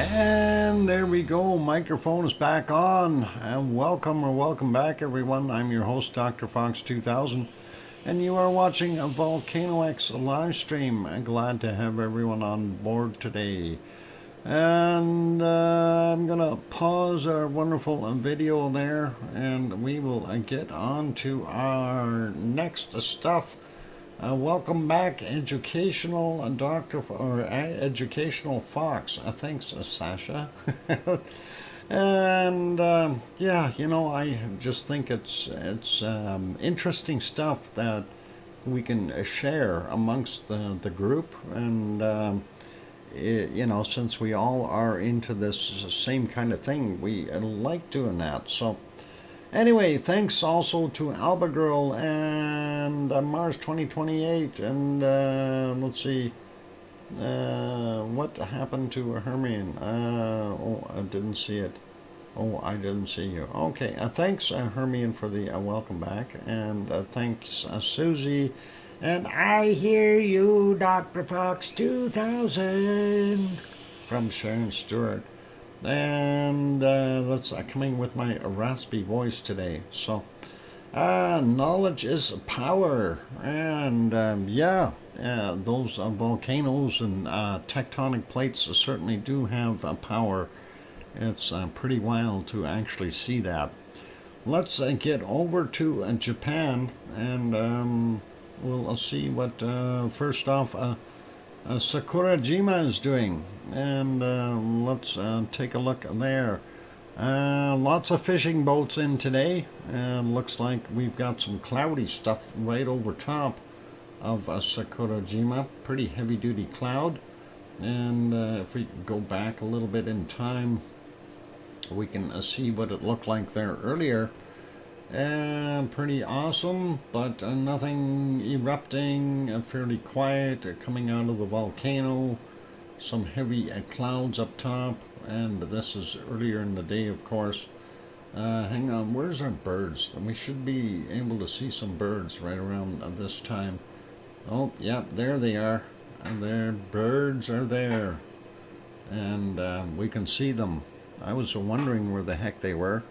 And there we go. Microphone is back on. And welcome back, everyone. I'm your host, DrFox2000, and you are watching a VolcanoX live stream. I'm glad to have everyone on board today. And I'm gonna pause our wonderful video there, and we will get on to our next stuff. Welcome back, educational educational Fox. Thanks, Sasha. And yeah, you know, I just think it's interesting stuff that we can share amongst the group, and you know, since we all are into this same kind of thing, we like doing that. So anyway, thanks also to Alba Girl and Mars 2028, and let's see, what happened to Hermione? Oh, I didn't see it. Oh, I didn't see you. Okay, thanks Hermione for the welcome back, and thanks Susie, and I hear you, Dr. Fox 2000 from Sharon Stewart. And that's coming with my raspy voice today. So knowledge is power, and yeah, those volcanoes and tectonic plates certainly do have power. It's pretty wild to actually see that. Let's get over to Japan, and we'll see what first off Sakurajima is doing, and let's take a look there. Lots of fishing boats in today, and looks like we've got some cloudy stuff right over top of Sakurajima. Pretty heavy duty cloud, and if we go back a little bit in time, we can see what it looked like there earlier. Pretty awesome, but nothing erupting, fairly quiet, coming out of the volcano. Some heavy clouds up top, and this is earlier in the day, of course. Hang on, where's our birds? We should be able to see some birds right around this time. Oh, yep, there they are. And their birds are there, and we can see them. I was wondering where the heck they were.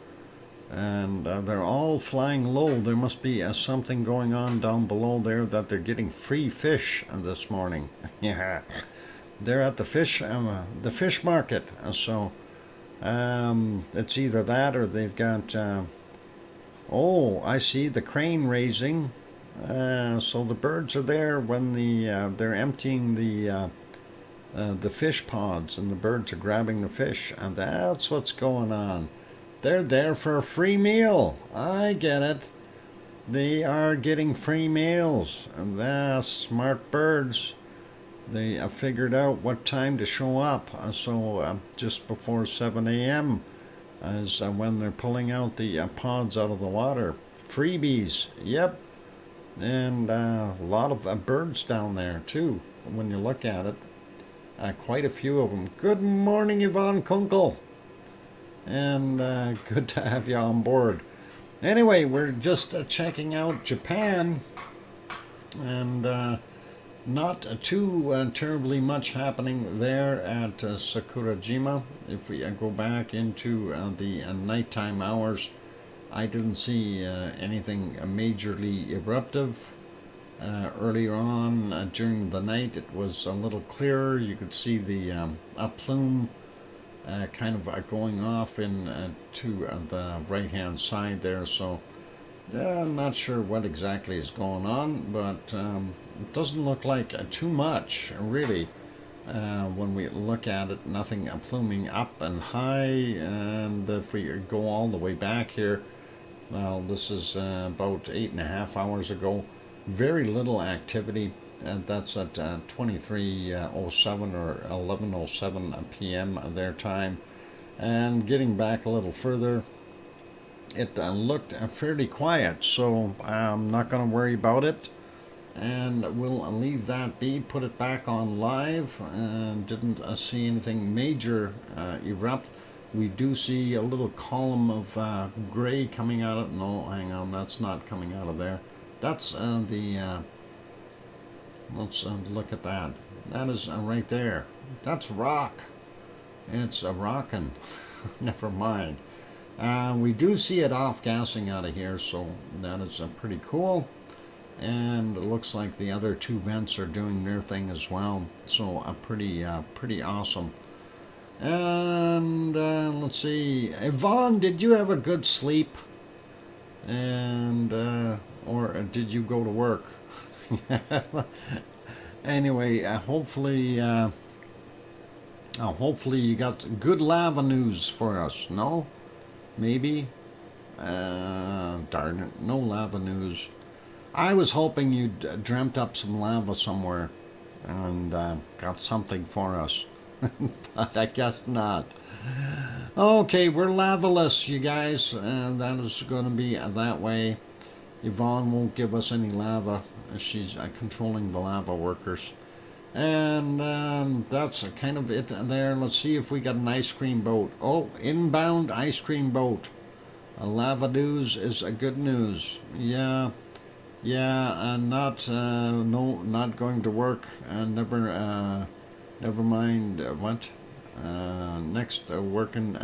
And they're all flying low. There must be something going on down below there, that they're getting free fish this morning. Yeah, they're at the fish market. So it's either that, or they've got. Oh, I see the crane raising. So the birds are there when they're emptying the fish pods, and the birds are grabbing the fish, and that's what's going on. They're there for a free meal. I get it. They are getting free meals. And they're smart birds. They figured out what time to show up. So just before 7 a.m. is when they're pulling out the pods out of the water. Freebies. Yep. And a lot of birds down there too, when you look at it. Quite a few of them. Good morning, Yvonne Kunkel. And good to have you on board. Anyway, we're just checking out Japan, and not too terribly much happening there at Sakurajima. If we go back into the nighttime hours, I didn't see anything majorly eruptive. Earlier on during the night, it was a little clearer. You could see the a plume kind of going off in to the right hand side there. So I'm not sure what exactly is going on, but it doesn't look like too much really. When we look at it, nothing pluming up and high. And if we go all the way back here, well, this is about 8.5 hours ago. Very little activity. And that's at 23:07 or 11:07 p.m. their time. And getting back a little further, it looked fairly quiet, so I'm not going to worry about it, and we'll leave that be. Put it back on live, and didn't see anything major erupt. We do see a little column of gray coming out of. No, hang on, that's not coming out of there. That's let's look at that. That is right there. That's rock. It's a rockin'. Never mind. We do see it off-gassing out of here, so that is pretty cool. And it looks like the other two vents are doing their thing as well. So pretty awesome. And let's see. Yvonne, did you have a good sleep? And or did you go to work? Anyway, hopefully you got good lava news for us. No? Maybe? Darn it, no lava news. I was hoping you'd dreamt up some lava somewhere and got something for us. But I guess not. Okay, we're lavaless, you guys. That is going to be that way. Yvonne won't give us any lava. She's controlling the lava workers. And that's kind of it there. Let's see if we got an ice cream boat. Oh, inbound ice cream boat. Lava news is a good news. Yeah, not not going to work. Never mind. What? Next working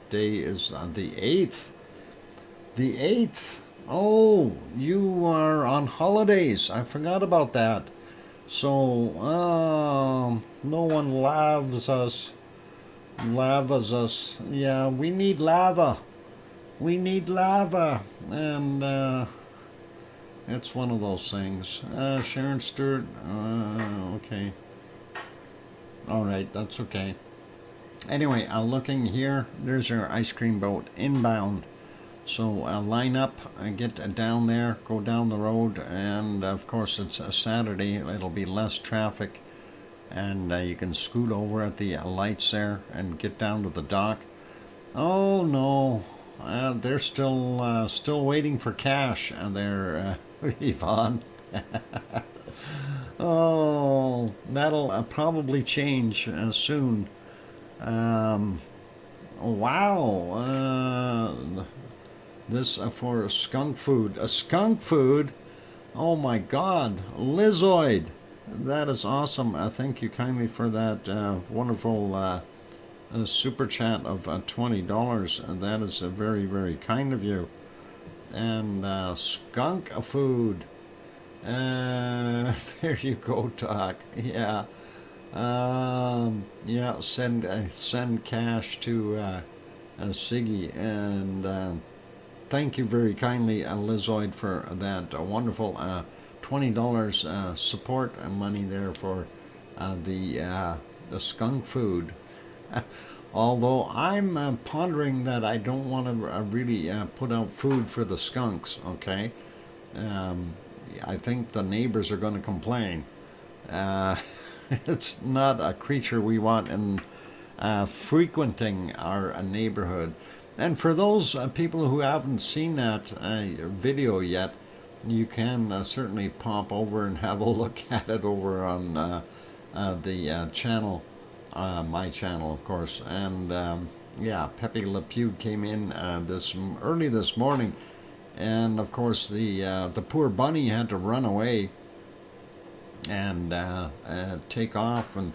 day is the 8th. The 8th. Oh, you are on holidays. I forgot about that. So, no one lavas us. Yeah, we need lava. We need lava. And, it's one of those things. Sharon Stewart, okay. Alright, that's okay. Anyway, looking here, there's our ice cream boat inbound. So line up and get down there, go down the road, and of course it's a Saturday, it'll be less traffic, and you can scoot over at the lights there and get down to the dock. Oh no, they're still waiting for cash, and they're Yvonne. Oh, that'll probably change soon. Wow. This for skunk food. A skunk food? Oh my god. Lizoid. That is awesome. Thank you kindly for that wonderful super chat of $20. That is very, very kind of you. And skunk food. There you go, Doc. Yeah. Yeah, send cash to Siggy, and thank you very kindly, Lizoid, for that wonderful $20 support money there for the skunk food. Although I'm pondering that I don't want to really put out food for the skunks, okay? I think the neighbors are going to complain. It's not a creature we want in frequenting our neighborhood. And for those people who haven't seen that video yet, you can certainly pop over and have a look at it over on the channel, my channel, of course. And yeah, Pepe Le Pew came in early this morning, and of course the poor bunny had to run away and take off. And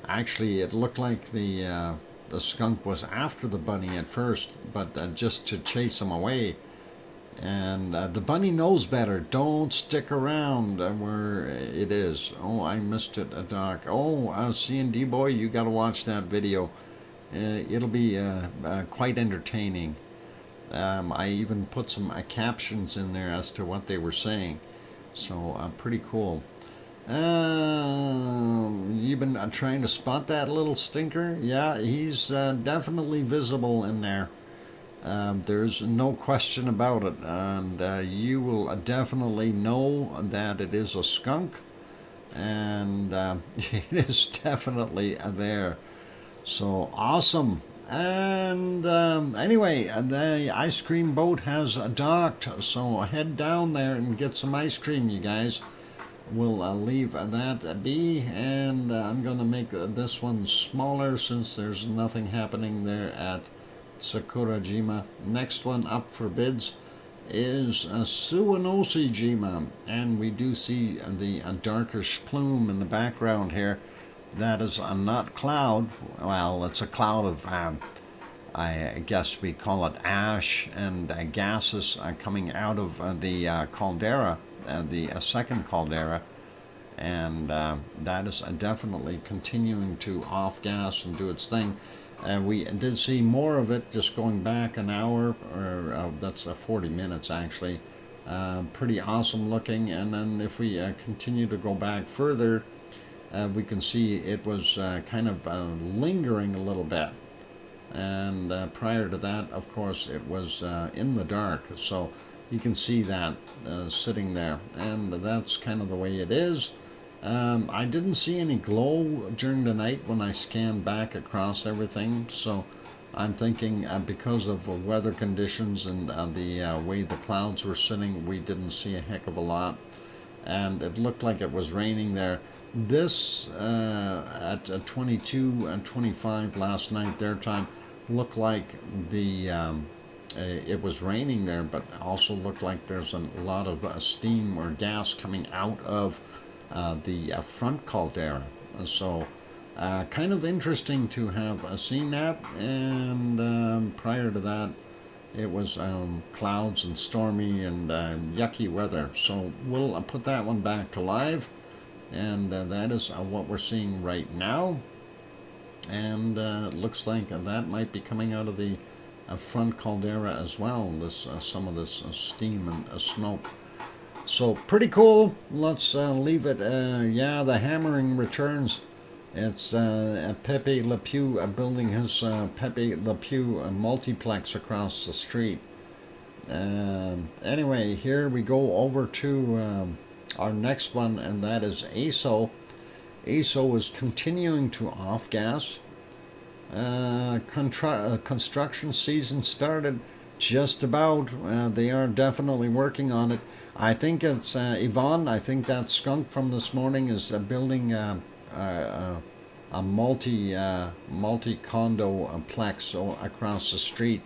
actually, it looked like the skunk was after the bunny at first, but just to chase him away. And the bunny knows better. Don't stick around where it is. Oh, I missed it, Doc. Oh, C&D boy, you got to watch that video. It'll be quite entertaining. I even put some captions in there as to what they were saying. So pretty cool. You've been trying to spot that little stinker? Yeah, he's definitely visible in there. There's no question about it, and you will definitely know that it is a skunk, and it is definitely there. So awesome. And anyway, the ice cream boat has docked, so head down there and get some ice cream, you guys. We'll leave that be, and I'm going to make this one smaller since there's nothing happening there at Sakurajima. Next one up for bids is Suwanoshijima, and we do see the darkish plume in the background here. that is not cloud. Well, it's a cloud of, I guess we call it ash and gases coming out of the caldera, the second caldera. And that is definitely continuing to off-gas and do its thing. We did see more of it just going back an hour, or that's 40 minutes actually. Pretty awesome looking. And then if we continue to go back further, we can see it was kind of lingering a little bit. And prior to that, of course, it was in the dark. So you can see that sitting there. And that's kind of the way it is. I didn't see any glow during the night when I scanned back across everything, so I'm thinking because of weather conditions and the way the clouds were sitting, we didn't see a heck of a lot, and it looked like it was raining there. This at 22 and 25 last night their time looked like the it was raining there, but also looked like there's a lot of steam or gas coming out of the front caldera. So kind of interesting to have seen that. And prior to that, it was clouds and stormy and yucky weather. So we'll put that one back to live, and that is what we're seeing right now. And it looks like that might be coming out of the front caldera as well, this some of this steam and smoke. So pretty cool. Let's leave it. Yeah, the hammering returns. It's Pepe Le Pew building his Pepe Le Pew multiplex across the street. Anyway, here we go over to our next one, and that is ASO. ASO is continuing to off-gas. Construction season started just about. They are definitely working on it. I think it's Yvonne. I think that skunk from this morning is building a multi-condo plex across the street,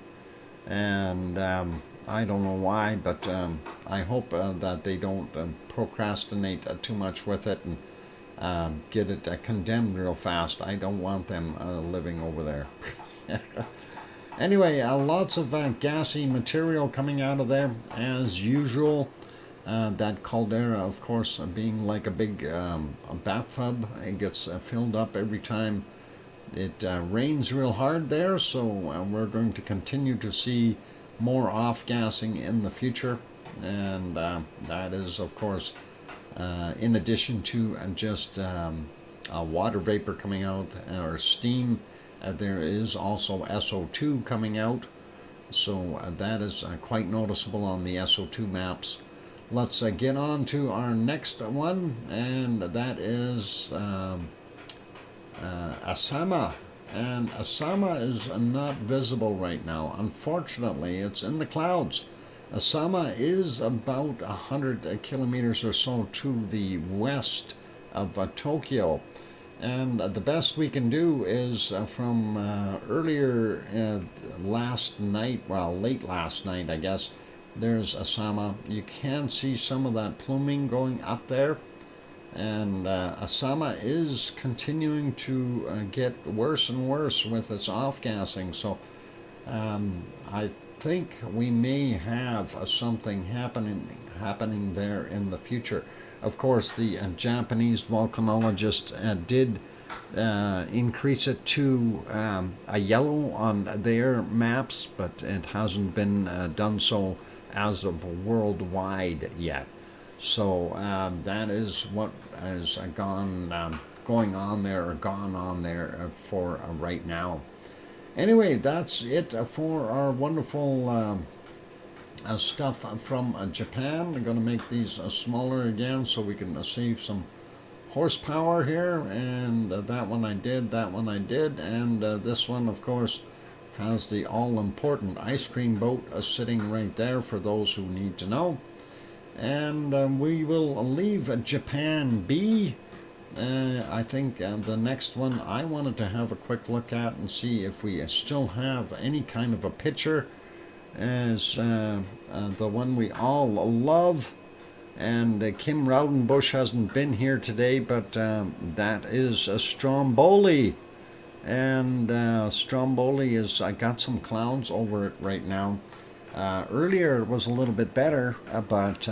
and I don't know why, but I hope that they don't procrastinate too much with it and get it condemned real fast. I don't want them living over there. Anyway, lots of gassy material coming out of there as usual. That caldera, of course, being like a big a bathtub, it gets filled up every time it rains real hard there. So we're going to continue to see more off-gassing in the future, and that is, of course, in addition to just water vapor coming out or steam. There is also SO2 coming out, so that is quite noticeable on the SO2 maps. Let's get on to our next one, and that is Asama. And Asama is not visible right now. Unfortunately, it's in the clouds. Asama is about 100 kilometers or so to the west of Tokyo. And the best we can do is from earlier last night, well, late last night, I guess, there's Asama. You can see some of that pluming going up there. And Asama is continuing to get worse and worse with its off-gassing. So I think we may have something happening there in the future. Of course, the Japanese volcanologist did increase it to a yellow on their maps, but it hasn't been done so as of worldwide yet. So that is what has going on there for right now. Anyway, that's it for our wonderful stuff from Japan. I'm going to make these smaller again so we can save some horsepower here. And that one I did, and this one, of course, has the all-important ice cream boat sitting right there for those who need to know. And we will leave Japan be. I think the next one I wanted to have a quick look at and see if we still have any kind of a picture, is the one we all love, And Kim Raudenbush hasn't been here today, but that is Stromboli. And Stromboli is, I got some clouds over it right now. Earlier it was a little bit better, but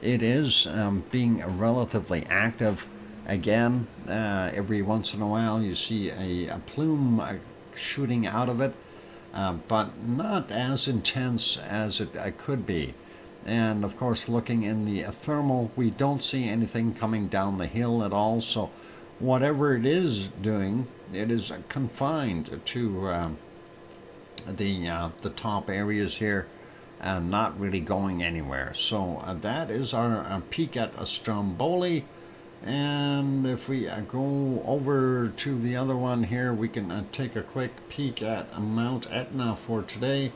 it is being relatively active again. Every once in a while you see a plume shooting out of it, but not as intense as it could be. And of course, looking in the thermal, we don't see anything coming down the hill at all. So whatever it is doing, it is confined to the top areas here and not really going anywhere. So that is our peek at Stromboli. And if we go over to the other one here, we can take a quick peek at Mount Etna for today.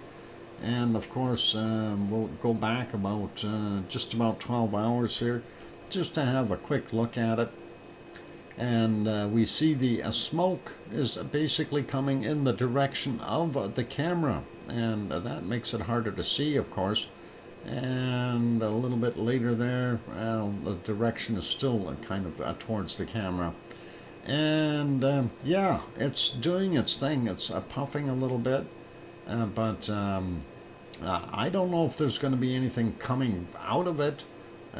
And of course, we'll go back about just about 12 hours here, just to have a quick look at it. And we see the smoke is basically coming in the direction of the camera, and that makes it harder to see, of course. And a little bit later there, the direction is still kind of towards the camera. And yeah, it's doing its thing. It's puffing a little bit, but I don't know if there's going to be anything coming out of it.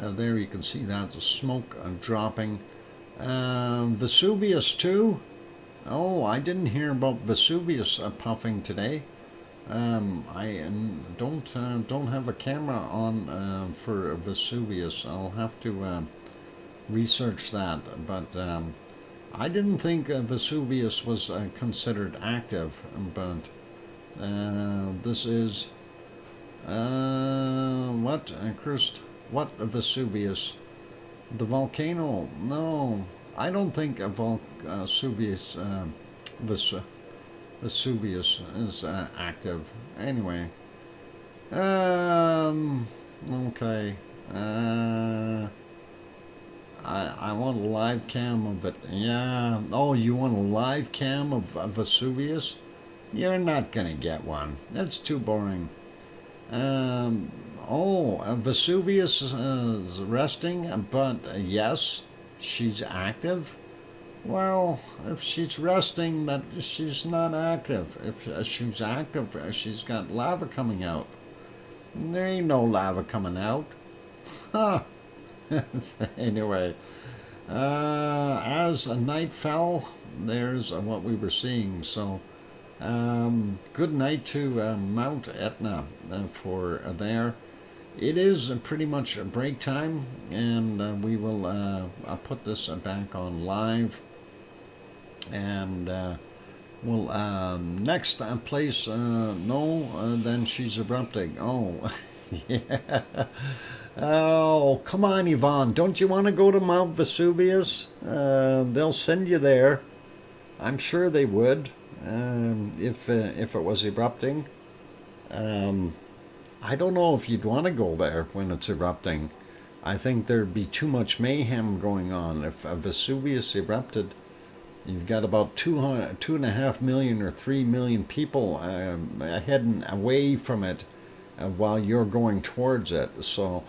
There you can see that, the smoke dropping. Vesuvius too. Oh, I didn't hear about Vesuvius puffing today. I don't have a camera on for Vesuvius. I'll have to research that. But I didn't think Vesuvius was considered active. But this is what, Chris? What Vesuvius? The volcano? No, I don't think Vesuvius Vesuvius is active. Anyway, okay. I want a live cam of it. Yeah. Oh, you want a live cam of Vesuvius? You're not gonna get one. That's too boring. Vesuvius is resting, but yes, she's active. Well, if she's resting, that she's not active. If she's active, she's got lava coming out. There ain't no lava coming out. Huh. Anyway, as night fell, there's what we were seeing. So, good night to Mount Etna for there. It is pretty much break time, and we will I'll put this back on live. And we'll next place then she's erupting. Oh yeah. Oh, come on, Yvonne, don't you want to go to Mount Vesuvius? They'll send you there. I'm sure they would, if it was erupting. I don't know if you'd want to go there when it's erupting. I think there'd be too much mayhem going on. If Vesuvius erupted, you've got about 2.5 million or 3 million people heading away from it while you're going towards it. So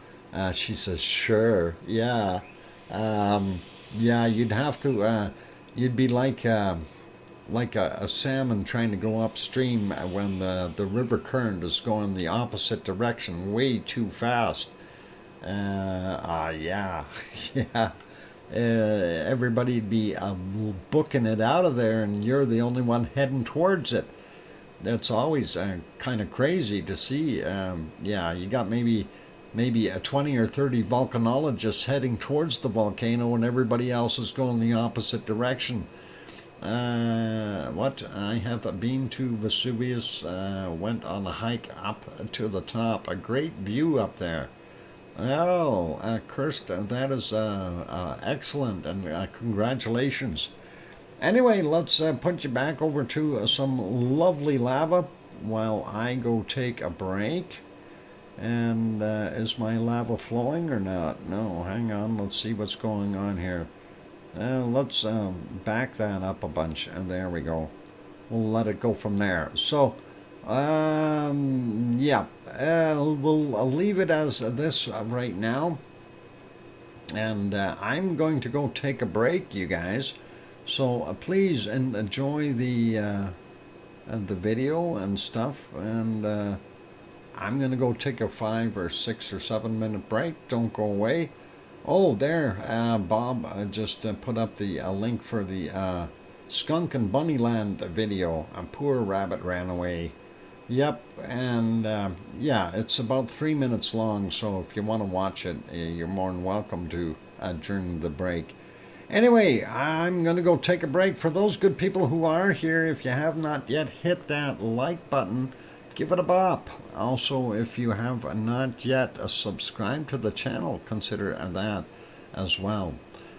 she says, sure, yeah. Yeah, you'd have to, you'd be like a salmon trying to go upstream when the river current is going the opposite direction way too fast. Yeah, yeah. Everybody'd be booking it out of there, and you're the only one heading towards it. That's always kind of crazy to see. Yeah, you got maybe 20 or 30 volcanologists heading towards the volcano, and everybody else is going the opposite direction. What? I have been to Vesuvius, went on a hike up to the top. A great view up there. Oh, Kirst, that is excellent, and congratulations. Anyway, let's put you back over to some lovely lava while I go take a break. And is my lava flowing or not? No, hang on, let's see what's going on here. Let's back that up a bunch, and there we go. We'll let it go from there. So, yeah, we'll leave it as this right now. And I'm going to go take a break, you guys. So please enjoy the video and stuff. And I'm going to go take a 5 or 6 or 7 minute break. Don't go away. Oh, there, Bob just put up the link for the Skunk and Bunnyland video. A poor rabbit ran away. Yep, and yeah, it's about 3 minutes long, so if you want to watch it, you're more than welcome to during the break. Anyway, I'm going to go take a break. For those good people who are here, if you have not yet hit that like button, give it a bop. Also, if you have not yet subscribed to the channel, consider that as well.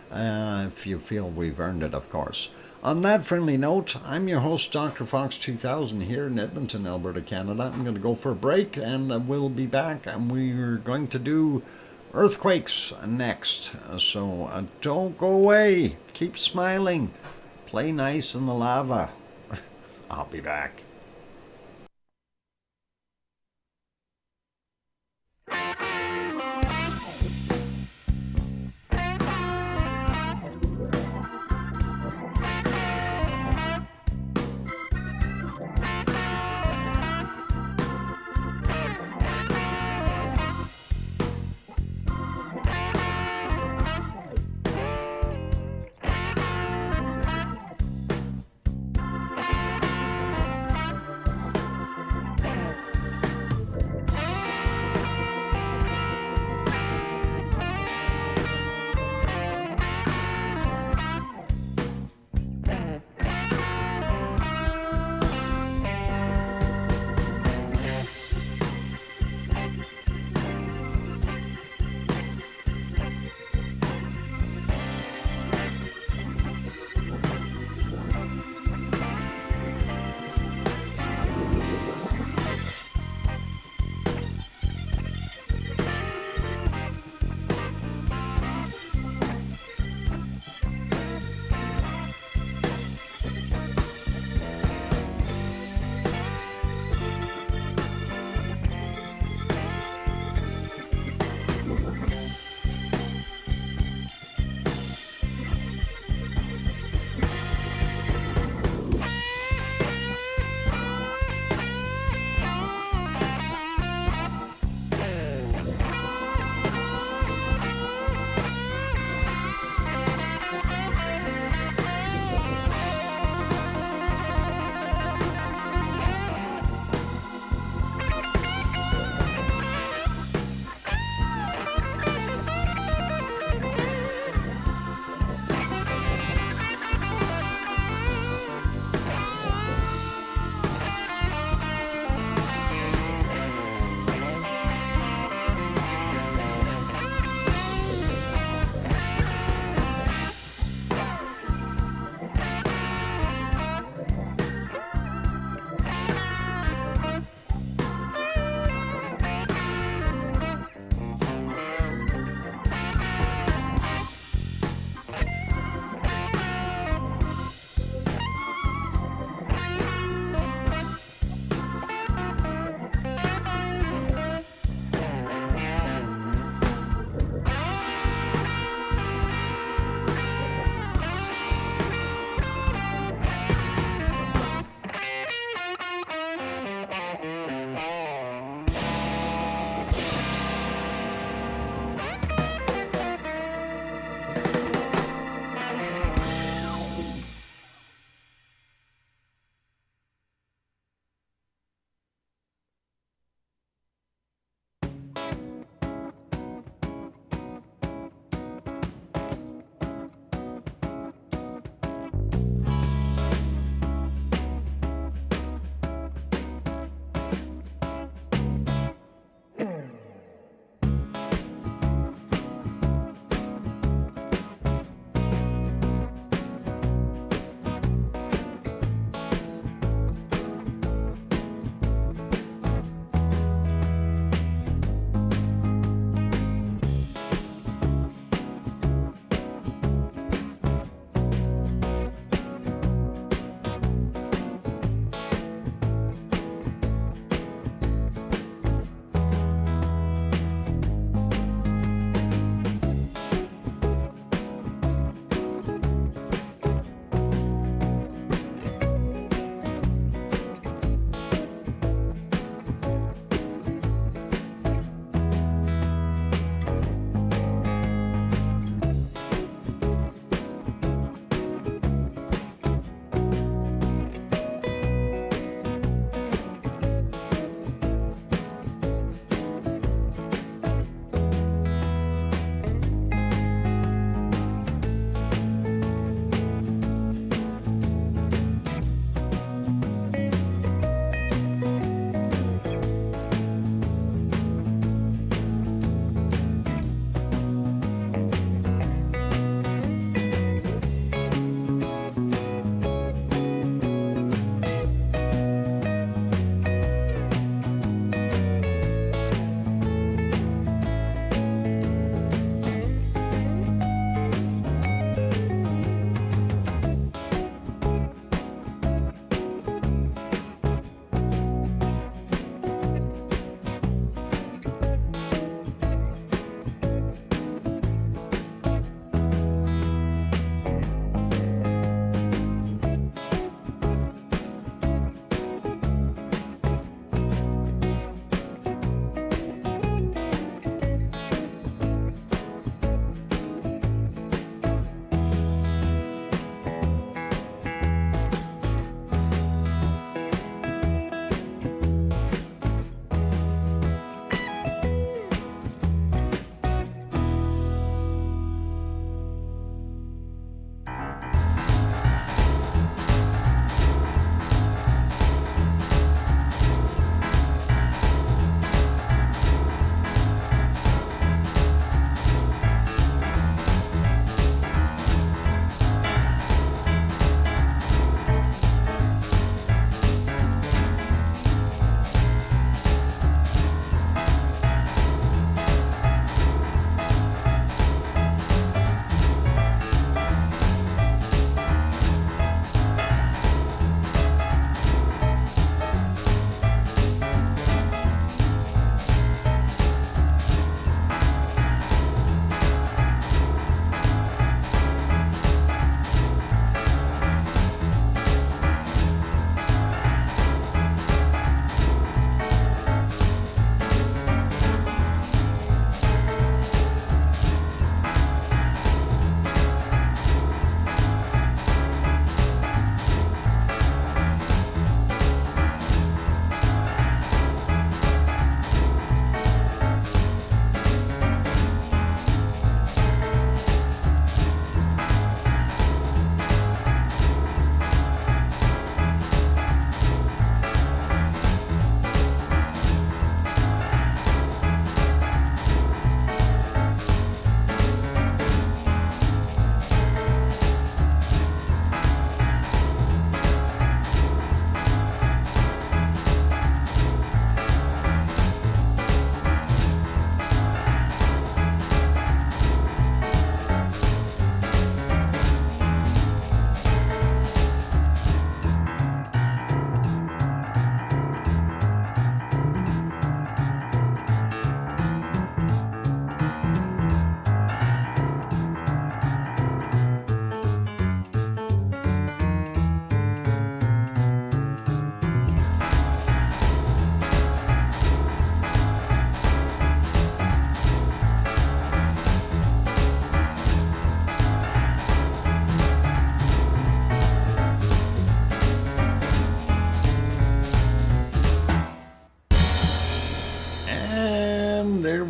If you feel we've earned it, of course. On that friendly note, I'm your host, DrFox2000, here in Edmonton, Alberta, Canada. I'm going to go for a break, and we'll be back, and we're going to do earthquakes next. So don't go away. Keep smiling. Play nice in the lava. I'll be back.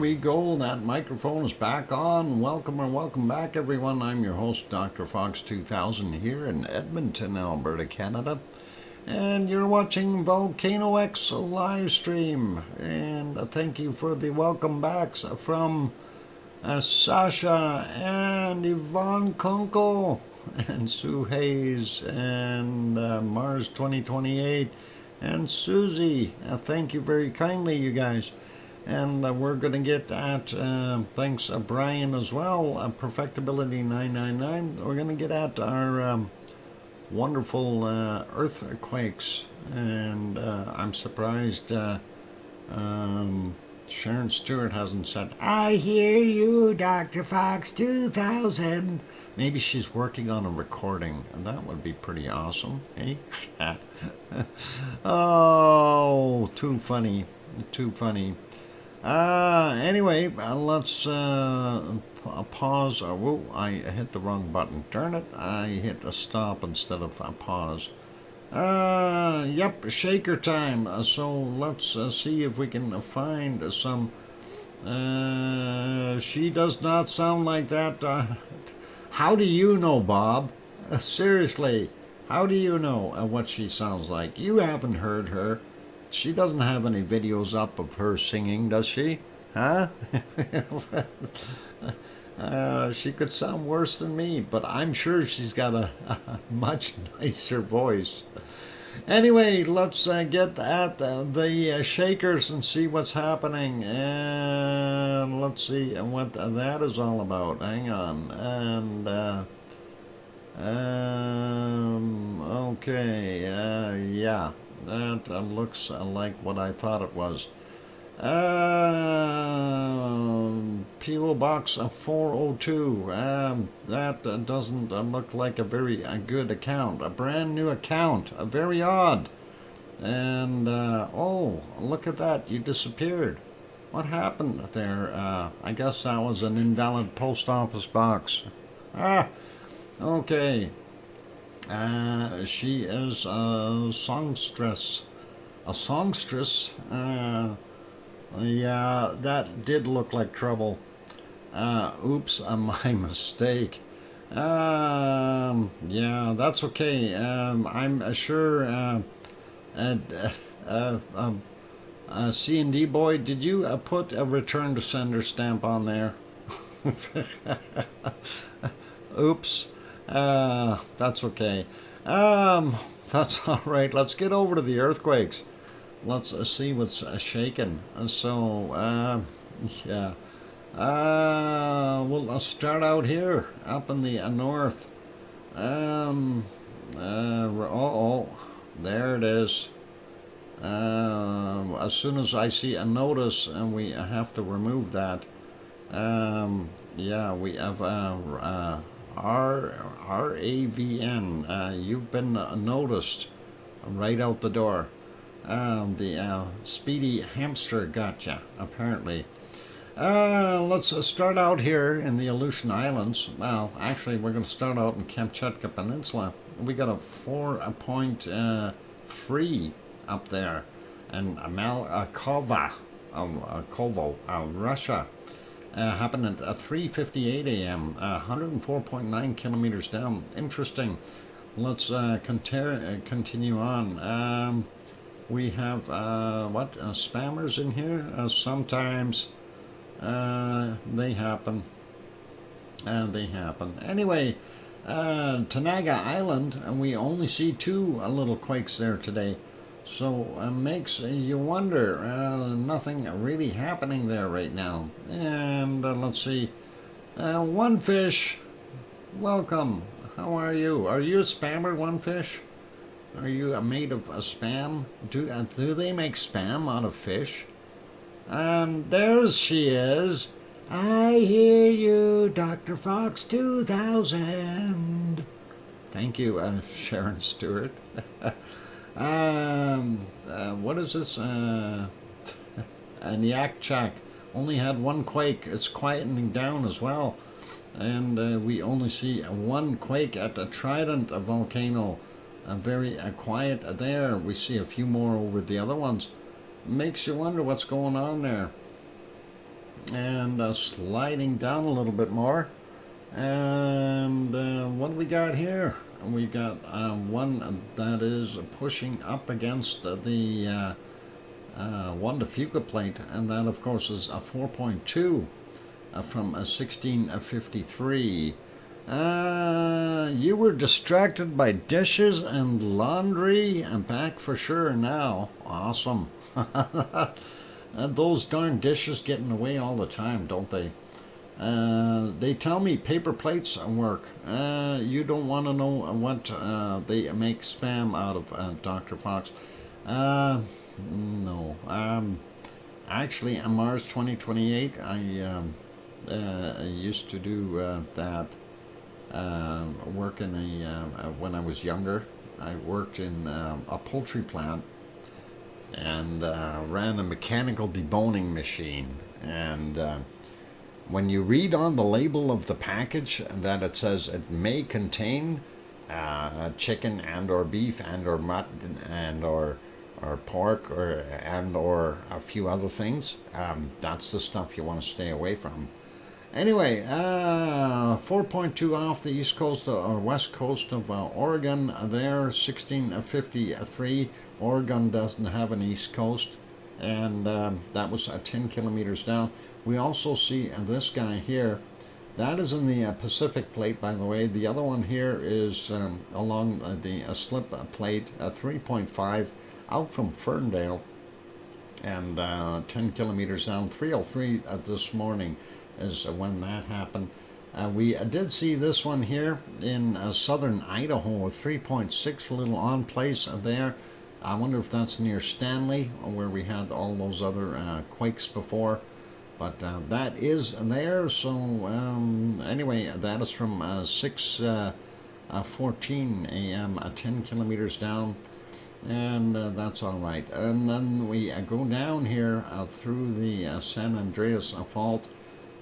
we go. That microphone is back on. Welcome or welcome back, everyone. I'm your host, DrFox2000, here in Edmonton, Alberta, Canada. And you're watching VolcanoX live stream. And thank you for the welcome backs from Sasha and Yvonne Kunkel and Sue Hayes and Mars 2028 and Susie. Thank you very kindly, you guys. And we're going to get at, thanks Brian as well, Perfectibility 999. We're going to get at our wonderful earthquakes. And I'm surprised Sharon Stewart hasn't said, I hear you, Dr. Fox 2000. Maybe she's working on a recording, and that would be pretty awesome, eh? Oh, too funny, too funny. Anyway, let's pause. Whoa, I hit the wrong button. Darn it, I hit a stop instead of a pause. Yep, shaker time. So let's see if we can find some. She does not sound like that. How do you know, Bob? Seriously, how do you know what she sounds like? You haven't heard her. She doesn't have any videos up of her singing, does she? Huh? She could sound worse than me, but I'm sure she's got a much nicer voice. Anyway, let's get at the shakers and see what's happening. And let's see what that is all about. Hang on. And okay, yeah, that looks like what I thought it was. P.O. Box 402. That doesn't look like a very good account. A brand new account. Very odd. And, oh, look at that. You disappeared. What happened there? I guess that was an invalid post office box. Okay. She is a songstress. A songstress? Yeah, that did look like trouble. Oops, my mistake. Yeah, that's okay. I'm sure. C&D boy, did you put a return to sender stamp on there? Oops. That's okay. That's all right. Let's get over to the earthquakes. Let's see what's shaking. So, yeah. We'll start out here, up in the north. Oh, there it is. As soon as I see a notice, and we have to remove that. Yeah, we have RAVN. You've been noticed right out the door. The speedy hamster gotcha, apparently. Let's start out here in the Aleutian Islands. Well, actually, we're going to start out in Kamchatka Peninsula. We got a 4.3 up there. And Kovo, Russia. Happened at 3:58 a.m., 104.9 kilometers down. Interesting. Let's continue on. We have, spammers in here? Sometimes they happen. Anyway, Tanaga Island, and we only see two little quakes there today. So makes you wonder, nothing really happening there right now. And let's see, One Fish, welcome. How are you? Are you a spammer, One Fish? Are you made of spam? Do they make spam out of fish? And there she is. I hear you, Dr. Fox 2000. Thank you, Sharon Stewart. What is this? Yakchak only had one quake. It's quietening down as well. And we only see one quake at the Trident volcano. Very quiet there. We see a few more over the other ones. Makes you wonder what's going on there. And sliding down a little bit more. And what do we got here? We got one that is pushing up against the one Fuga plate, and that of course is a 4.2 from a 1653. You were distracted by dishes and laundry, and back for sure now. Awesome. Those darn dishes get in the way all the time, don't they? They tell me paper plates work. You don't want to know what they make spam out of, Dr. Fox. No. Actually, on Mars 2028, I used to do that work in when I was younger. I worked in a poultry plant and ran a mechanical deboning machine. And when you read on the label of the package that it says it may contain chicken and or beef and or mutton and or pork or a few other things, that's the stuff you want to stay away from. Anyway, 4.2 off the east coast or west coast of Oregon there, 1653. Oregon doesn't have an east coast, and that was 10 kilometers down. We also see this guy here. That is in the Pacific plate, by the way. The other one here is along the slip plate, 3.5 out from Ferndale, and 10 kilometers down. 303 this morning is when that happened. We did see this one here in southern Idaho, 3.6, a little on place there. I wonder if that's near Stanley, where we had all those other quakes before. But that is there. So anyway, that is from 6:14 a.m., 10 kilometers down. And that's all right. And then we go down here through the San Andreas Fault.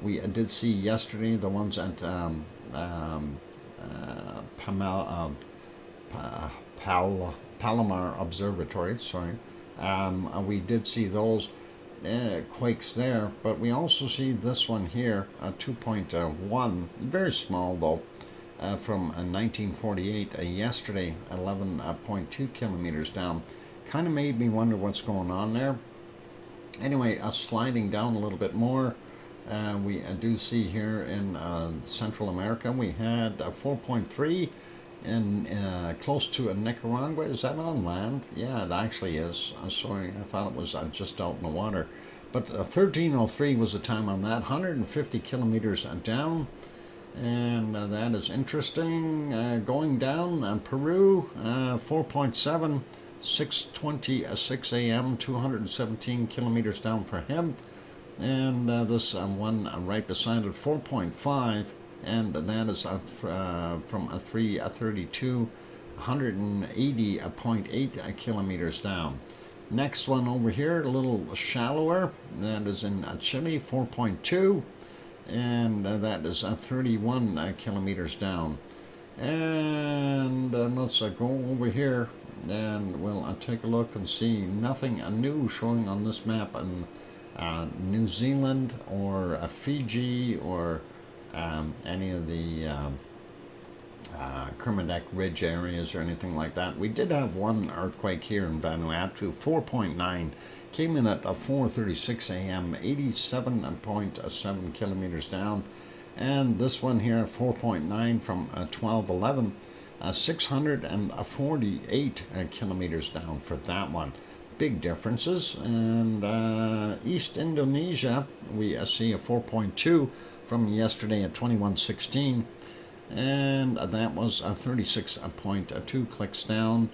We did see yesterday the ones at Palomar Observatory. Sorry, we did see those quakes there, but we also see this one here, 2.1, very small though, from 1948 yesterday, 11.2 kilometers down. Kind of made me wonder what's going on there. Anyway, sliding down a little bit more, we do see here in Central America, we had 4.3 in close to Nicaragua. Is that on land? Yeah, it actually is. Sorry, I thought it was just out in the water. But 1303 was the time on that, 150 kilometers down. And that is interesting. Going down, Peru, 4.7, 6:26 a.m., 217 kilometers down for him. And this one right beside it, 4.5, and that is from 332, 180.8 kilometers down. Next one over here, a little shallower, that is in Chile, 4.2, and that is 31 kilometers down. And let's go over here, and we'll take a look and see nothing new showing on this map in New Zealand or Fiji or any of the Kermadec Ridge areas or anything like that. We did have one earthquake here in Vanuatu, 4.9, came in at 4:36 a.m., 87.7 kilometers down. And this one here, 4.9 from 1211, 648 kilometers down for that one. Big differences. And East Indonesia, we see a 4.2 from yesterday at 2116, and that was 36.2 clicks down.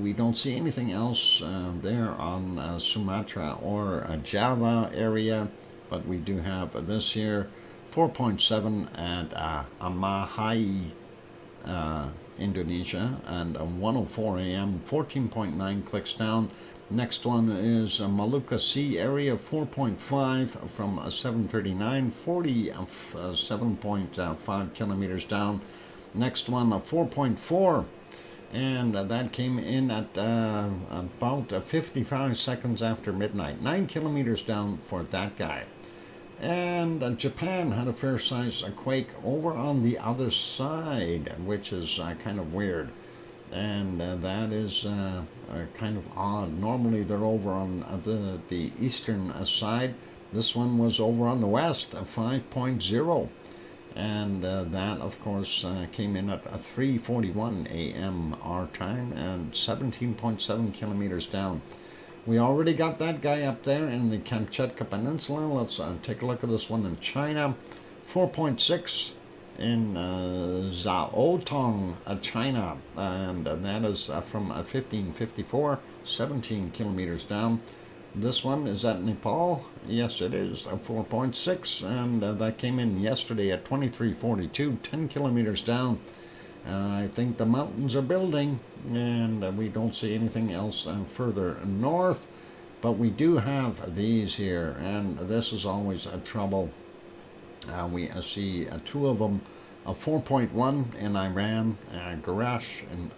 We don't see anything else there on Sumatra or Java area, but we do have this here, 4.7 at Amahai, Indonesia, and 1:04 a.m., 14.9 clicks down. Next one is Maluka Sea area, 4.5 from 739, 47.5 kilometers down. Next one, 4.4, and that came in at about 55 seconds after midnight, 9 kilometers down for that guy. And Japan had a fair-sized quake over on the other side, which is kind of weird. And that is kind of odd. Normally they're over on the eastern side. This one was over on the west, 5.0. And that, of course, came in at 3:41 a.m. our time and 17.7 kilometers down. We already got that guy up there in the Kamchatka Peninsula. Let's take a look at this one in China. 4.6 in Zhaotong, China. And that is from 1554, 17 kilometers down. This one is at Nepal. Yes, it is 4.6. And that came in yesterday at 23:42, 10 kilometers down. I think the mountains are building, and we don't see anything else further north, but we do have these here, and this is always a trouble. We see two of them, a 4.1 in Iran, Garash in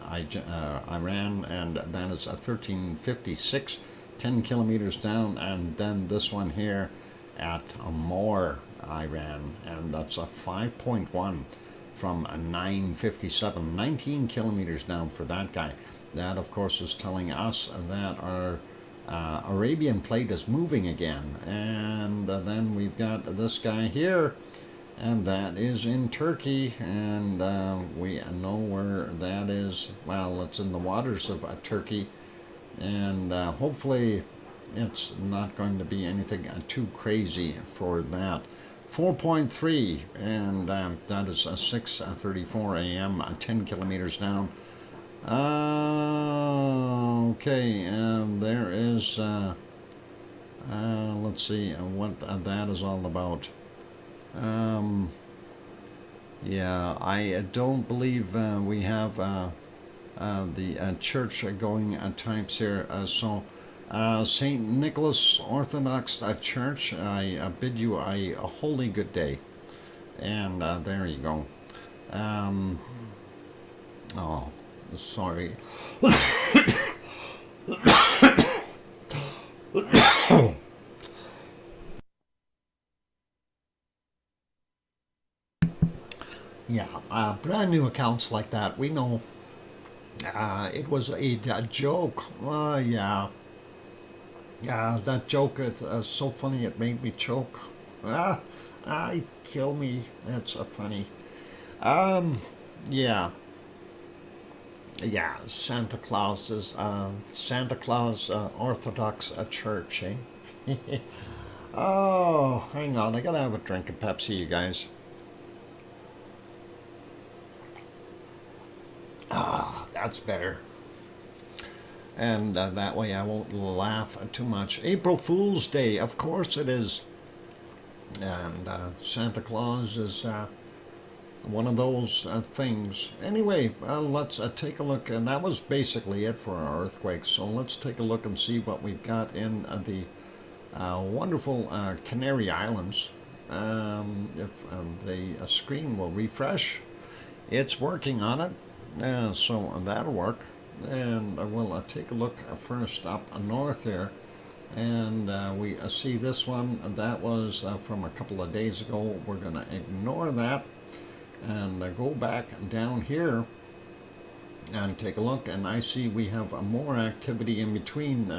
Iran, and that is a 1356, 10 kilometers down, and then this one here at Amor, Iran, and that's a 5.1. From 957, 19 kilometers down for that guy. That, of course, is telling us that our Arabian plate is moving again. And then we've got this guy here, and that is in Turkey. And we know where that is. Well, it's in the waters of Turkey. And hopefully it's not going to be anything too crazy for that. 4.3, and that is 6:34 a.m., 10 kilometers down. Okay, there is, let's see what that is all about. Yeah, I don't believe we have the church going types here, so St. Nicholas Orthodox Church, I bid you a holy good day. And there you go. Oh, sorry. Yeah, brand new accounts like that, we know it was a joke. Yeah. That joke is so funny it made me choke. Kill me. That's funny. Yeah. Yeah, Santa Claus is Santa Claus Orthodox Church, eh? Oh, hang on. I gotta have a drink of Pepsi, you guys. That's better. And that way I won't laugh too much. April Fool's Day, of course it is. And Santa Claus is one of those things. Anyway, let's take a look. And that was basically it for our earthquakes. So let's take a look and see what we've got in the wonderful Canary Islands. If the screen will refresh, it's working on it. So that'll work. And we'll take a look first up north here, and we see this one. That was from a couple of days ago. We're going to ignore that and go back down here and take a look, and I see we have more activity in between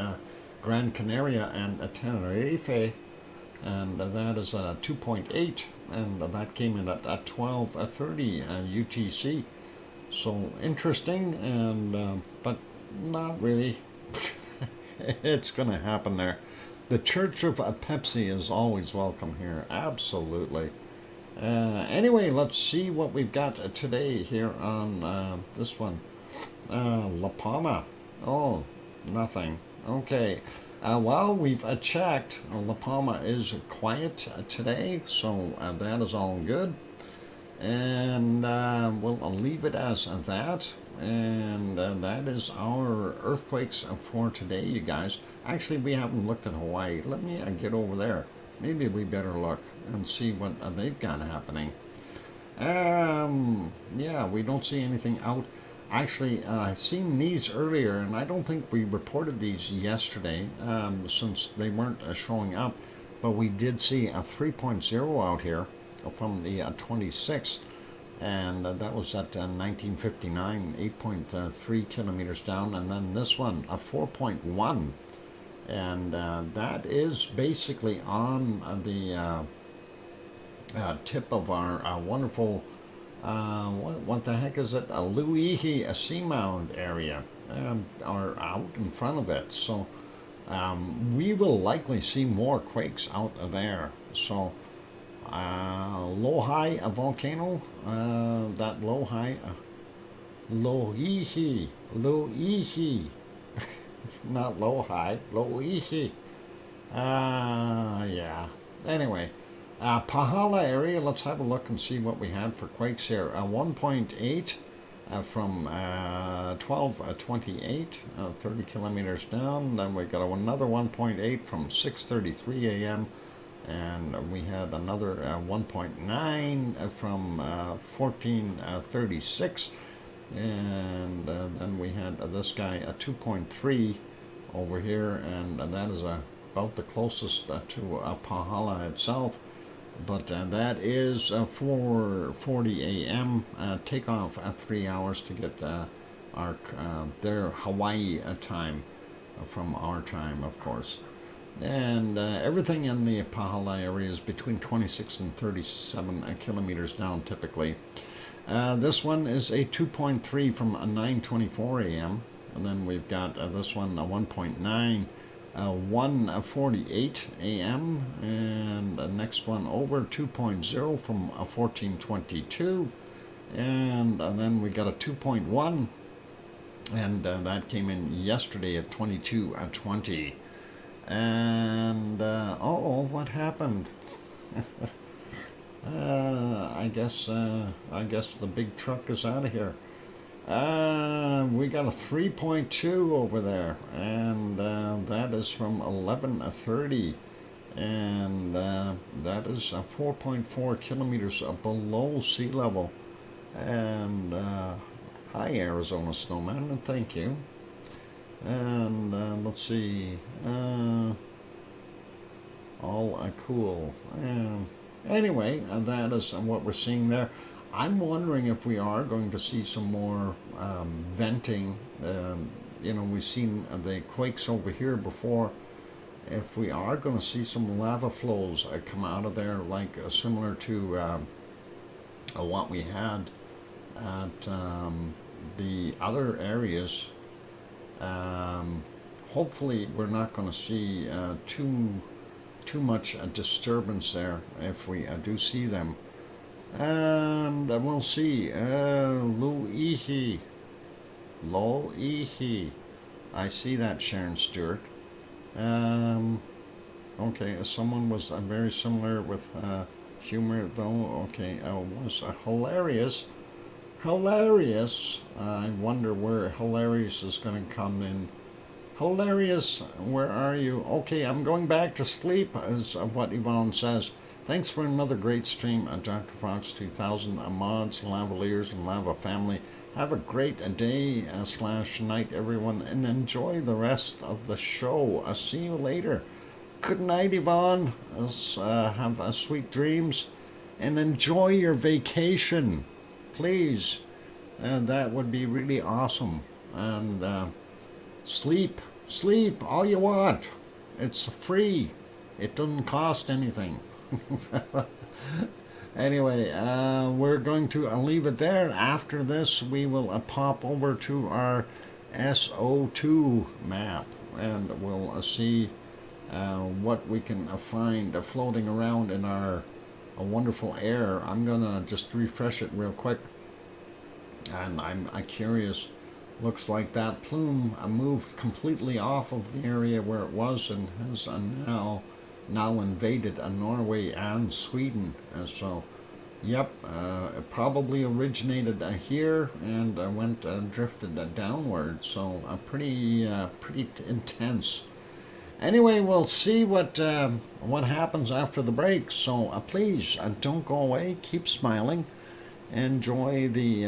Gran Canaria and Tenerife, and that is 2.8, and that came in at 12:30 UTC. So interesting, and but not really. It's going to happen there. The Church of Pepsi is always welcome here. Absolutely. Anyway, let's see what we've got today here on this one. La Palma. Oh, nothing. Okay. Well, we've checked. La Palma is quiet today, so that is all good. And we'll leave it as that. And that is our earthquakes for today, you guys. Actually, we haven't looked at Hawaii. Let me get over there. Maybe we better look and see what they've got happening. Yeah, we don't see anything out. Actually, I've seen these earlier, and I don't think we reported these yesterday since they weren't showing up. but we did see a 3.0 out here from the 26th, and that was at 1959, 8.3 kilometers down, and then this one, a 4.1, and that is basically on the tip of our wonderful, what the heck is it, a Luihi Seamound area, or out in front of it. So we will likely see more quakes out of there. So Lohi, a volcano, that Lohi, Loihi, not Lohi, Loihi. Yeah. Anyway, Pahala area, let's have a look and see what we had for quakes here. 1.8 from 12:28, 30 kilometers down. Then we got another 1.8 from 6:33 a.m. And we had another 1.9 from 14:36. And then we had this guy, a 2.3 over here, and that is about the closest to Pahala itself. But that is 4:40 a.m. Takeoff at 3 hours to get our their Hawaii time from our time, of course. And everything in the Pahala area is between 26 and 37 kilometers down typically. This one is a 2.3 from 9:24 a.m. And then we've got this one, a 1.9, 1:48 a.m. And the next one over, 2.0 from 14:22. And then we got a 2.1, and that came in yesterday at 22:20. And what happened? I guess the big truck is out of here. We got a 3.2 over there, and that is from 11:30, and that is 4.4 kilometers below sea level. And hi, Arizona Snowman, and thank you. And let's see, all cool. Anyway, that is what we're seeing there. I'm wondering if we are going to see some more venting. We've seen the quakes over here before. If we are going to see some lava flows come out of there, like similar to what we had at the other areas, hopefully we're not going to see too much disturbance there if we do see them. And we'll see. Loihi. I see that, Sharon Stewart. Okay, someone was very similar with humor, though. Okay, was hilarious. Hilarious. I wonder where hilarious is going to come in. Hilarious, where are you? Okay, I'm going back to sleep, is what Yvonne says. Thanks for another great stream, DrFox2000, mods, lavaliers, and lava family. Have a great day / night, everyone, and enjoy the rest of the show. I'll see you later. Good night, Yvonne. Have sweet dreams, and enjoy your vacation, please. And that would be really awesome. And sleep all you want. It's free. It doesn't cost anything. Anyway, we're going to leave it there. After this, we will pop over to our SO2 map, and we'll see what we can find floating around in our wonderful air. I'm gonna just refresh it real quick, and I'm curious. Looks like that plume moved completely off of the area where it was, and has now invaded Norway and Sweden. So yep, it probably originated here and drifted downward. So pretty intense. Anyway, we'll see what happens after the break. So please don't go away. Keep smiling. Enjoy the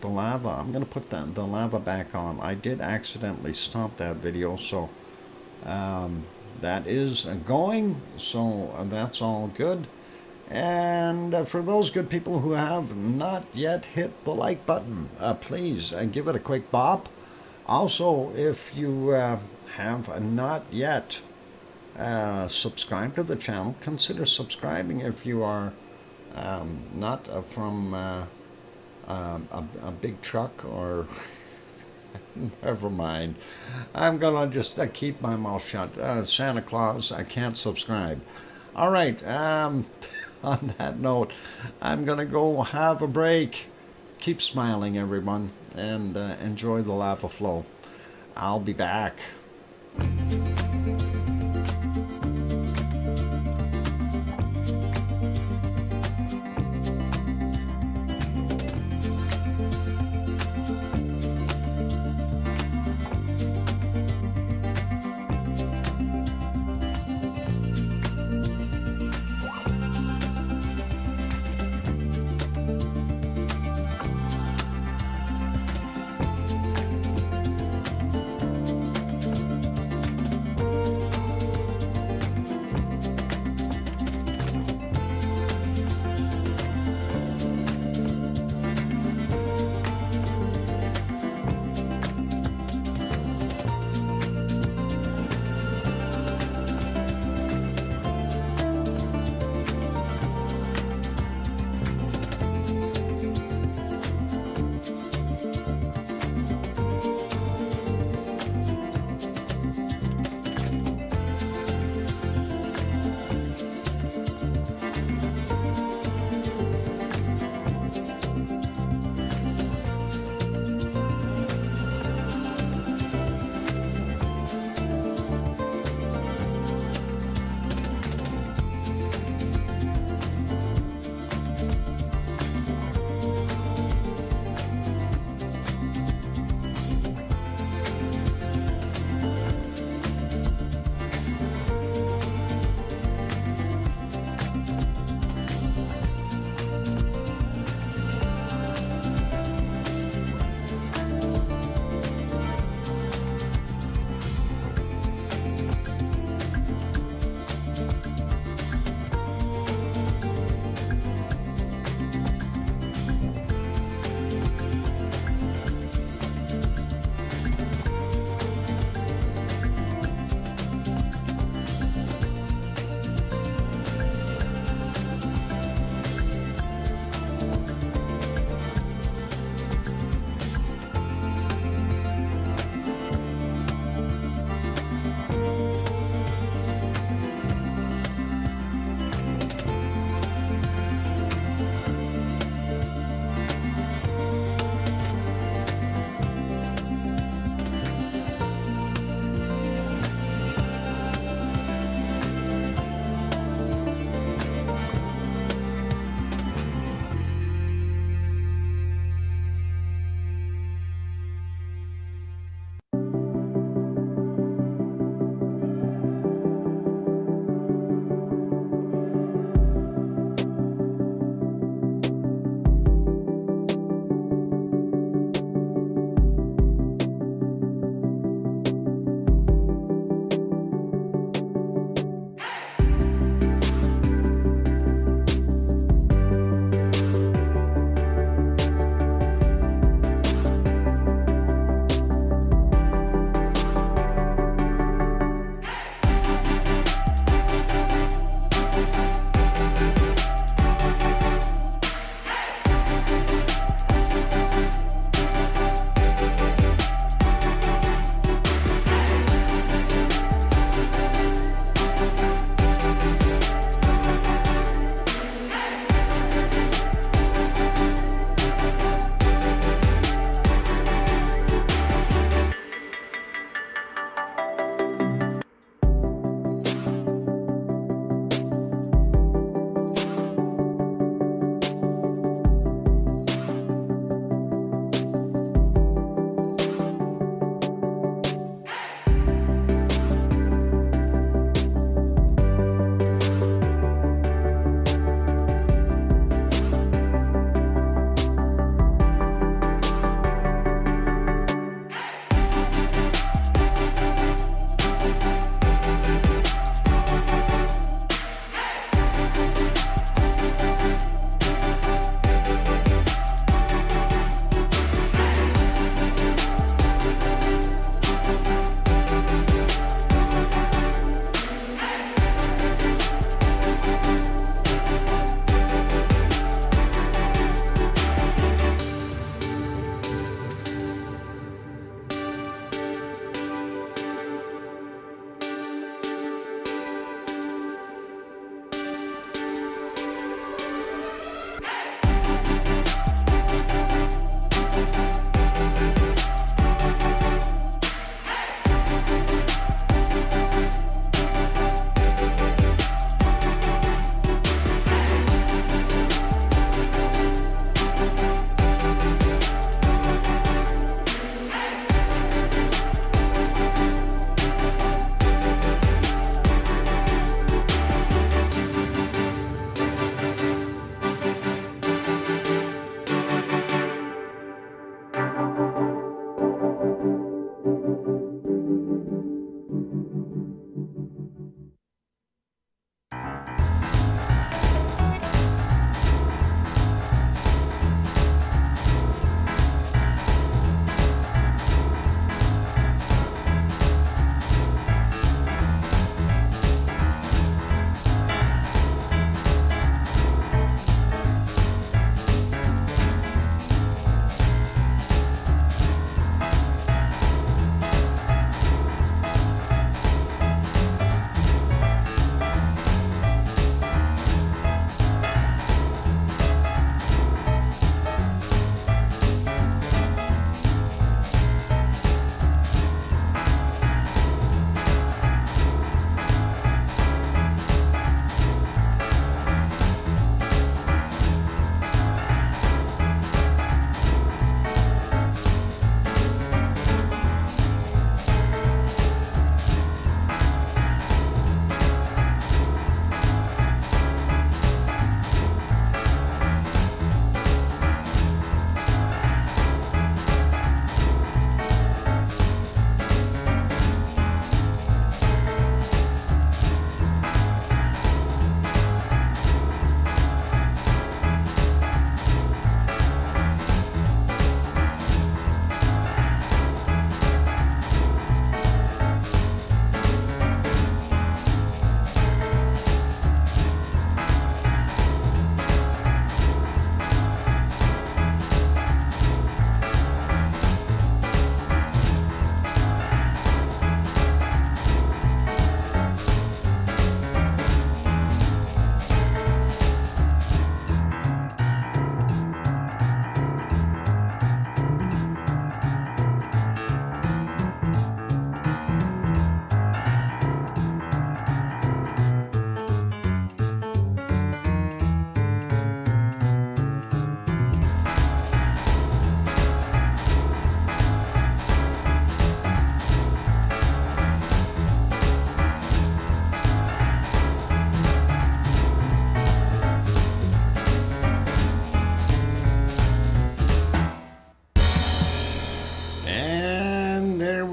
lava. I'm gonna put the lava back on. I did accidentally stop that video, so that is going, so that's all good. And for those good people who have not yet hit the like button, please give it a quick bop. Also, if you have not yet subscribed to the channel, consider subscribing if you are not from a big truck or never mind. I'm gonna just keep my mouth shut. Santa Claus, I can't subscribe. All right. On that note, I'm gonna go have a break. Keep smiling, everyone, and enjoy the lava flow. I'll be back.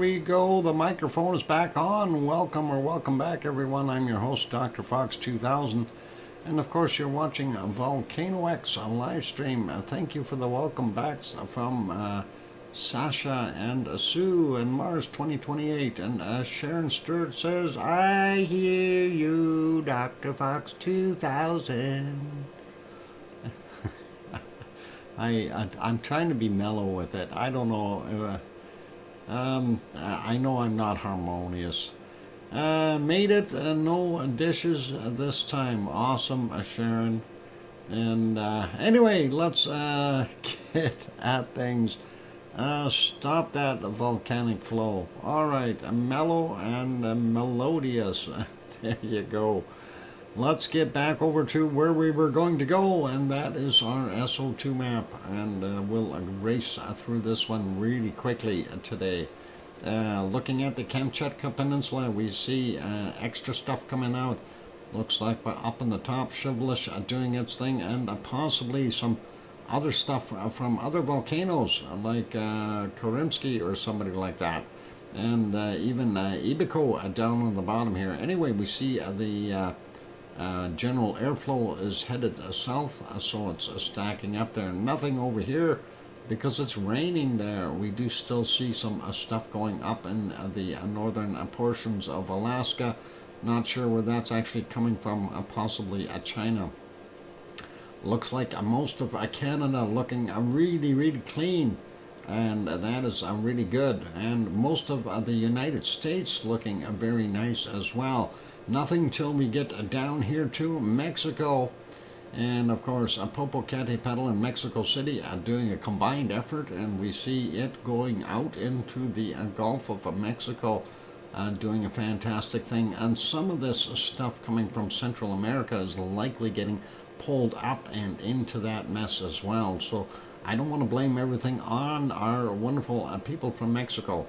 we go. The microphone is back on. Welcome back, everyone. I'm your host, DrFox2000. And of course, you're watching VolcanoX live stream. Thank you for the welcome backs from Sasha and Sue and Mars 2028. And Sharon Stewart says, I hear you, DrFox2000. I'm trying to be mellow with it. I don't know. I know I'm not harmonious. Made it. No dishes this time. Awesome, Sharon. And anyway, let's get at things. Stop that volcanic flow. All right, mellow and melodious. There you go. Let's get back over to where we were going to go, and that is our SO2 map. And we'll race through this one really quickly today. Looking at the Kamchatka Peninsula, we see extra stuff coming out. Looks like up in the top, Shivlish doing its thing, and possibly some other stuff from other volcanoes, like Karimsky or somebody like that. And even Ibico down on the bottom here. Anyway, we see the general airflow is headed south, so it's stacking up there. Nothing over here because it's raining there. We do still see some stuff going up in the northern portions of Alaska. Not sure where that's actually coming from, possibly China. Looks like most of Canada looking really clean, and that is really good. And most of the United States looking very nice as well. Nothing till we get down here to Mexico. And of course, Popocatepetl in Mexico City are doing a combined effort, and we see it going out into the Gulf of Mexico, doing a fantastic thing. And some of this stuff coming from Central America is likely getting pulled up and into that mess as well. So I don't want to blame everything on our wonderful people from Mexico.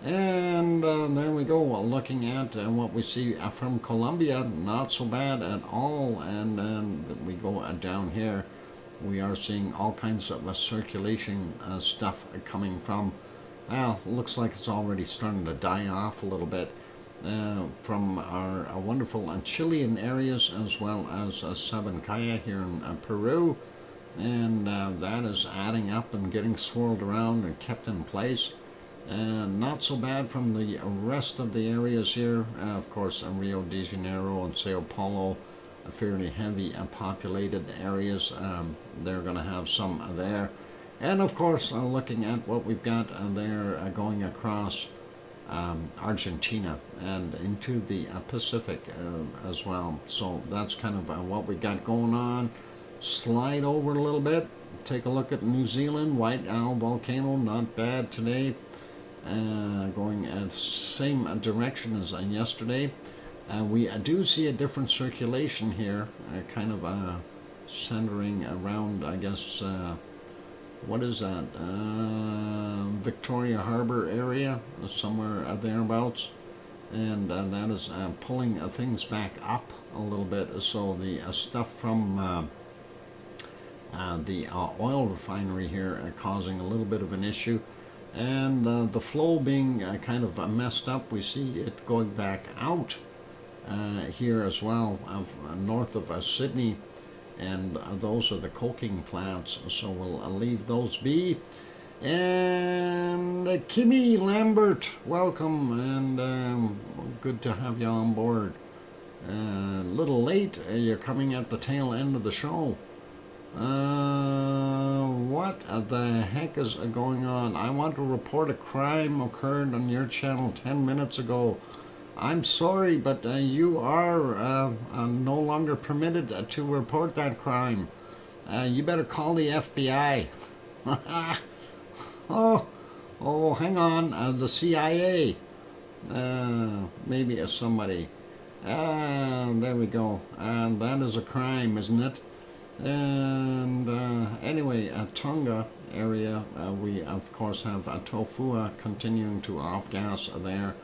And there we go, looking at what we see from Colombia, not so bad at all. And then we go down here, we are seeing all kinds of circulation stuff coming from, well, looks like it's already starting to die off a little bit, from our wonderful Chilean areas, as well as Sabancaya here in Peru. And that is adding up and getting swirled around and kept in place. And not so bad from the rest of the areas here. Of course, Rio de Janeiro and Sao Paulo, fairly heavy populated areas. They're going to have some there. And of course, looking at what we've got there going across Argentina and into the Pacific as well. So that's kind of what we got going on. Slide over a little bit. Take a look at New Zealand. White Owl Volcano, not bad today. Going same direction as yesterday. We do see a different circulation here, kind of centering around, I guess, what is that, Victoria Harbor area, somewhere thereabouts. And that is pulling things back up a little bit. So the stuff from the oil refinery here causing a little bit of an issue. And the flow being kind of messed up. We see it going back out here as well, north of Sydney, and those are the coking plants, so we'll leave those be. And Kimmy Lambert, welcome, and good to have you on board. A little late, you're coming at the tail end of the show. What the heck is going on? I want to report a crime occurred on your channel 10 minutes ago. I'm sorry, but you are no longer permitted to report that crime. You better call the FBI. oh, hang on, the CIA. Maybe somebody. There we go. And that is a crime, isn't it? And anyway, Tonga area, we of course have Tofua continuing to off-gas there,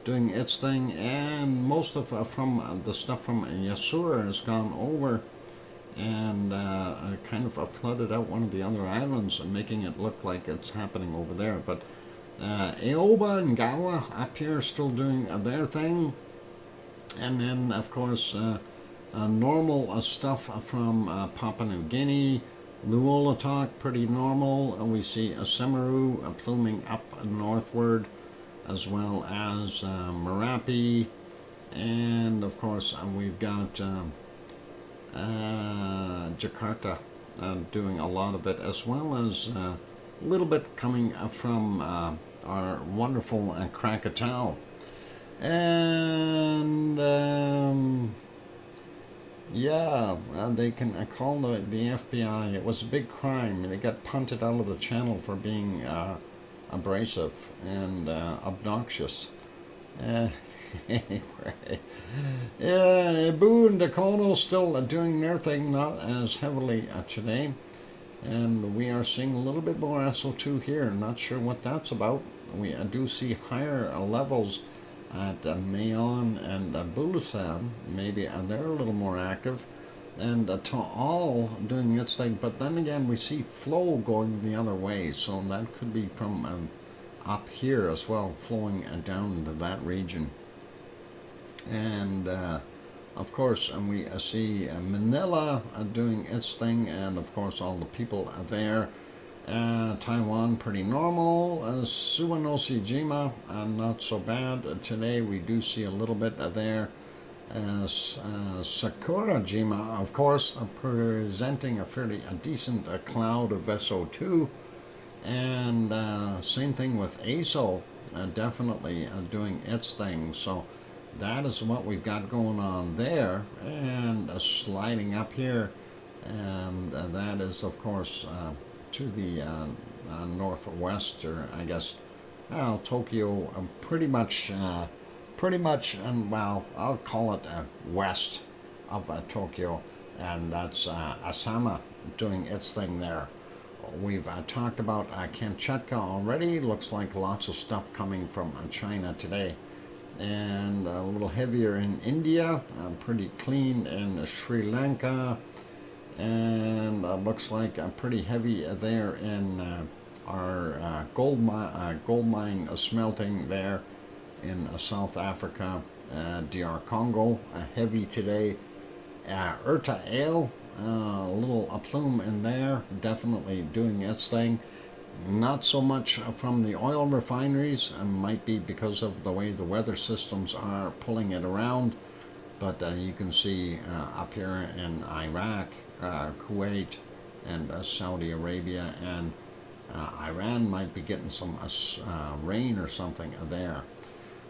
doing its thing, and most of from the stuff from Yasura has gone over and kind of flooded out one of the other islands and making it look like it's happening over there. But Aoba and Gawa up here still doing their thing. And then, of course, normal stuff from Papua New Guinea, Nuolatak, pretty normal. And we see a Semeru pluming up northward, as well as Merapi. And, of course, we've got Jakarta doing a lot of it, as well as a little bit coming from our wonderful Krakatau. And yeah, they can call the FBI. It was a big crime. They got punted out of the channel for being abrasive and obnoxious. Anyway, yeah, Boo and Dakono still doing their thing, not as heavily today. And we are seeing a little bit more SO2 here. Not sure what that's about. We do see higher levels at Mayon and Bulusan. Maybe they're a little more active. And Taal doing its thing. But then again, we see flow going the other way. So that could be from up here as well, flowing down into that region. And of course, we see Manila doing its thing, and of course all the people there. Taiwan pretty normal. Suwanosi-jima not so bad. Today we do see a little bit there. Sakura-jima, of course, presenting a fairly decent cloud of SO2. And same thing with ASO, definitely doing its thing. So that is what we've got going on there. And sliding up here, and that is, of course, to the northwest, or I guess, Tokyo, pretty much, and well, I'll call it west of Tokyo, and that's Asama doing its thing there. We've talked about Kamchatka already. Looks like lots of stuff coming from China today. And a little heavier in India, pretty clean in Sri Lanka. And looks like pretty heavy there in our gold mine smelting there in South Africa. DR Congo, heavy today. Urta Ale. A little plume in there, definitely doing its thing. Not so much from the oil refineries, might be because of the way the weather systems are pulling it around, but you can see up here in Iraq, Kuwait, and Saudi Arabia, and Iran might be getting some rain or something there.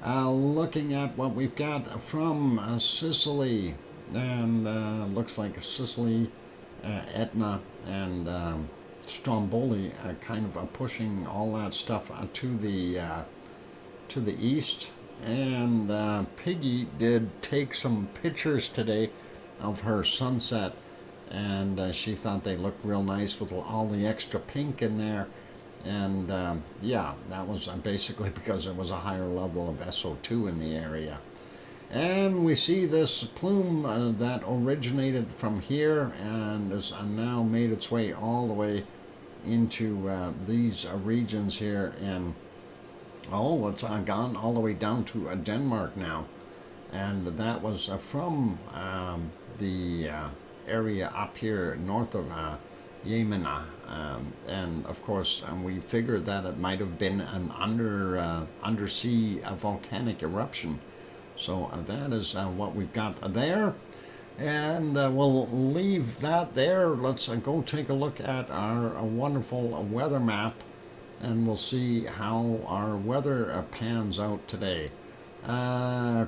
Looking at what we've got from Sicily, and looks like Sicily, Etna, and Stromboli kind of pushing all that stuff to the east. And Piggy did take some pictures today of her sunset, and she thought they looked real nice with all the extra pink in there. And yeah, that was basically because it was a higher level of SO2 in the area. And we see this plume that originated from here and has now made its way all the way into these regions here. And oh, it's gone all the way down to Denmark now. And that was from the area up here north of Yemena. And of course, we figured that it might have been an undersea volcanic eruption. So that is what we've got there. And we'll leave that there. Let's go take a look at our wonderful weather map, and we'll see how our weather pans out today.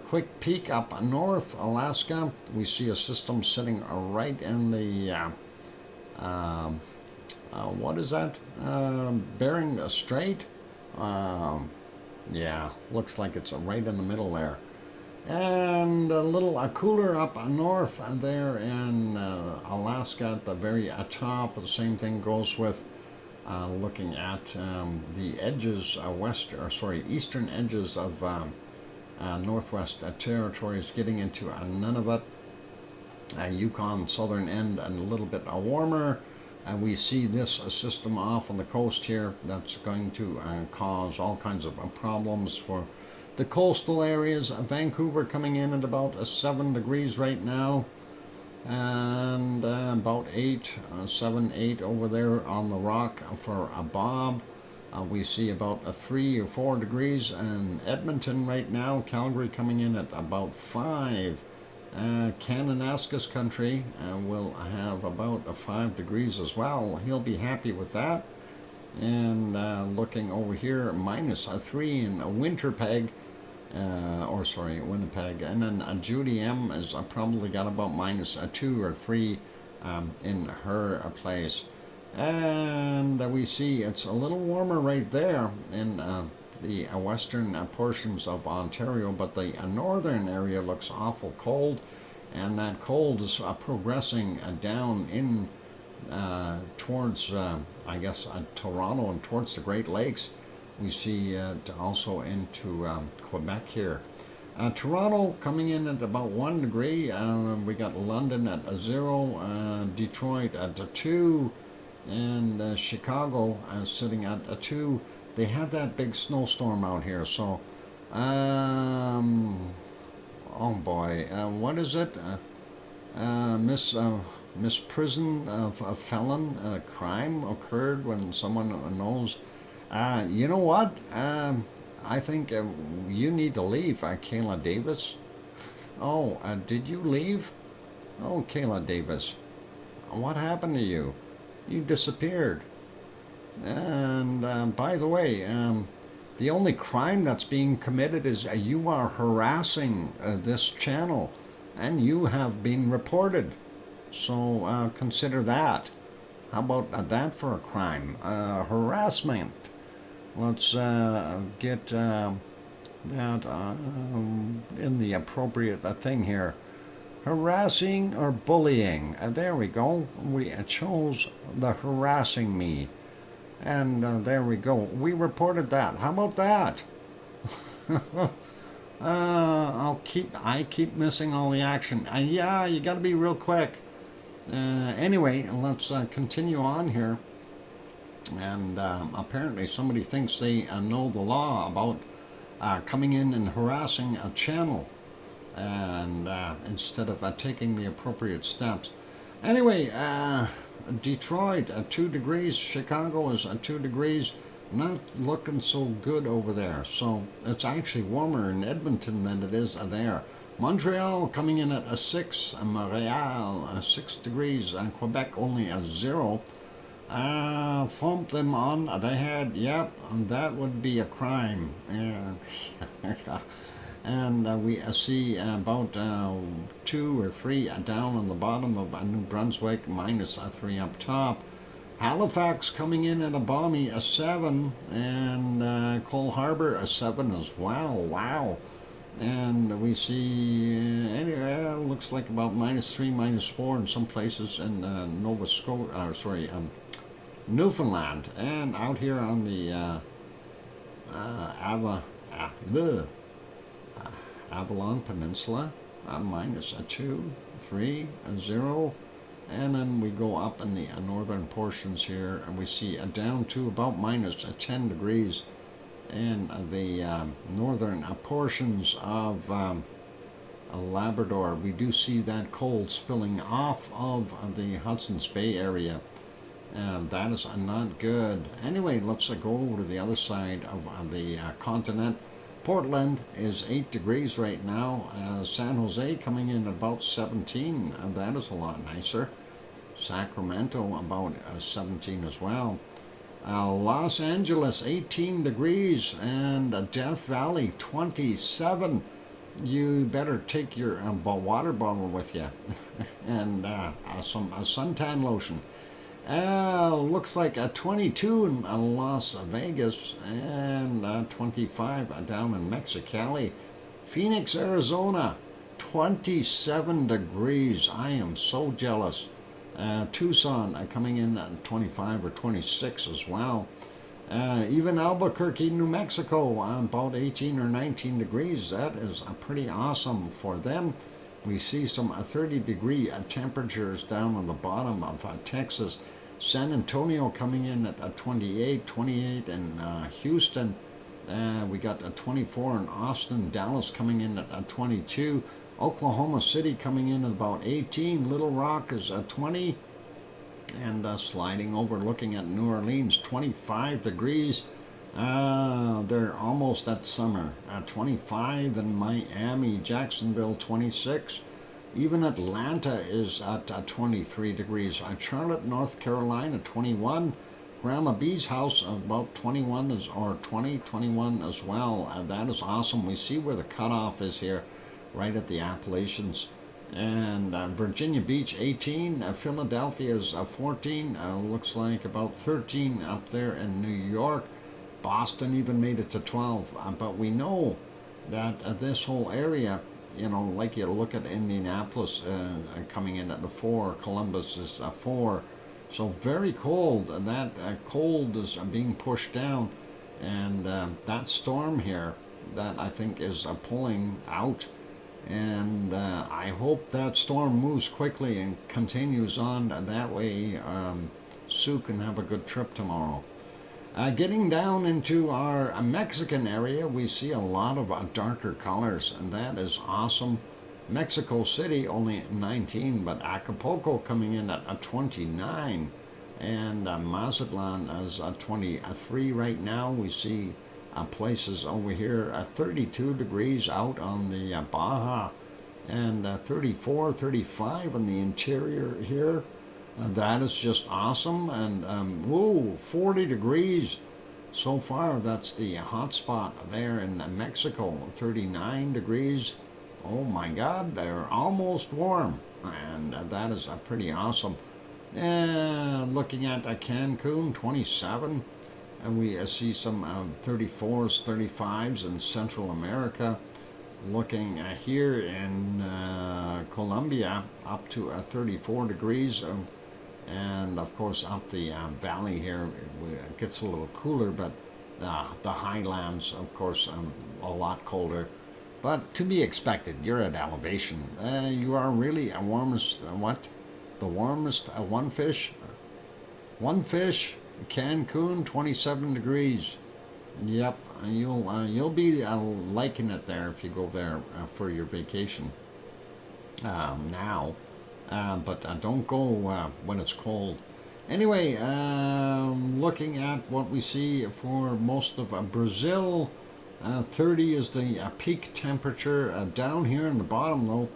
Quick peek up north, Alaska. We see a system sitting right in the, what is that? Bering Strait? Yeah, looks like it's right in the middle there. And a little cooler up north there in Alaska at the very top. The same thing goes with looking at the edges, eastern edges of Northwest Territories, getting into Nunavut, Yukon southern end, and a little bit warmer. we see this system off on the coast here that's going to cause all kinds of problems for the coastal areas. Vancouver coming in at about 7 degrees right now, and about 7, 8 over there on the rock for a Bob. We see about 3 or 4 degrees, and Edmonton right now, Calgary coming in at about 5. Kananaskis country will have about 5 degrees as well. He'll be happy with that. And looking over here, -3 in Winnipeg, and then Judy M is probably got about -2 or 3 in her place. And we see it's a little warmer right there in the western portions of Ontario, but the northern area looks awful cold, and that cold is progressing down in towards I guess Toronto and towards the Great Lakes. We see also into Quebec here. Toronto coming in at about 1 degree. We got London at 0, Detroit at 2, and Chicago sitting at 2. They had that big snowstorm out here, so oh boy, what is it? Misprison of a felon crime occurred when someone knows. You know what? I think you need to leave, Kayla Davis. Oh, did you leave? Oh, Kayla Davis, what happened to you? You disappeared. And by the way, the only crime that's being committed is you are harassing this channel, and you have been reported. So consider that. How about that for a crime? Harassment. Let's get that in the appropriate thing here. Harassing or bullying. There we go. We chose the harassing me. And there we go. We reported that. How about that? I keep missing all the action. Yeah, you got to be real quick. Anyway, let's continue on here. And apparently somebody thinks they know the law about coming in and harassing a channel, and instead of taking the appropriate steps. Anyway, Detroit at 2 degrees, Chicago is at 2 degrees, not looking so good over there. So it's actually warmer in Edmonton than it is there. Montreal coming in at 6, Montreal 6 degrees, and Quebec only a 0. Thump them on the head, yep, that would be a crime. And we see about 2 or 3 down on the bottom of New Brunswick, -3 up top. Halifax coming in at a balmy 7, and Cole Harbour a 7 as well. Wow. And we see anyway, looks like about -3, -4 in some places in Nova Scotia, Newfoundland, and out here on the Avalon Peninsula, -2, 3, 0, and then we go up in the northern portions here, and we see down to about -10 degrees in the northern portions of Labrador. We do see that cold spilling off of the Hudson's Bay area. That is not good. Anyway, let's go over to the other side of the continent. Portland is 8 degrees right now. San Jose coming in about 17. That is a lot nicer. Sacramento about 17 as well. Los Angeles 18 degrees, and Death Valley 27. You better take your water bottle with you and some suntan lotion. Looks like 22 in Las Vegas, and 25 down in Mexicali. Phoenix, Arizona, 27 degrees. I am so jealous. Tucson coming in at 25 or 26 as well. Even Albuquerque, New Mexico, about 18 or 19 degrees. That is pretty awesome for them. We see some 30-degree temperatures down on the bottom of Texas. San Antonio coming in at 28, 28 in Houston. We got a 24 in Austin. Dallas coming in at 22. Oklahoma City coming in at about 18. Little Rock is 20. And sliding over, looking at New Orleans, 25 degrees. They're almost at summer. 25 in Miami, Jacksonville, 26. Even Atlanta is at 23 degrees. Charlotte, North Carolina, 21. Grandma B's house about 21 or 21 as well. That is awesome. We see where the cutoff is here, right at the Appalachians. And Virginia Beach, 18. Philadelphia is 14. Looks like about 13 up there in New York. Boston even made it to 12. But we know that this whole area, like you look at Indianapolis coming in at the 4, Columbus is 4. So very cold, and that cold is being pushed down. And that storm here that I think is pulling out. And I hope that storm moves quickly and continues on. That way Sue can have a good trip tomorrow. Getting down into our Mexican area, we see a lot of darker colors, and that is awesome. Mexico City only 19, but Acapulco coming in at 29, and Mazatlan is 23 right now. We see places over here at 32 degrees out on the Baja, and 34, 35 in the interior here. That is just awesome. And whoa, 40 degrees so far. That's the hot spot there in Mexico. 39 degrees. Oh my God, they're almost warm, and that is pretty awesome. And looking at Cancun, 27, and we see some 34s, 35s in Central America. Looking here in Colombia, up to 34 degrees. And of course up the valley here it gets a little cooler, but the highlands of course a lot colder, but to be expected. You're at elevation. You are really a warmest the warmest one fish Cancun, 27 degrees. Yep, you'll be liking it there if you go there for your vacation now. But don't go when it's cold. Anyway, looking at what we see for most of Brazil, 30 is the peak temperature. Down here in the bottom, though,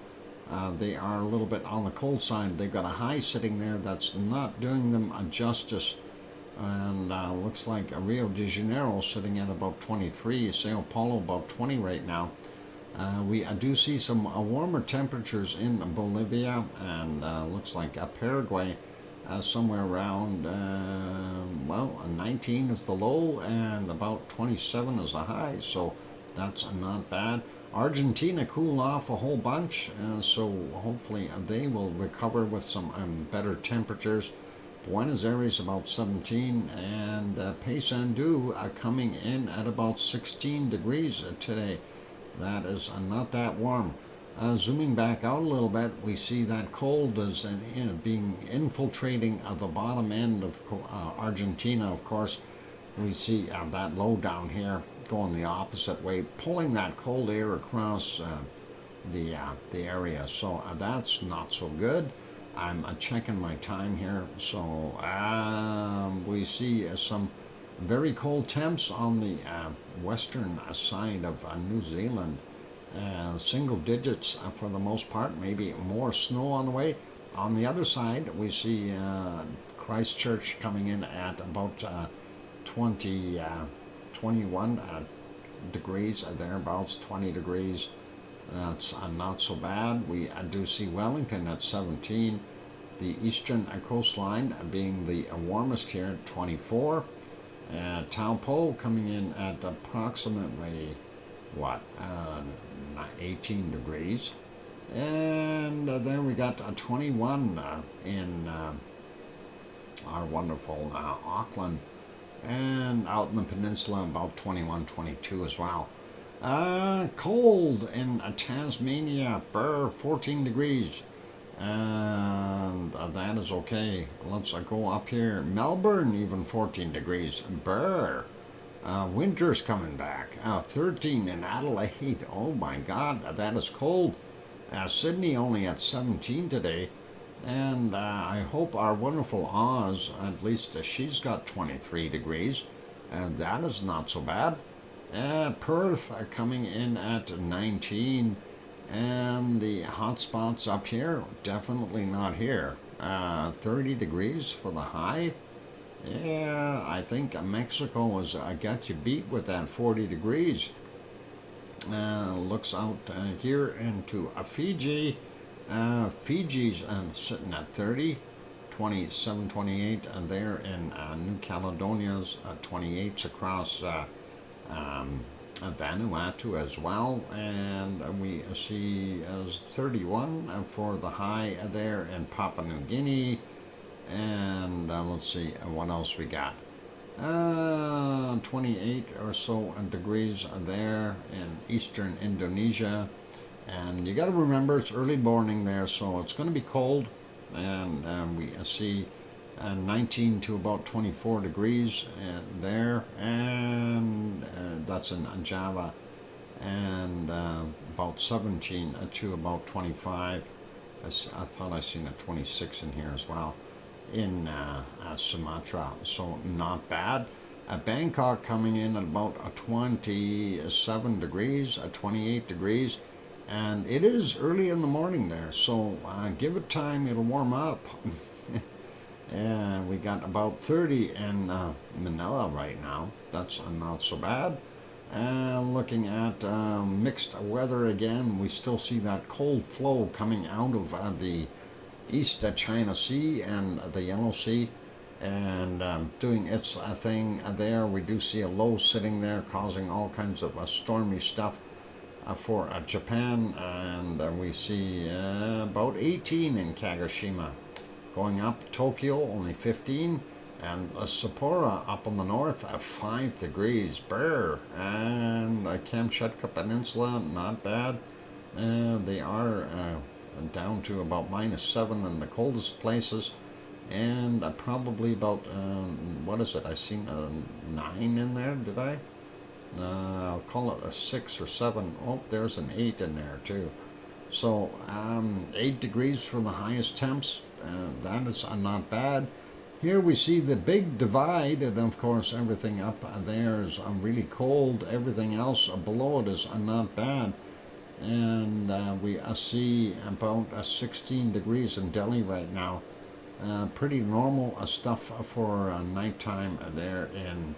they are a little bit on the cold side. They've got a high sitting there that's not doing them justice. And looks like Rio de Janeiro sitting at about 23, Sao Paulo about 20 right now. We do see some warmer temperatures in Bolivia, and looks like Paraguay somewhere around, 19 is the low and about 27 is the high, so that's not bad. Argentina cooled off a whole bunch, so hopefully they will recover with some better temperatures. Buenos Aires about 17, and Paysandú coming in at about 16 degrees today. That is not that warm. Zooming back out a little bit, we see that cold is being infiltrating the bottom end of Argentina. Of course, we see that low down here going the opposite way, pulling that cold air across the area. So that's not so good. I'm checking my time here. So we see some very cold temps on the western side of New Zealand. Single digits for the most part, maybe more snow on the way. On the other side, we see Christchurch coming in at about 21 degrees, thereabouts, 20 degrees. That's not so bad. We do see Wellington at 17. The eastern coastline being the warmest here at 24. Taupo coming in at approximately 18 degrees, and then we got 21 in our wonderful Auckland, and out in the peninsula about 21, 22 as well. Cold in Tasmania, 14 degrees. and that is okay. Let's go up here. Melbourne, even 14 degrees. Brr. Winter's coming back. 13 in Adelaide. Oh my God, that is cold. Sydney only at 17 today. And I hope our wonderful Oz, at least she's got 23 degrees. And that is not so bad. Perth coming in at 19. And the hot spots up here, definitely not here. 30 degrees for the high. Yeah, I think Mexico has got you beat with that 40 degrees. Looks out here into Fiji. Fiji's sitting at 30, 27, 28, and there in New Caledonia's 28s across Vanuatu as well, and we see as 31 for the high there in Papua New Guinea. And let's see what else we got. 28 or so degrees there in eastern Indonesia. And you got to remember it's early morning there, so it's going to be cold. And we see 19 to about 24 degrees there, and that's in Java. And about 17 to about 25. I thought I seen a 26 in here as well in Sumatra, so not bad. Bangkok coming in at about 27 degrees, 28 degrees, and it is early in the morning there, so give it time, it'll warm up. And we got about 30 in Manila right now. That's not so bad. And looking at mixed weather again, we still see that cold flow coming out of the East China Sea and the Yellow Sea, and doing its thing there. We do see a low sitting there causing all kinds of stormy stuff for Japan, and we see about 18 in Kagoshima. Going up, Tokyo only 15, and Sapporo up on the north at 5 degrees. Brr. And Kamchatka Peninsula, not bad. They are down to about -7 in the coldest places, and probably about what is it? I seen a 9 in there. Did I? I'll call it a 6 or 7. Oh, there's an 8 in there too. So 8 degrees for the highest temps. That is not bad. Here we see the big divide, and of course everything up there is really cold. Everything else below it is not bad. And we see about 16 degrees in Delhi right now. Pretty normal stuff for nighttime there in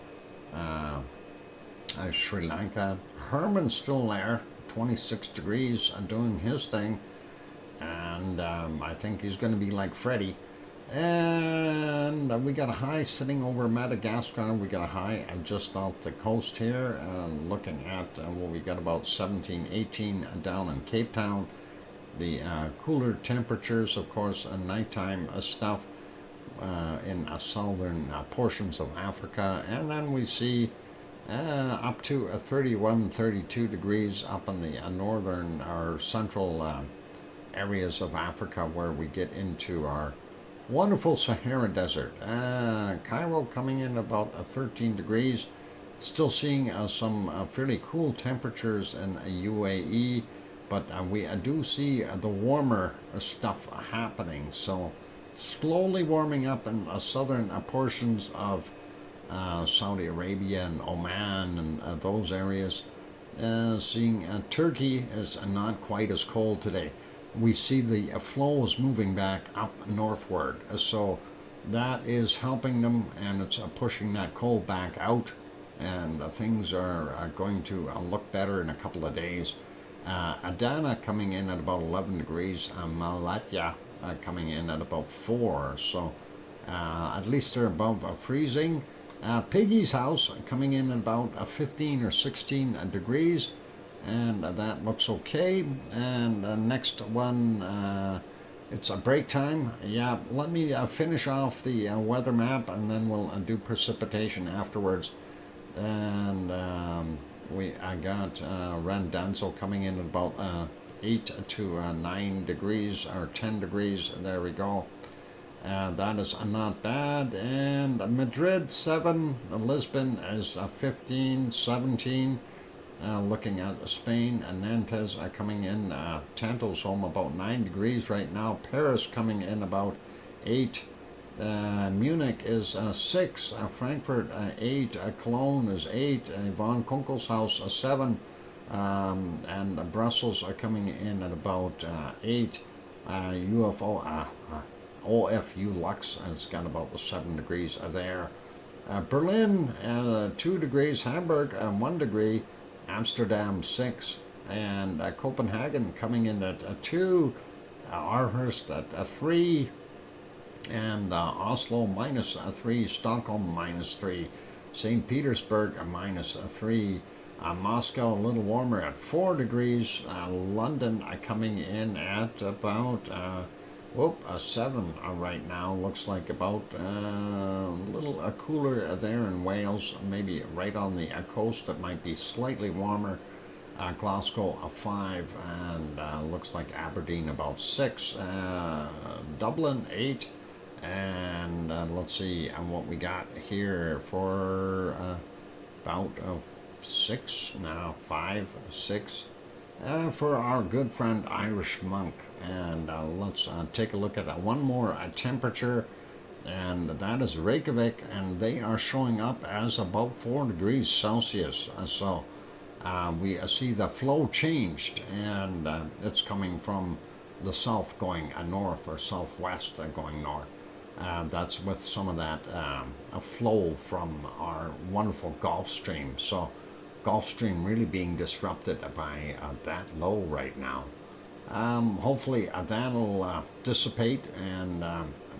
Sri Lanka. Herman's still there, 26 degrees, doing his thing. And I think he's going to be like Freddy. And we got a high sitting over Madagascar. We got a high just off the coast here. Looking at well, we got about 17, 18 down in Cape Town. The cooler temperatures, of course, nighttime stuff in southern portions of Africa. And then we see up to 31, 32 degrees up in the northern or central areas of Africa, where we get into our wonderful Sahara Desert. Cairo coming in about 13 degrees. Still seeing some fairly cool temperatures in UAE, but we do see the warmer stuff happening. So slowly warming up in southern portions of Saudi Arabia and Oman and those areas. Seeing Turkey is not quite as cold today. We see the flow is moving back up northward, so that is helping them, and it's pushing that cold back out, and things are going to look better in a couple of days. Adana coming in at about 11 degrees, Malatya coming in at about 4, so at least they're above freezing. Piggy's house coming in at about 15 or 16 degrees. And that looks okay. And the next one, it's a break time. Yeah, let me finish off the weather map, and then we'll do precipitation afterwards. And I got Randanzo coming in at about 8 to 9 degrees or 10 degrees. There we go. That is not bad. And Madrid 7, Lisbon is 15, 17. Looking at Spain, and Nantes coming in. Tanto's home about 9 degrees right now. Paris coming in about 8. Munich is 6. Frankfurt 8. Cologne is 8. Von Kunkel's house 7. And Brussels are coming in at about 8. OFU Lux has got about 7 degrees there. Berlin 2 degrees. Hamburg 1 degree. Amsterdam 6. And Copenhagen coming in at 2. Aarhus at 3. And Oslo -3. Stockholm -3. St. Petersburg -3. Moscow a little warmer at 4 degrees. London coming in at about 7 right now. Looks like about a little cooler there in Wales, maybe right on the coast. It might be slightly warmer. Glasgow 5, and looks like Aberdeen about 6. Dublin 8. And let's see what we got here for about 6 now, 5, 6 for our good friend Irish Monk. And let's take a look at one more temperature, and that is Reykjavik, and they are showing up as about 4 degrees Celsius. So we see the flow changed, and it's coming from the south going north, or southwest going north. That's with some of that flow from our wonderful Gulf Stream. So Gulf Stream really being disrupted by that low right now. Hopefully that'll dissipate, and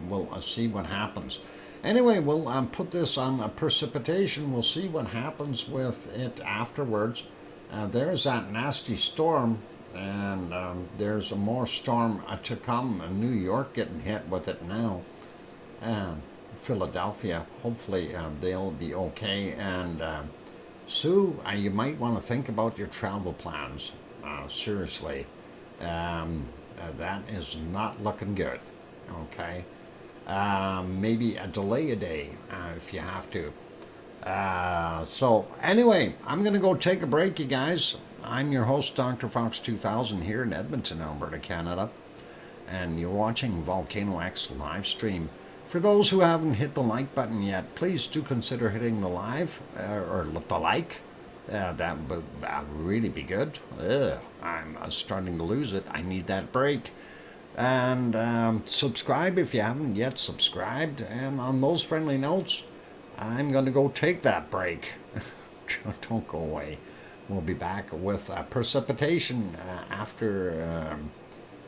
we'll see what happens. Anyway, we'll put this on precipitation. We'll see what happens with it afterwards. There's that nasty storm, and there's a more storm to come. New York getting hit with it now. Philadelphia, hopefully they'll be okay. And Sue, you might want to think about your travel plans. Seriously, that is not looking good. Okay, maybe delay a day if you have to. So anyway, I'm going to go take a break, you guys. I'm your host, DrFox2000, here in Edmonton, Alberta, Canada, and you're watching VolcanoX live stream. For those who haven't hit the like button yet, please do consider hitting the live or the like. That would really be good. I'm starting to lose it. I need that break. And subscribe if you haven't yet subscribed. And on those friendly notes, I'm going to go take that break. Don't go away. We'll be back with precipitation after.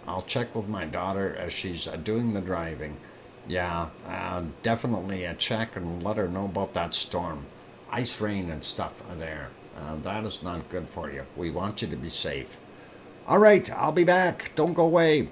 I'll check with my daughter as she's doing the driving. Yeah, definitely check and let her know about that storm. Ice rain and stuff there. That is not good for you. We want you to be safe. All right, I'll be back. Don't go away.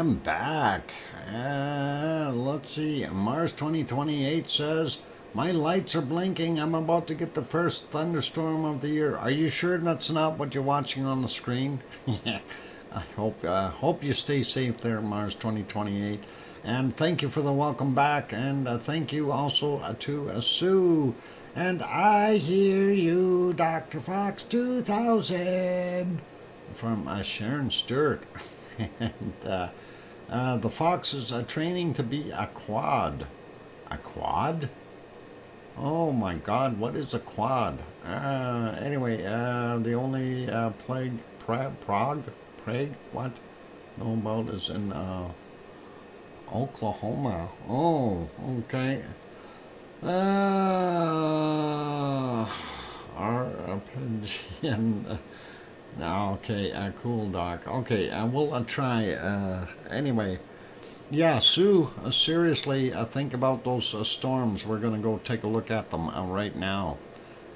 am back. Let's see. Mars 2028 says, my lights are blinking. I'm about to get the first thunderstorm of the year. Are you sure that's not what you're watching on the screen? Yeah. I hope you stay safe there, Mars 2028. And thank you for the welcome back. And thank you also to Sue. And I hear you, DrFox2000. From Sharon Stewart. And the fox is training to be a quad. A quad? Oh my God, what is a quad? Anyway, the only Prague, what? Know about is in Oklahoma. Oh, okay. RPGN. Okay, cool, Doc. Okay, we'll try. Anyway, yeah, Sue, seriously, think about those storms. We're going to go take a look at them right now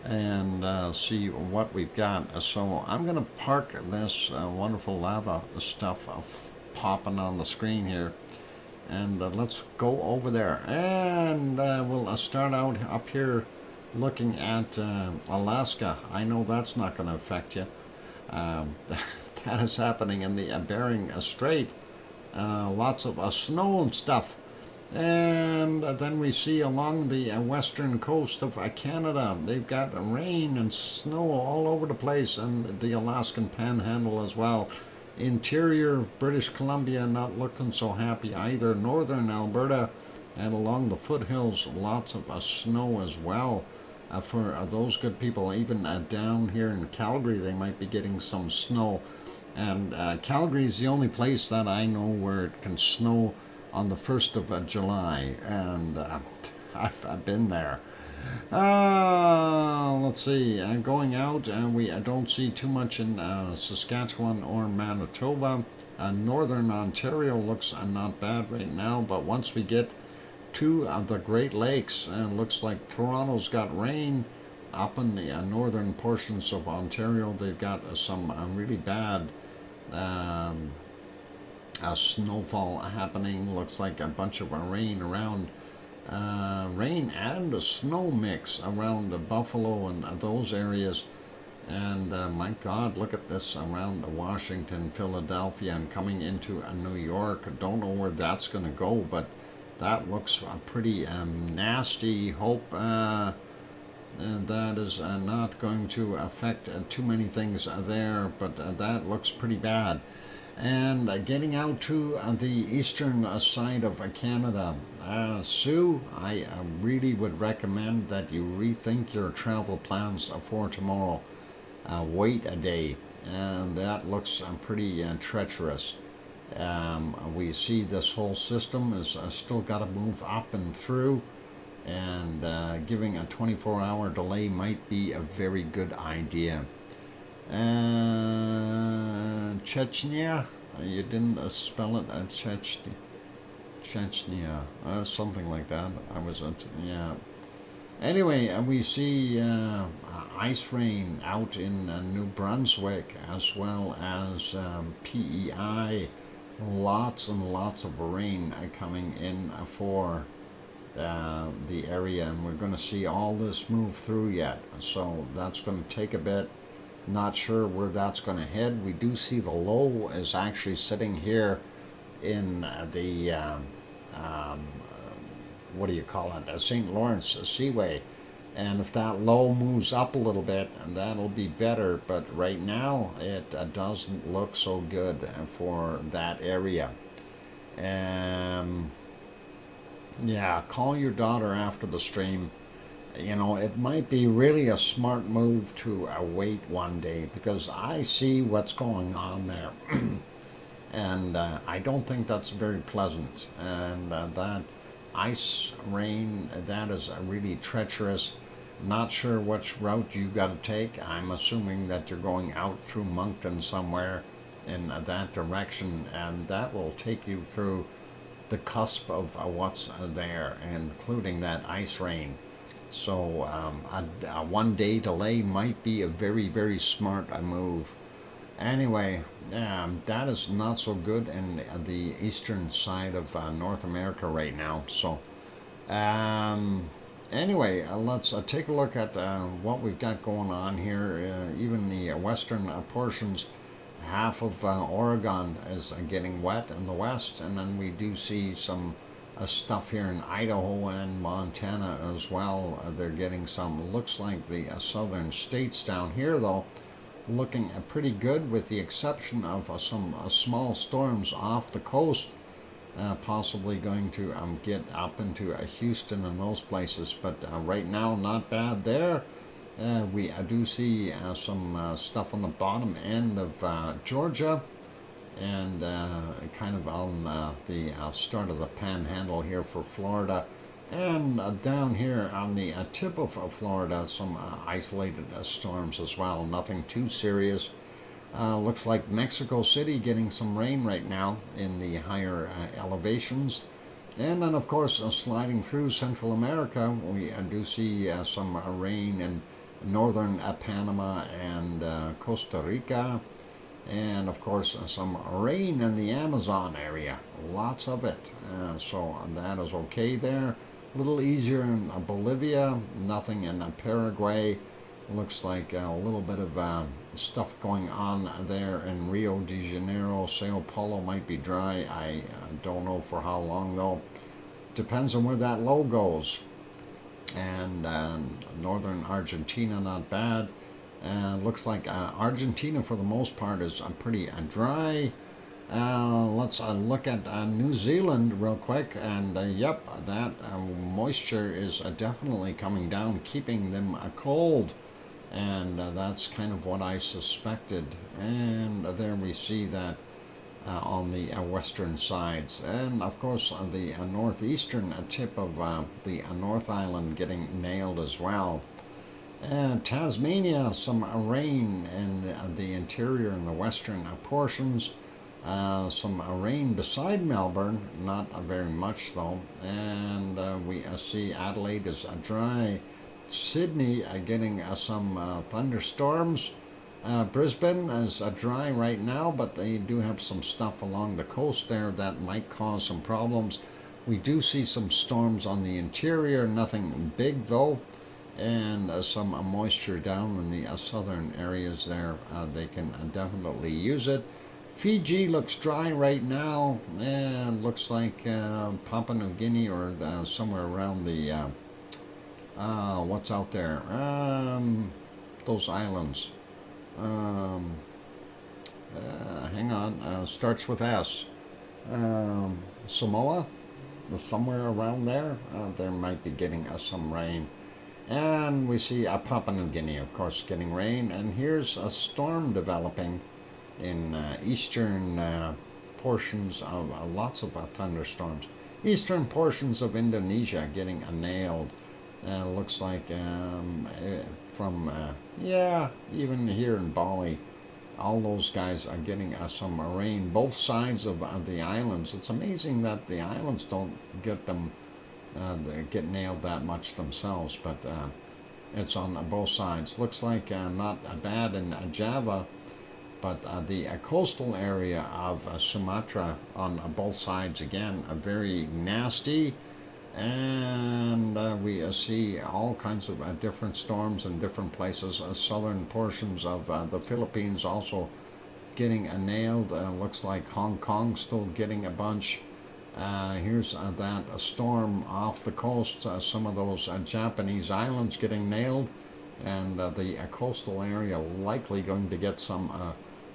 and see what we've got. So I'm going to park this wonderful lava stuff popping on the screen here. And let's go over there. And we'll start out up here looking at Alaska. I know that's not going to affect you. That is happening in the Bering Strait. Lots of snow and stuff. And then we see along the western coast of Canada, they've got rain and snow all over the place, and the Alaskan Panhandle as well. Interior of British Columbia not looking so happy either. Northern Alberta and along the foothills, lots of snow as well. For those good people, even down here in Calgary, they might be getting some snow. And Calgary is the only place that I know where it can snow on the 1st of July. And I've been there. Let's see. Going out, we don't see too much in Saskatchewan or Manitoba. Northern Ontario looks not bad right now, but once we get to the Great Lakes, and looks like Toronto's got rain. Up in the northern portions of Ontario, they've got some really bad snowfall happening. Looks like a bunch of rain around. Rain and a snow mix around Buffalo and those areas. And my God, look at this around Washington, Philadelphia, and coming into New York. Don't know where that's going to go, but that looks pretty nasty. Hope that is not going to affect too many things there, but that looks pretty bad. And getting out to the eastern side of Canada, Sue, I really would recommend that you rethink your travel plans for tomorrow. Wait a day, and that looks pretty treacherous. We see this whole system is still got to move up and through, and giving a 24-hour delay might be a very good idea. Chechnya, you didn't spell it Chechnya, something like that. Yeah. Anyway, we see ice rain out in New Brunswick, as well as PEI. Lots and lots of rain coming in for the area, and we're going to see all this move through yet. So that's going to take a bit. Not sure where that's going to head. We do see the low is actually sitting here in the what do you call it, St. Lawrence Seaway, and if that low moves up a little bit, that'll be better, but right now it doesn't look so good for that area. Yeah, call your daughter after the stream. You know, it might be really a smart move to wait one day, because I see what's going on there. And I don't think that's very pleasant. And that ice rain, that is really treacherous. Not sure which route you got to take. I'm assuming that you're going out through Moncton somewhere in that direction, and that will take you through the cusp of what's there, including that ice rain. So a one-day delay might be a very, very smart move. Anyway, that is not so good in the eastern side of North America right now. So, anyway, let's take a look at what we've got going on here. Even the western portions, half of Oregon is getting wet in the west, and then we do see some stuff here in Idaho and Montana as well. They're getting some, looks like the southern states down here though, looking pretty good with the exception of some small storms off the coast, possibly going to get up into Houston and those places, but right now not bad there. We do see some stuff on the bottom end of Georgia, and kind of on the start of the panhandle here for Florida, and down here on the tip of Florida, some isolated storms as well. Nothing too serious. Looks like Mexico City getting some rain right now in the higher elevations. And then, of course, sliding through Central America, we do see some rain in northern Panama and Costa Rica. And of course some rain in the Amazon area, lots of it, so that is okay there. A little easier in Bolivia, nothing in Paraguay. Looks like a little bit of stuff going on there in Rio de Janeiro. Sao Paulo might be dry, I don't know for how long though. Depends on where that low goes. And northern Argentina, not bad. Looks like Argentina for the most part is pretty dry. Let's look at New Zealand real quick, and yep, that moisture is definitely coming down, keeping them cold, and that's kind of what I suspected. And there we see that on the western sides, and of course the northeastern tip of the North Island getting nailed as well. Tasmania, some rain in the interior and the western portions. Some rain beside Melbourne, not very much though. And we see Adelaide is dry. Sydney getting some thunderstorms. Brisbane is dry right now, but they do have some stuff along the coast there that might cause some problems. We do see some storms on the interior, nothing big though. And some moisture down in the southern areas there. They can definitely use it. Fiji looks dry right now, and looks like Papua New Guinea or somewhere around the what's out there, those islands. Hang on, starts with S. Samoa, somewhere around there. There might be getting some rain. And we see Papua New Guinea, of course, getting rain. And here's a storm developing in eastern portions of lots of thunderstorms. Eastern portions of Indonesia getting nailed. Looks like from, yeah, even here in Bali, all those guys are getting some rain. Both sides of the islands. It's amazing that the islands don't get them. They get nailed that much themselves, but it's on both sides. Looks like not bad in Java, but the coastal area of Sumatra on both sides again very nasty. And we see all kinds of different storms in different places. Southern portions of the Philippines also getting nailed. Looks like Hong Kong still getting a bunch. Here's that storm off the coast. Some of those Japanese islands getting nailed, and the coastal area likely going to get some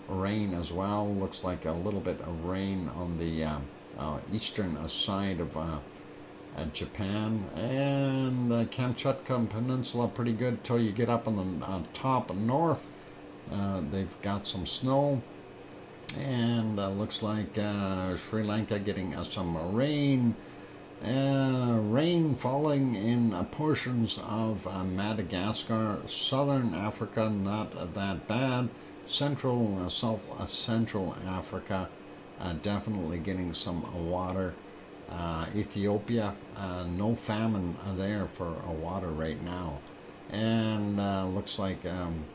rain as well. Looks like a little bit of rain on the eastern side of Japan, and Kamchatka Peninsula pretty good till you get up on the top north. They've got some snow. And looks like Sri Lanka getting some rain. Rain falling in portions of Madagascar. Southern Africa, not that bad. Central, South Central Africa, definitely getting some water. Ethiopia, no famine there for water right now. and looks like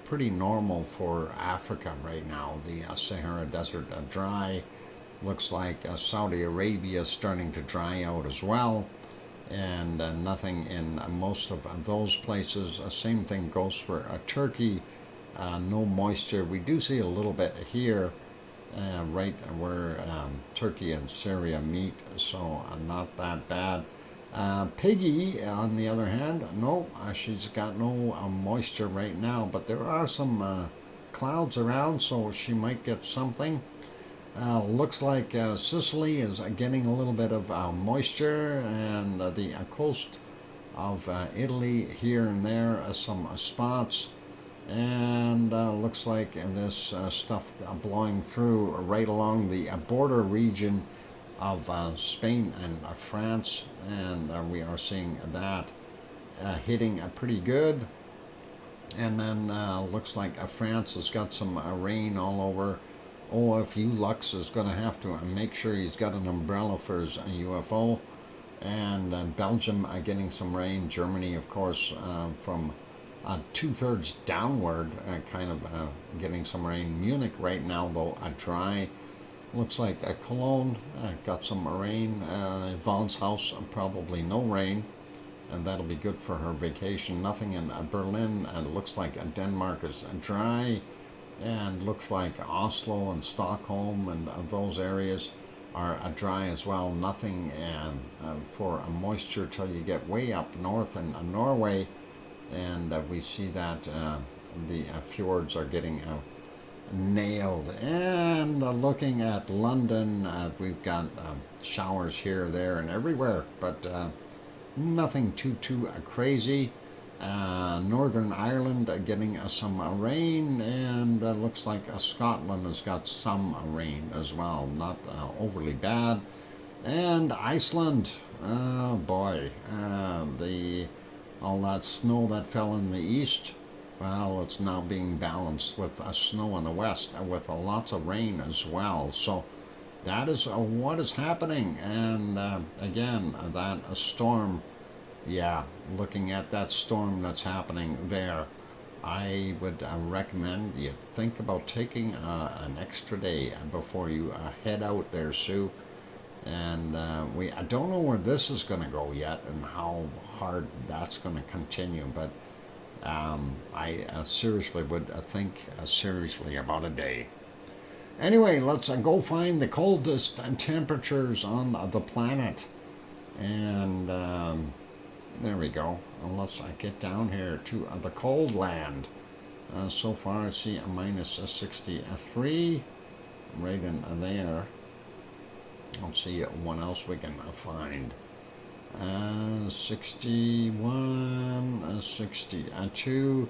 pretty normal for Africa right now. The Sahara Desert dry. Looks like Saudi Arabia is starting to dry out as well, and nothing in most of those places. Same thing goes for Turkey. No moisture. We do see a little bit here, right where Turkey and Syria meet, so not that bad. Piggy, on the other hand, no, she's got no moisture right now, but there are some clouds around, so she might get something. Looks like Sicily is getting a little bit of moisture, and the coast of Italy here and there, some spots. And looks like this stuff blowing through right along the border region of Spain and France, and we are seeing that hitting pretty good. And then looks like France has got some rain all over. Oh, a few Lux is going to have to make sure he's got an umbrella for his UFO. And Belgium getting some rain. Germany, of course, from 2/3 downward, kind of getting some rain. Munich right now, though, dry. Looks like Cologne got some rain. Vaughn's house, probably no rain, and that'll be good for her vacation. Nothing in Berlin, and it looks like Denmark is dry, and looks like Oslo and Stockholm and those areas are dry as well. Nothing for moisture till you get way up north in Norway, and we see that the fjords are getting nailed. And looking at London, we've got showers here, there, and everywhere, but nothing too crazy. Northern Ireland getting some rain, and looks like Scotland has got some rain as well, not overly bad. And Iceland, oh boy, all that snow that fell in the east, well, it's now being balanced with snow in the west, with lots of rain as well. So that is what is happening. And again, that storm, yeah, looking at that storm that's happening there, I would recommend you think about taking an extra day before you head out there, Sue. And I don't know where this is going to go yet and how hard that's going to continue, but I seriously would think seriously about a day. Anyway, let's go find the coldest temperatures on the planet. And there we go. Let's get down here to the cold land. So far I see a minus 63 right in there. Let's see what else we can find. 61, 62.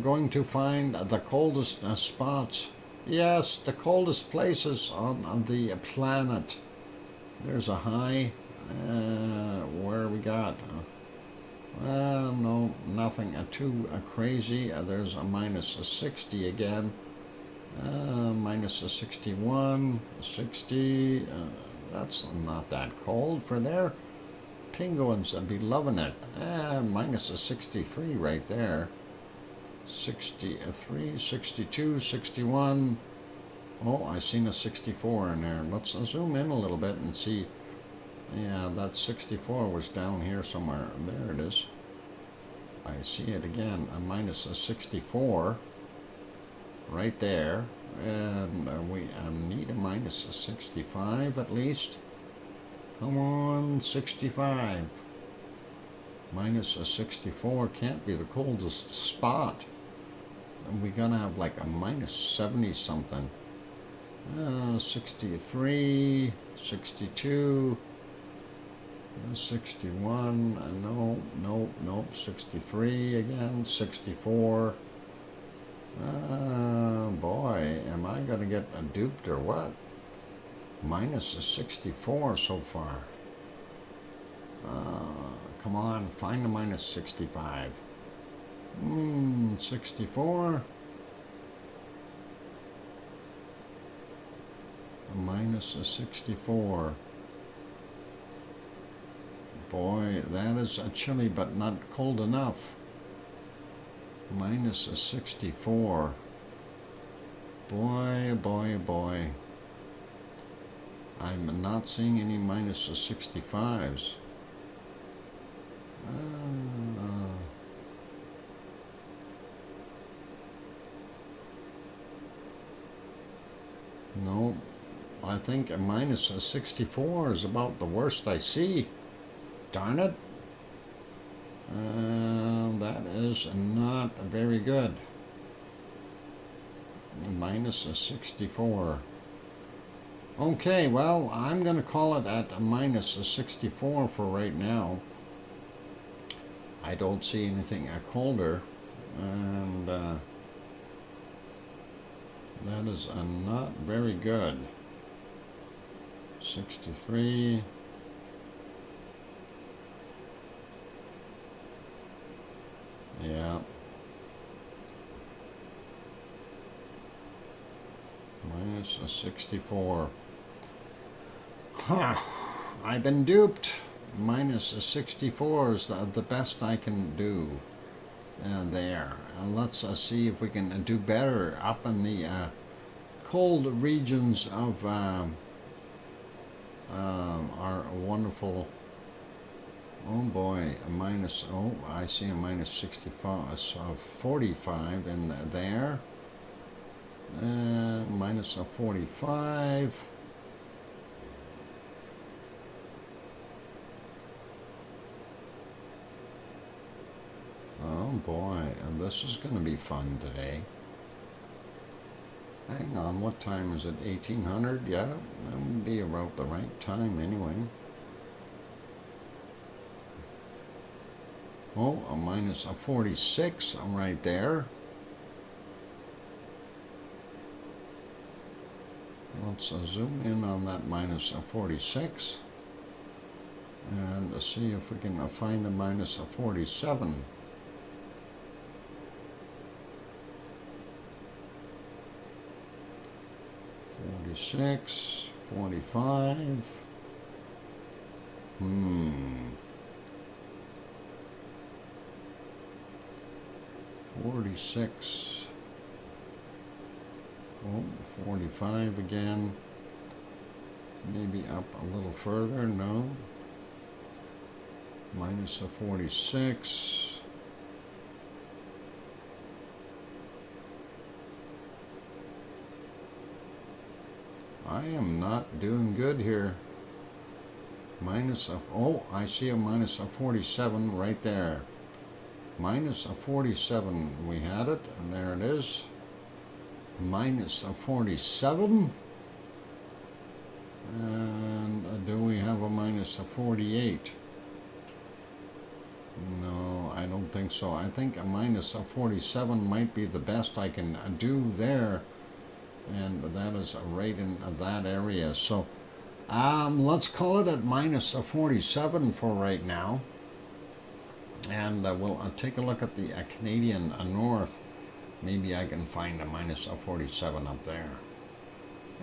Going to find the coldest spots. Yes, the coldest places on the planet. There's a high. Where we got? No, nothing too crazy. There's a minus 60 again. Minus 61, 60. That's not that cold for there. Penguins would be loving it. Minus 63 right there. 63, 62, 61. Oh, I seen a 64 in there. Let's zoom in a little bit and see. Yeah, that 64 was down here somewhere. There it is. I see it again. A minus 64 right there. And we need a minus 65 at least. Come on, 65. Minus 64 can't be the coldest spot. We're gonna have like a minus 70 something. 63, 62, 61, nope, 63 again, 64. Boy, am I gonna get duped or what? Minus 64 so far. Come on, find a minus 65. 64. Minus 64. Boy, that is chilly, but not cold enough. Minus a 64. Boy, boy, boy. I'm not seeing any minus a 65s. No, I think a minus a 64 is about the worst I see. Darn it. That is not very good. Minus a 64. Okay, well, I'm going to call it at a minus a 64 for right now. I don't see anything colder, and that is not very good. 63. Yeah. Minus a 64. Huh. I've been duped. Minus a 64 is the best I can do. There. Let's see if we can do better up in the cold regions of our wonderful. Oh boy, a minus. Oh, I see a minus 65, so 45 in there. Minus a 45. Oh boy, and this is going to be fun today. Hang on, what time is it? 1800? Yeah, that would be about the right time anyway. Oh, a minus a 46 right there. Let's zoom in on that minus a 46 and see if we can find a minus a 47. 46, 45. 46. Oh, 45 again. Maybe up a little further. No. Minus a 46. I am not doing good here. Minus a, oh, I see a minus a 47 right there. Minus a 47. We had it, and there it is. Minus a 47. And do we have a minus a 48? No, I don't think so. I think a minus a 47 might be the best I can do there. And that is right in that area. So let's call it at minus a 47 for right now. And we'll take a look at the Canadian north. Maybe I can find a minus a 47 up there.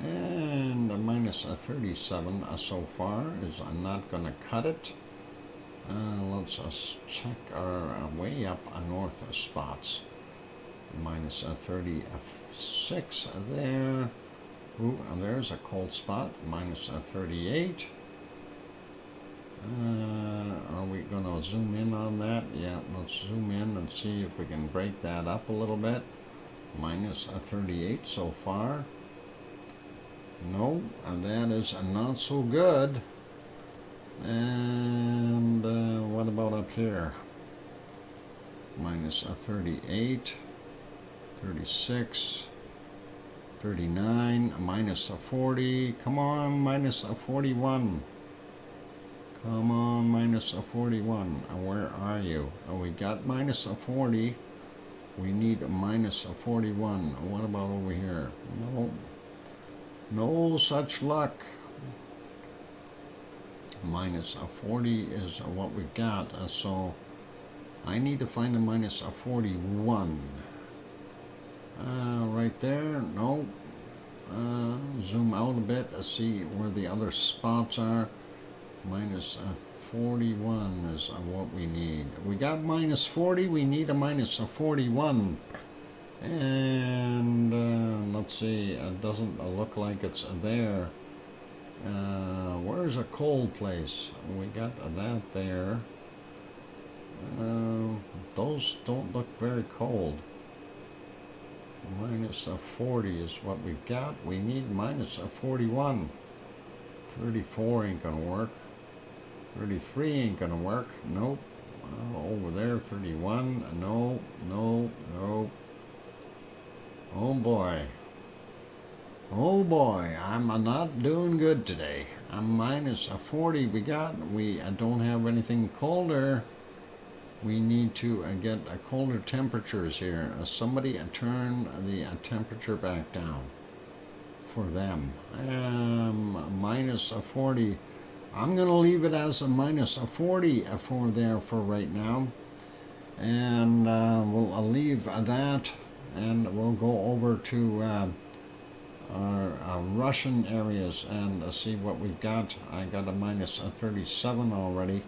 And a minus a 37 so far is not going to cut it. Let's check our way up north spots. Minus a 36 there. Ooh, and there's a cold spot. Minus a 38. Are we going to zoom in on that? Yeah, let's zoom in and see if we can break that up a little bit. Minus a 38 so far. No, and that is not so good. And what about up here? Minus a 38, 36, 39, minus a 40. Come on, minus a 41. Come on, minus a 41. Where are you? Oh, we got minus a 40. We need a minus a 41. What about over here? No. No such luck. Minus a 40 is what we've got. So I need to find a minus a 41. Right there. No. Zoom out a bit to see where the other spots are. Minus a 41 is what we need. We got minus 40, we need a minus 41. And let's see, it doesn't look like it's there. Where's a cold place? We got that there. Those don't look very cold. Minus 40 is what we've got. We need minus 41. 34 ain't gonna work. 33 ain't gonna work. Nope. Over there, 31. No, no, no. Oh boy. Oh boy, I'm not doing good today. I'm minus 40 we got. We don't have anything colder. We need to get colder temperatures here. Somebody turn the temperature back down for them. Minus 40. I'm going to leave it as a minus 40 for there for right now. And we'll leave that. And we'll go over to our Russian areas and see what we've got. I got a minus 37 already.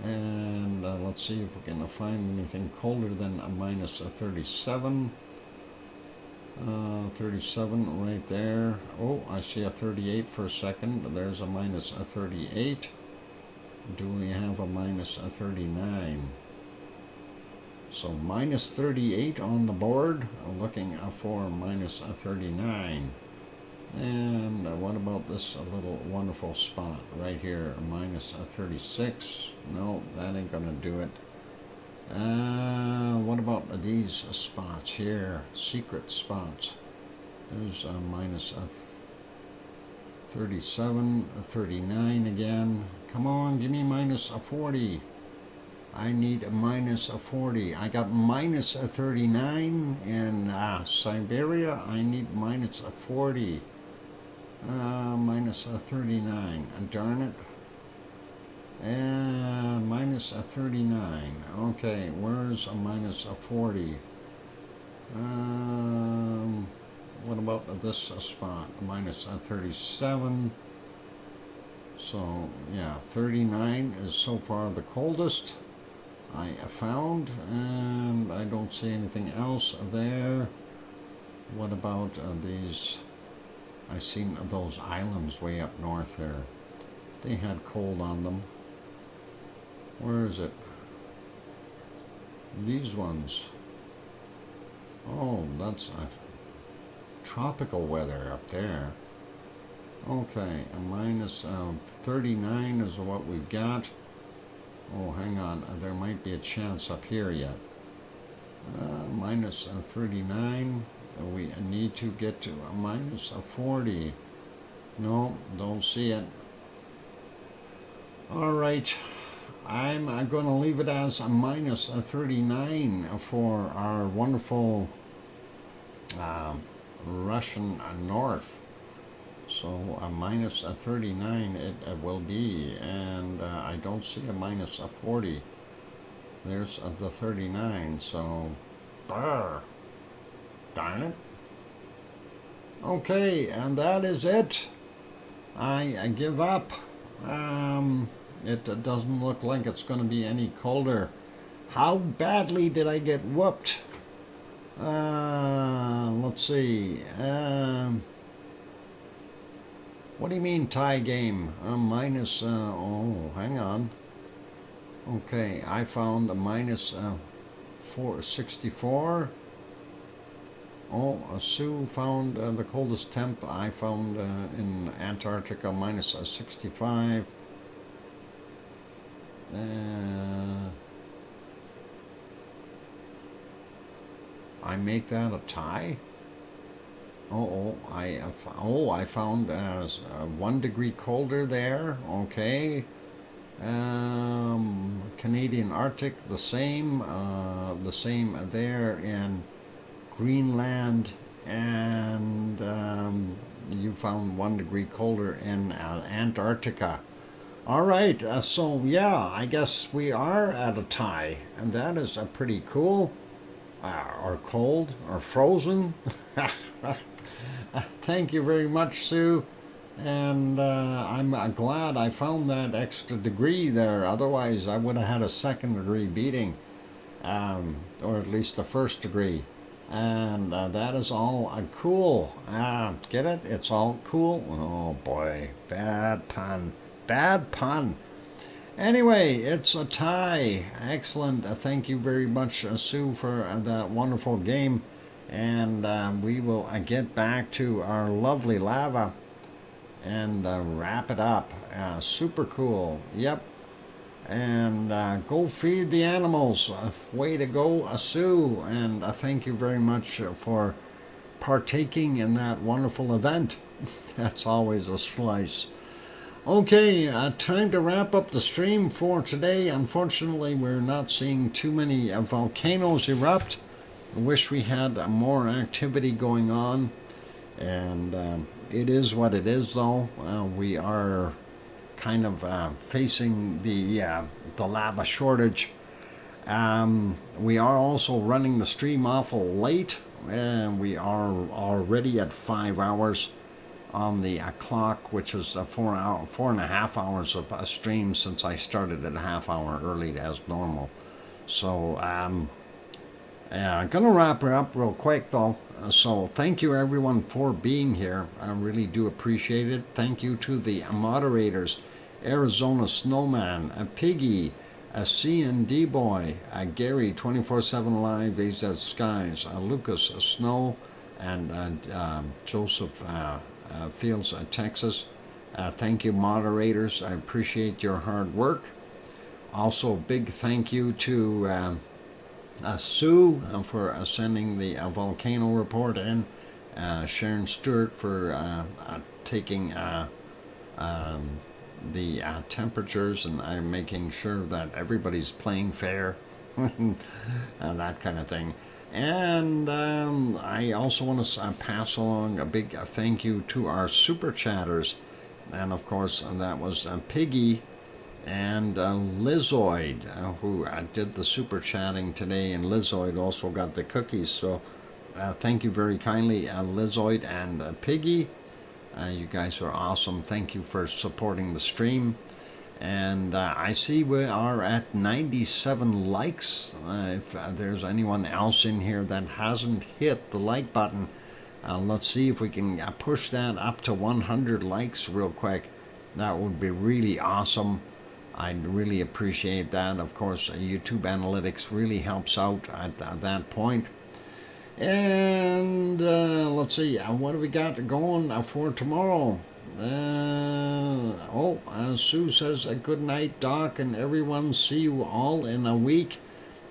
And let's see if we can find anything colder than a minus 37. 37 right there. Oh, I see a 38 for a second. There's a minus 38. Do we have a minus 39? So minus 38 on the board. Looking for minus 39. And what about this little wonderful spot right here? Minus 36. No, that ain't gonna do it. What about these spots here? Secret spots. There's a minus 37, 39 again. Come on, give me minus 40. I need a minus 40. I got minus 39 in Siberia. I need minus 40. Minus 39. Darn it. And minus 39. Okay, where's a minus 40? What about this spot? Minus 37. So, yeah, 39 is so far the coldest I found, and I don't see anything else there. What about these? I seen those islands way up north there. They had cold on them. Where is it? These ones. Oh, that's tropical weather up there. Okay, a minus 39 is what we've got. Oh, hang on. There might be a chance up here yet. Minus 39. We need to get to a minus 40. No, don't see it. All right. I'm going to leave it as a minus 39 for our wonderful Russian north. So a minus 39 it will be, and I don't see a minus 40. There's the 39, so brr, darn it. Okay, and that is it. I give up. It doesn't look like it's going to be any colder. How badly did I get whooped? Let's see. What do you mean tie game? Minus, oh, hang on. Okay, I found a minus 464. Oh, Sue found the coldest temp. I found in Antarctica minus 65. I make that a tie? I found 1 degree colder there. Okay. Canadian Arctic, the same there in Greenland, and you found 1 degree colder in Antarctica. All right, so yeah, I guess we are at a tie, and that is pretty cool. Or cold, or frozen. Thank you very much, Sue. And I'm glad I found that extra degree there. Otherwise, I would have had a second degree beating, or at least the first degree. And that is all cool. Get it? It's all cool. Oh boy, bad pun. Bad pun. Anyway, it's a tie. Excellent. Thank you very much, Sue, for that wonderful game. And we will get back to our lovely lava and wrap it up. Super cool. Yep. And go feed the animals. Way to go, Sue. And thank you very much for partaking in that wonderful event. That's always a slice. Okay, time to wrap up the stream for today. Unfortunately, we're not seeing too many volcanoes erupt. I wish we had more activity going on. And it is what it is, though. We are kind of facing the lava shortage. We are also running the stream awful late, and we are already at 5 hours on the clock, which is 4.5 hours of a stream since I started at a half hour early as normal. So I'm gonna wrap her up real quick though. So thank you everyone for being here. I really do appreciate it. Thank you to the moderators, Arizona Snowman, a Piggy, a C&D Boy, a Gary 24/7 Live, AZ Skies, a Lucas Snow, and Joseph Fields, Texas. Thank you, moderators. I appreciate your hard work. Also, big thank you to Sue for sending the volcano report in. Sharon Stewart for taking the temperatures and making sure that everybody's playing fair. That kind of thing. And I also want to pass along a big thank you to our super chatters. And of course, that was Piggy and Lizoid, who did the super chatting today. And Lizoid also got the cookies. So thank you very kindly, Lizoid and Piggy. You guys are awesome. Thank you for supporting the stream. And I see we are at 97 likes. If there's anyone else in here that hasn't hit the like button, let's see if we can push that up to 100 likes real quick. That would be really awesome. I'd really appreciate that. Of course, YouTube analytics really helps out at that point. And let's see, what do we got going for tomorrow? Sue says a good night, Doc, and everyone. See you all in a week.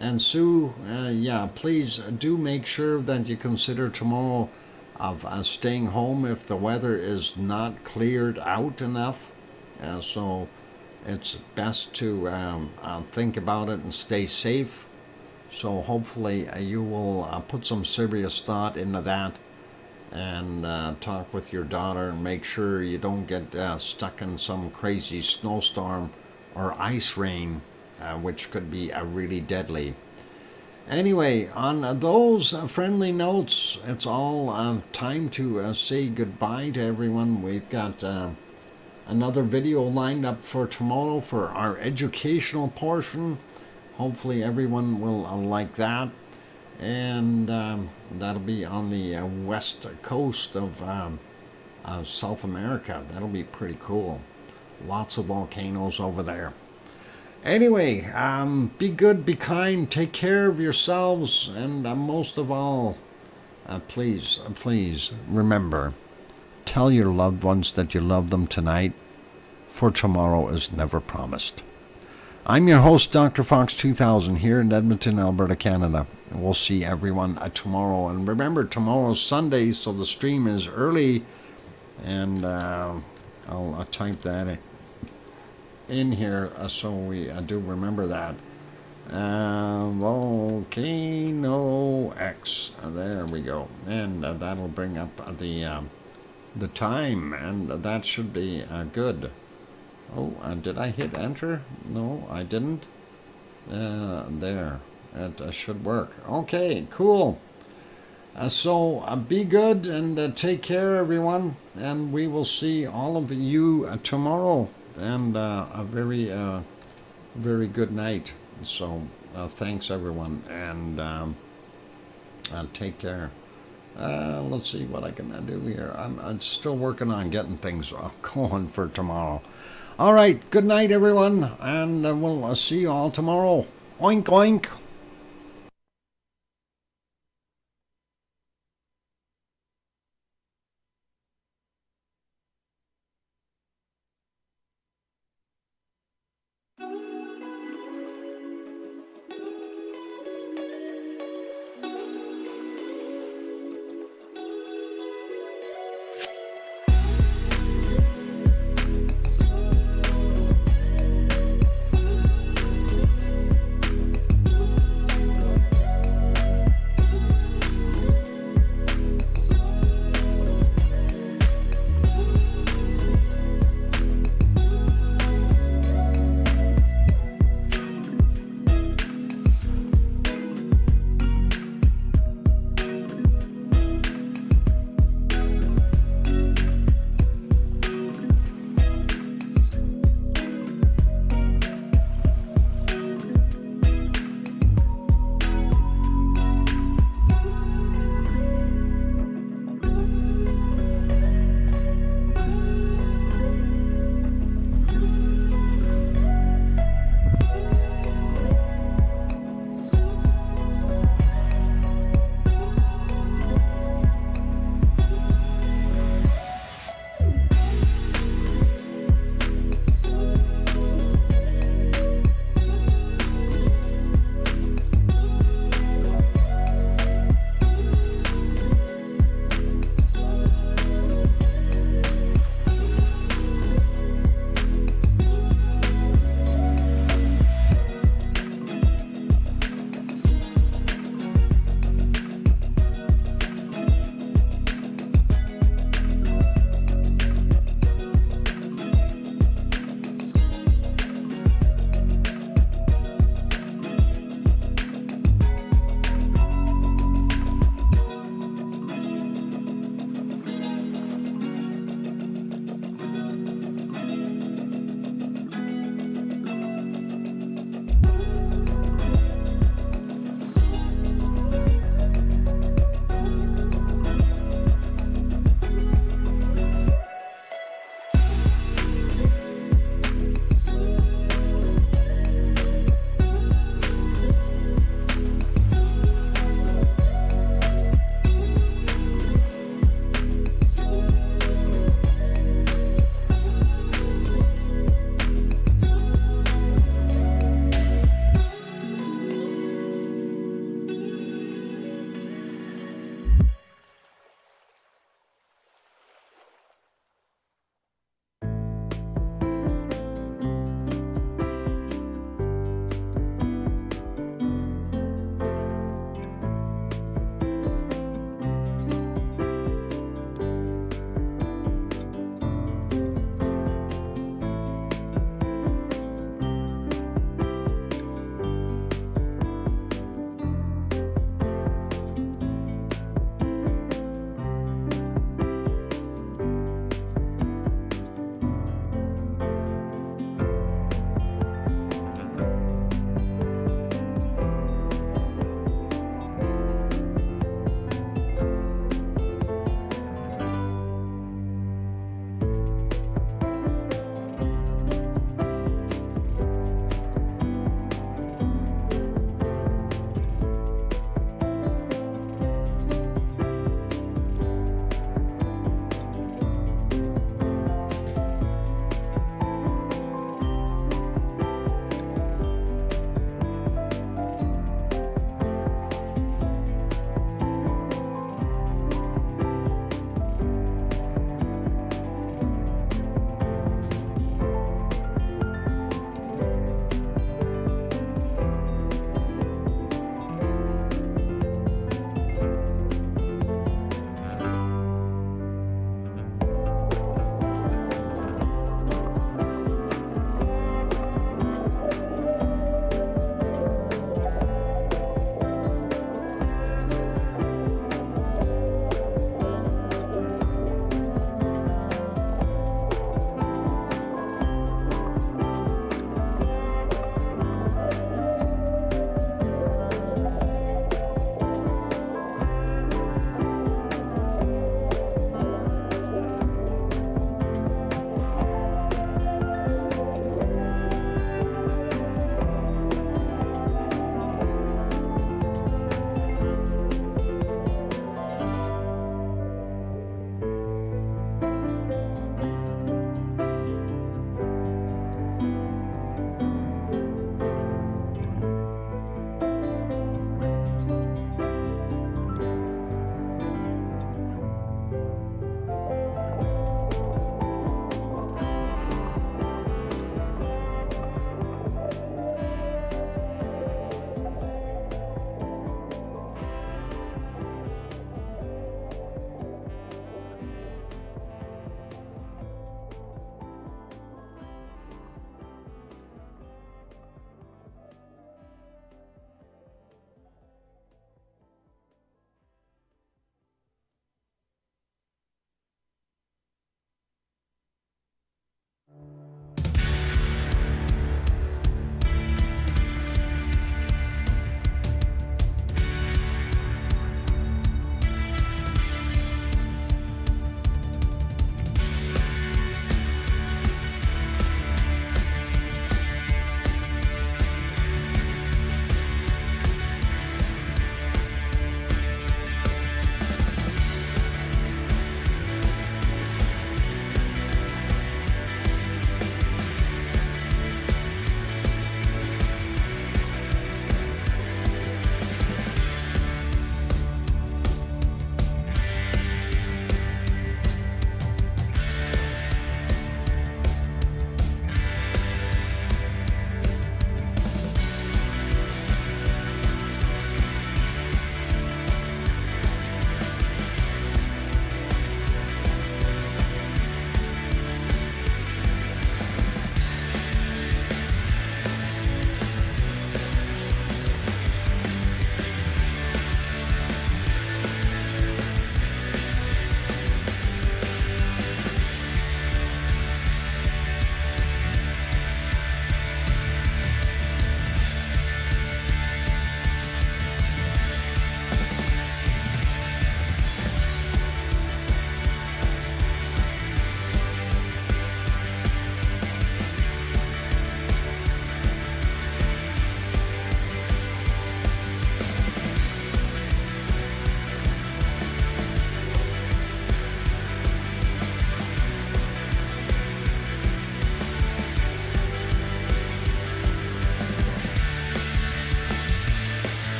And Sue, yeah, please do make sure that you consider tomorrow of staying home if the weather is not cleared out enough. So it's best to think about it and stay safe. So hopefully you will put some serious thought into that and talk with your daughter and make sure you don't get stuck in some crazy snowstorm or ice rain, which could be really deadly. Anyway, on those friendly notes, it's all time to say goodbye to everyone. We've got another video lined up for tomorrow for our educational portion. Hopefully everyone will like that. And that'll be on the west coast of South America. That'll be pretty cool. Lots of volcanoes over there. Anyway, be good, be kind, take care of yourselves, and most of all, please remember, tell your loved ones that you love them tonight, for tomorrow is never promised. I'm your host, DrFox2000, here in Edmonton, Alberta, Canada. We'll see everyone tomorrow. And remember, tomorrow's Sunday, so the stream is early. And I'll type that in here so we do remember that. VolcanoX. There we go. And that'll bring up the time. And that should be good. Oh, did I hit enter? No, I didn't. There. It should work. Okay, cool. So be good and take care, everyone. And we will see all of you tomorrow. And a very good night. So thanks, everyone. And take care. Let's see what I can do here. I'm still working on getting things going for tomorrow. All right. Good night, everyone. And we'll see you all tomorrow. Oink, oink.